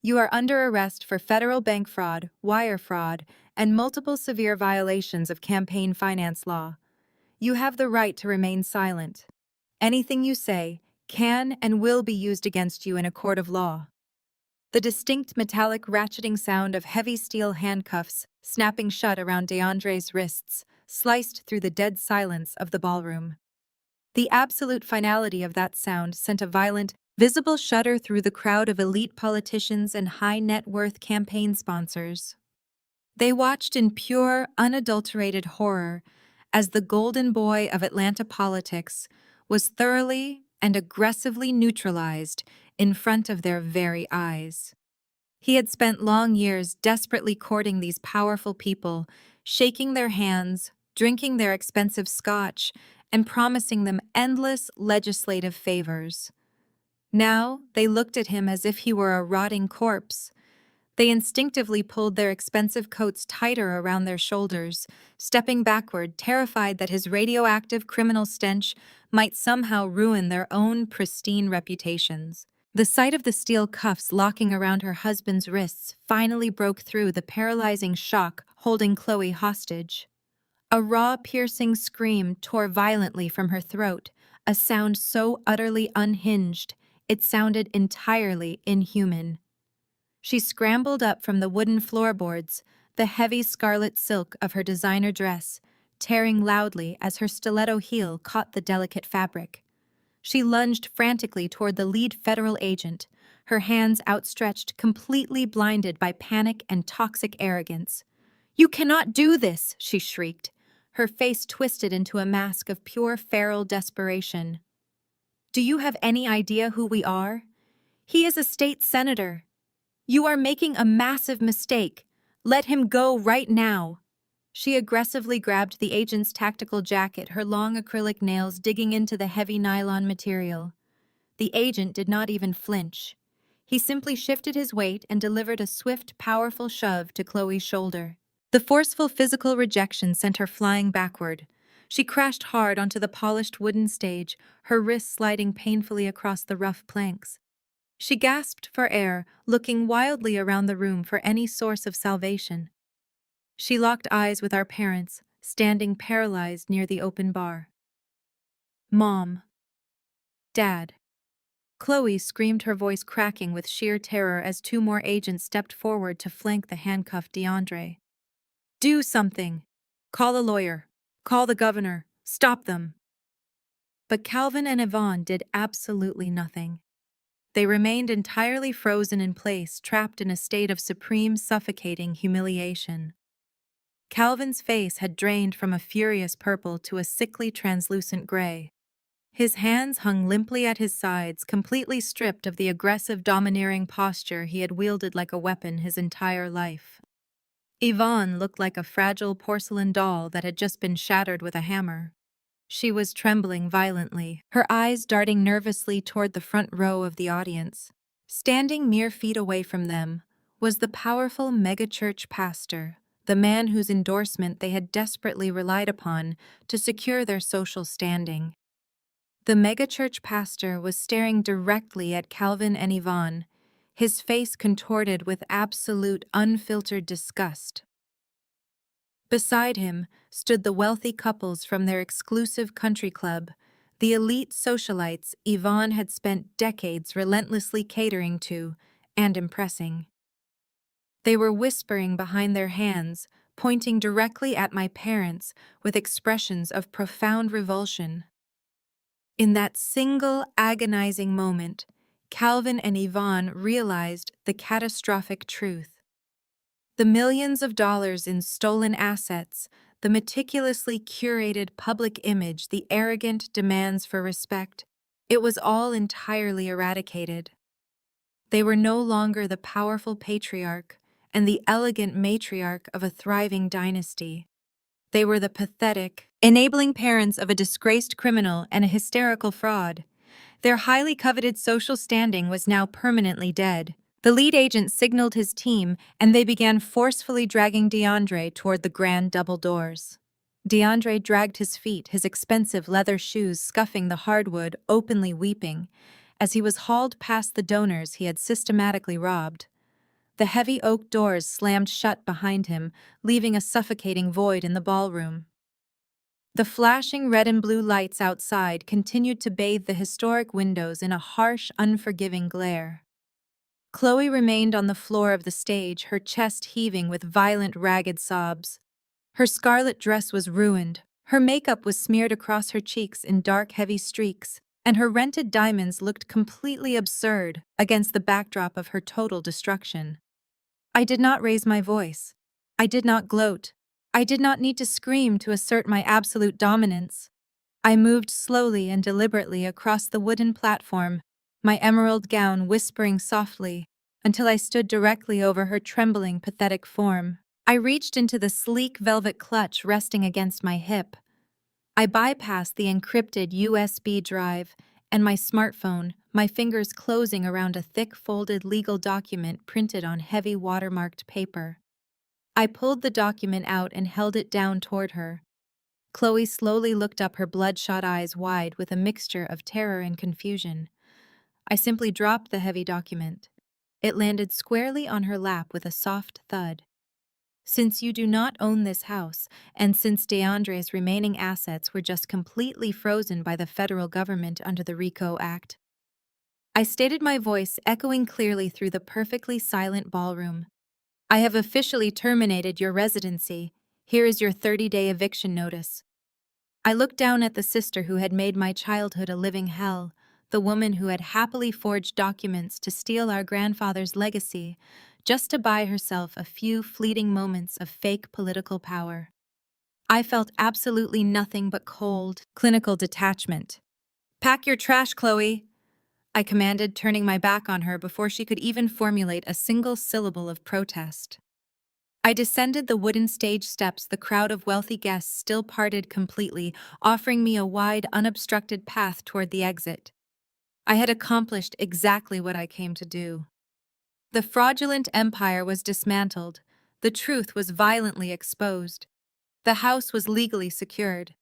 You are under arrest for federal bank fraud, wire fraud, and multiple severe violations of campaign finance law. You have the right to remain silent. Anything you say can and will be used against you in a court of law. The distinct metallic ratcheting sound of heavy steel handcuffs snapping shut around DeAndre's wrists sliced through the dead silence of the ballroom. The absolute finality of that sound sent a violent, visible shudder through the crowd of elite politicians and high-net-worth campaign sponsors. They watched in pure, unadulterated horror as the golden boy of Atlanta politics was thoroughly and aggressively neutralized in front of their very eyes. He had spent long years desperately courting these powerful people, shaking their hands, drinking their expensive scotch, and promising them endless legislative favors. Now they looked at him as if he were a rotting corpse. They instinctively pulled their expensive coats tighter around their shoulders, stepping backward, terrified that his radioactive criminal stench might somehow ruin their own pristine reputations. The sight of the steel cuffs locking around her husband's wrists finally broke through the paralyzing shock holding Chloe hostage. A raw, piercing scream tore violently from her throat, a sound so utterly unhinged it sounded entirely inhuman. She scrambled up from the wooden floorboards, the heavy scarlet silk of her designer dress, tearing loudly as her stiletto heel caught the delicate fabric. She lunged frantically toward the lead federal agent, her hands outstretched, completely blinded by panic and toxic arrogance. "You cannot do this!" she shrieked, her face twisted into a mask of pure feral desperation. "Do you have any idea who we are? He is a state senator. You are making a massive mistake. Let him go right now." She aggressively grabbed the agent's tactical jacket, her long acrylic nails digging into the heavy nylon material. The agent did not even flinch. He simply shifted his weight and delivered a swift, powerful shove to Chloe's shoulder. The forceful physical rejection sent her flying backward. She crashed hard onto the polished wooden stage, her wrists sliding painfully across the rough planks. She gasped for air, looking wildly around the room for any source of salvation. She locked eyes with our parents, standing paralyzed near the open bar. "Mom. Dad." Chloe screamed, her voice cracking with sheer terror as two more agents stepped forward to flank the handcuffed DeAndre. "Do something. Call a lawyer. Call the governor. Stop them." But Calvin and Yvonne did absolutely nothing. They remained entirely frozen in place, trapped in a state of supreme, suffocating humiliation. Calvin's face had drained from a furious purple to a sickly, translucent gray. His hands hung limply at his sides, completely stripped of the aggressive, domineering posture he had wielded like a weapon his entire life. Yvonne looked like a fragile porcelain doll that had just been shattered with a hammer. She was trembling violently, her eyes darting nervously toward the front row of the audience. Standing mere feet away from them was the powerful megachurch pastor, the man whose endorsement they had desperately relied upon to secure their social standing. The megachurch pastor was staring directly at Calvin and Yvonne, his face contorted with absolute, unfiltered disgust. Beside him stood the wealthy couples from their exclusive country club, the elite socialites Yvonne had spent decades relentlessly catering to and impressing. They were whispering behind their hands, pointing directly at my parents with expressions of profound revulsion. In that single agonizing moment, Calvin and Yvonne realized the catastrophic truth. The millions of dollars in stolen assets, the meticulously curated public image, the arrogant demands for respect, it was all entirely eradicated. They were no longer the powerful patriarch and the elegant matriarch of a thriving dynasty. They were the pathetic, enabling parents of a disgraced criminal and a hysterical fraud. Their highly coveted social standing was now permanently dead. The lead agent signaled his team, and they began forcefully dragging DeAndre toward the grand double doors. DeAndre dragged his feet, his expensive leather shoes scuffing the hardwood, openly weeping, as he was hauled past the donors he had systematically robbed. The heavy oak doors slammed shut behind him, leaving a suffocating void in the ballroom. The flashing red and blue lights outside continued to bathe the historic windows in a harsh, unforgiving glare. Chloe remained on the floor of the stage, her chest heaving with violent, ragged sobs. Her scarlet dress was ruined, her makeup was smeared across her cheeks in dark, heavy streaks, and her rented diamonds looked completely absurd against the backdrop of her total destruction. I did not raise my voice. I did not gloat. I did not need to scream to assert my absolute dominance. I moved slowly and deliberately across the wooden platform, my emerald gown whispering softly, until I stood directly over her trembling, pathetic form. I reached into the sleek velvet clutch resting against my hip. I bypassed the encrypted USB drive and my smartphone, my fingers closing around a thick folded legal document printed on heavy watermarked paper. I pulled the document out and held it down toward her. Chloe slowly looked up, her bloodshot eyes wide with a mixture of terror and confusion. I simply dropped the heavy document. It landed squarely on her lap with a soft thud. Since you do not own this house, and since DeAndre's remaining assets were just completely frozen by the federal government under the RICO Act, I stated, my voice echoing clearly through the perfectly silent ballroom. I have officially terminated your residency. Here is your 30-day eviction notice. I looked down at the sister who had made my childhood a living hell, the woman who had happily forged documents to steal our grandfather's legacy, just to buy herself a few fleeting moments of fake political power. I felt absolutely nothing but cold, clinical detachment. "Pack your trash, Chloe," I commanded, turning my back on her before she could even formulate a single syllable of protest. I descended the wooden stage steps. The crowd of wealthy guests still parted completely, offering me a wide, unobstructed path toward the exit. I had accomplished exactly what I came to do. The fraudulent empire was dismantled. The truth was violently exposed. The house was legally secured.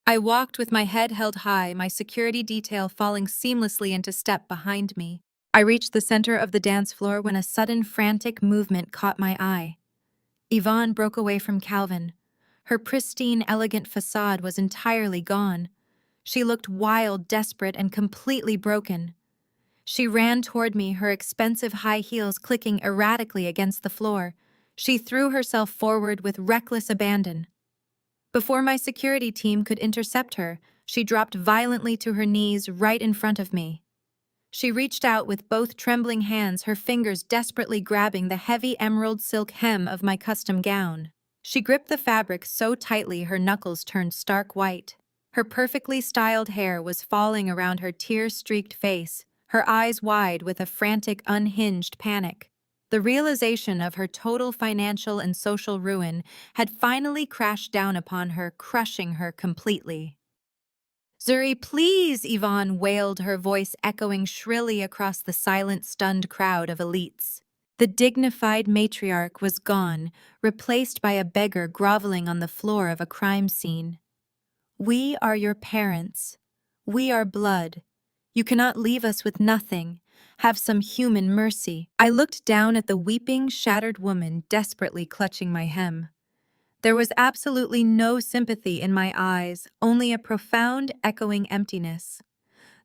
I walked with my head held high, my security detail falling seamlessly into step behind me. I reached the center of the dance floor when a sudden frantic movement caught my eye. Yvonne broke away from Calvin. Her pristine, elegant facade was entirely gone. She looked wild, desperate, and completely broken. She ran toward me, her expensive high heels clicking erratically against the floor. She threw herself forward with reckless abandon. Before my security team could intercept her, she dropped violently to her knees right in front of me. She reached out with both trembling hands, her fingers desperately grabbing the heavy emerald silk hem of my custom gown. She gripped the fabric so tightly her knuckles turned stark white. Her perfectly styled hair was falling around her tear-streaked face, her eyes wide with a frantic, unhinged panic. The realization of her total financial and social ruin had finally crashed down upon her, crushing her completely. "Zuri, please!" Yvonne wailed, her voice echoing shrilly across the silent, stunned crowd of elites. The dignified matriarch was gone, replaced by a beggar groveling on the floor of a crime scene. "We are your parents. We are blood. You cannot leave us with nothing. Have some human mercy." I looked down at the weeping, shattered woman, desperately clutching my hem. There was absolutely no sympathy in my eyes, only a profound, echoing emptiness.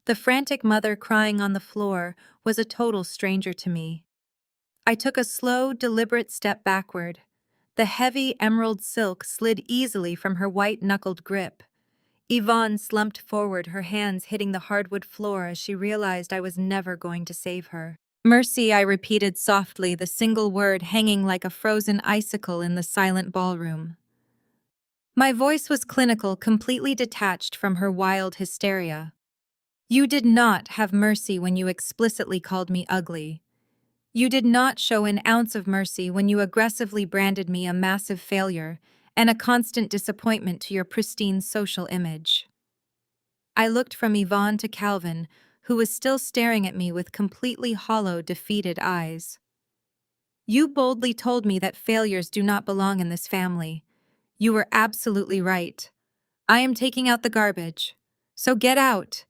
The frantic mother crying on the floor was a total stranger to me. I took a slow, deliberate step backward. The heavy emerald silk slid easily from her white-knuckled grip. Yvonne slumped forward, her hands hitting the hardwood floor as she realized I was never going to save her. "Mercy," I repeated softly, the single word hanging like a frozen icicle in the silent ballroom. My voice was clinical, completely detached from her wild hysteria. "You did not have mercy when you explicitly called me ugly. You did not show an ounce of mercy when you aggressively branded me a massive failure and a constant disappointment to your pristine social image." I looked from Yvonne to Calvin, who was still staring at me with completely hollow, defeated eyes. "You boldly told me that failures do not belong in this family. You were absolutely right. I am taking out the garbage. So get out.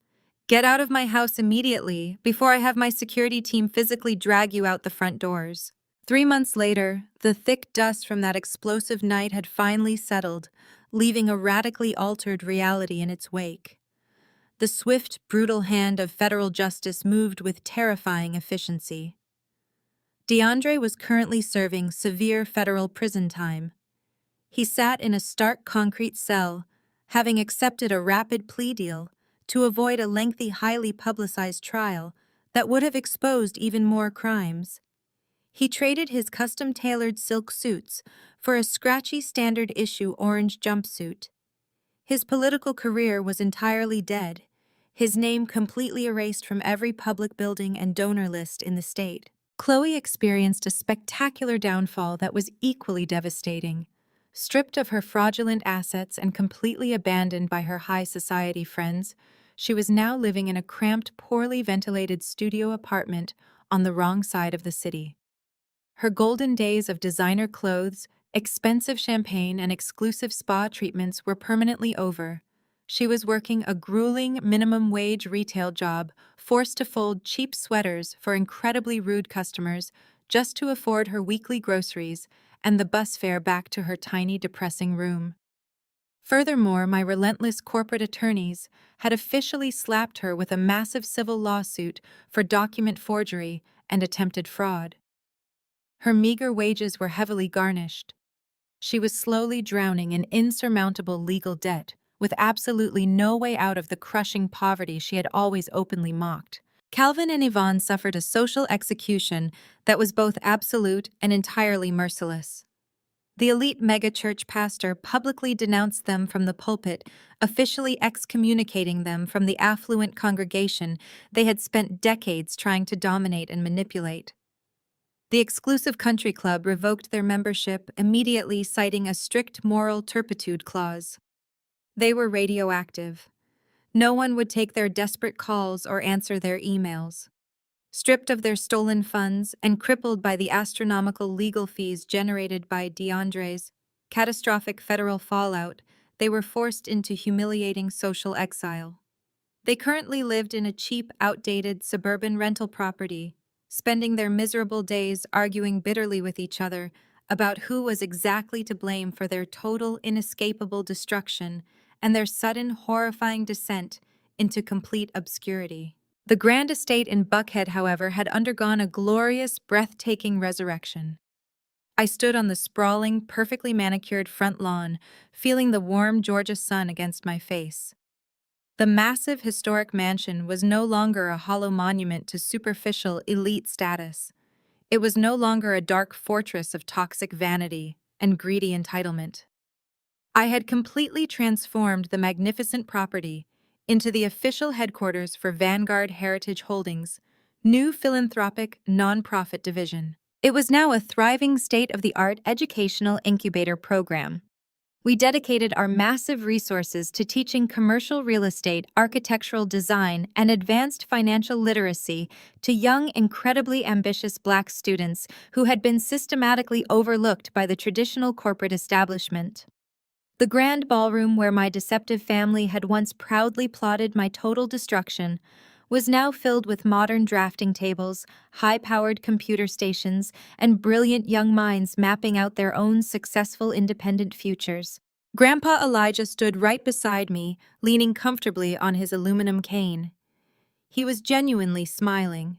Get out of my house immediately before I have my security team physically drag you out the front doors." 3 months later, the thick dust from that explosive night had finally settled, leaving a radically altered reality in its wake. The swift, brutal hand of federal justice moved with terrifying efficiency. DeAndre was currently serving severe federal prison time. He sat in a stark concrete cell, having accepted a rapid plea deal to avoid a lengthy, highly publicized trial that would have exposed even more crimes. He traded his custom-tailored silk suits for a scratchy standard-issue orange jumpsuit. His political career was entirely dead, his name completely erased from every public building and donor list in the state. Chloe experienced a spectacular downfall that was equally devastating. Stripped of her fraudulent assets and completely abandoned by her high society friends, she was now living in a cramped, poorly ventilated studio apartment on the wrong side of the city. Her golden days of designer clothes, expensive champagne, and exclusive spa treatments were permanently over. She was working a grueling minimum wage retail job, forced to fold cheap sweaters for incredibly rude customers just to afford her weekly groceries and the bus fare back to her tiny, depressing room. Furthermore, my relentless corporate attorneys had officially slapped her with a massive civil lawsuit for document forgery and attempted fraud. Her meager wages were heavily garnished. She was slowly drowning in insurmountable legal debt, with absolutely no way out of the crushing poverty she had always openly mocked. Calvin and Yvonne suffered a social execution that was both absolute and entirely merciless. The elite megachurch pastor publicly denounced them from the pulpit, officially excommunicating them from the affluent congregation they had spent decades trying to dominate and manipulate. The exclusive country club revoked their membership, immediately citing a strict moral turpitude clause. They were radioactive. No one would take their desperate calls or answer their emails. Stripped of their stolen funds and crippled by the astronomical legal fees generated by DeAndre's catastrophic federal fallout, they were forced into humiliating social exile. They currently lived in a cheap, outdated suburban rental property, spending their miserable days arguing bitterly with each other about who was exactly to blame for their total, inescapable destruction and their sudden, horrifying descent into complete obscurity. The grand estate in Buckhead, however, had undergone a glorious, breathtaking resurrection. I stood on the sprawling, perfectly manicured front lawn, feeling the warm Georgia sun against my face. The massive historic mansion was no longer a hollow monument to superficial elite status. It was no longer a dark fortress of toxic vanity and greedy entitlement. I had completely transformed the magnificent property into the official headquarters for Vanguard Heritage Holdings' new philanthropic nonprofit division. It was now a thriving state-of-the-art educational incubator program. We dedicated our massive resources to teaching commercial real estate, architectural design, and advanced financial literacy to young, incredibly ambitious Black students who had been systematically overlooked by the traditional corporate establishment. The grand ballroom where my deceptive family had once proudly plotted my total destruction was now filled with modern drafting tables, high-powered computer stations, and brilliant young minds mapping out their own successful independent futures. Grandpa Elijah stood right beside me, leaning comfortably on his aluminum cane. He was genuinely smiling.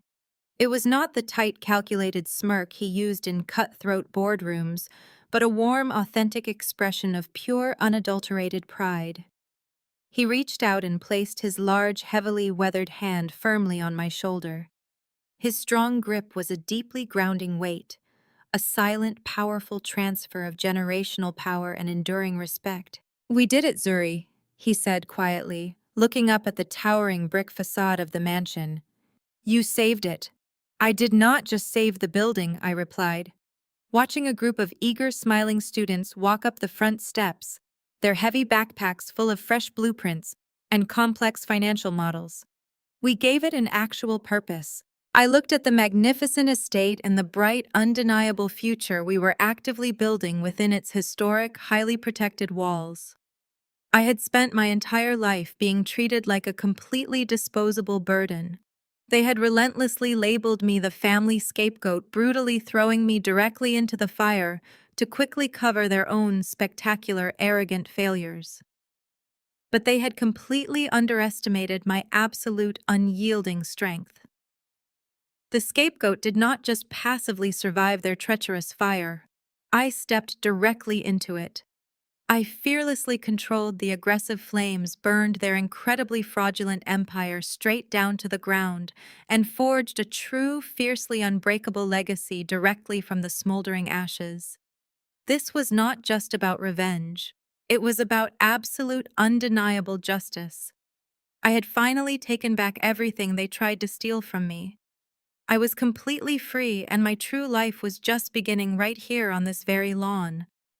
It was not the tight, calculated smirk he used in cutthroat boardrooms, but a warm, authentic expression of pure, unadulterated pride. He reached out and placed his large, heavily weathered hand firmly on my shoulder. His strong grip was a deeply grounding weight, a silent, powerful transfer of generational power and enduring respect. "We did it, Zuri," he said quietly, looking up at the towering brick facade of the mansion. "You saved it." "I did not just save the building," I replied, watching a group of eager, smiling students walk up the front steps, their heavy backpacks full of fresh blueprints and complex financial models. "We gave it an actual purpose." I looked at the magnificent estate and the bright, undeniable future we were actively building within its historic, highly protected walls. I had spent my entire life being treated like a completely disposable burden. They had relentlessly labeled me the family scapegoat, brutally throwing me directly into the fire to quickly cover their own spectacular, arrogant failures. But they had completely underestimated my absolute, unyielding strength. The scapegoat did not just passively survive their treacherous fire. I stepped directly into it. I fearlessly controlled the aggressive flames, burned their incredibly fraudulent empire straight down to the ground, and forged a true, fiercely unbreakable legacy directly from the smoldering ashes. This was not just about revenge. It was about absolute, undeniable justice. I had finally taken back everything they tried to steal from me. I was completely free, and my true life was just beginning right here on this very lawn.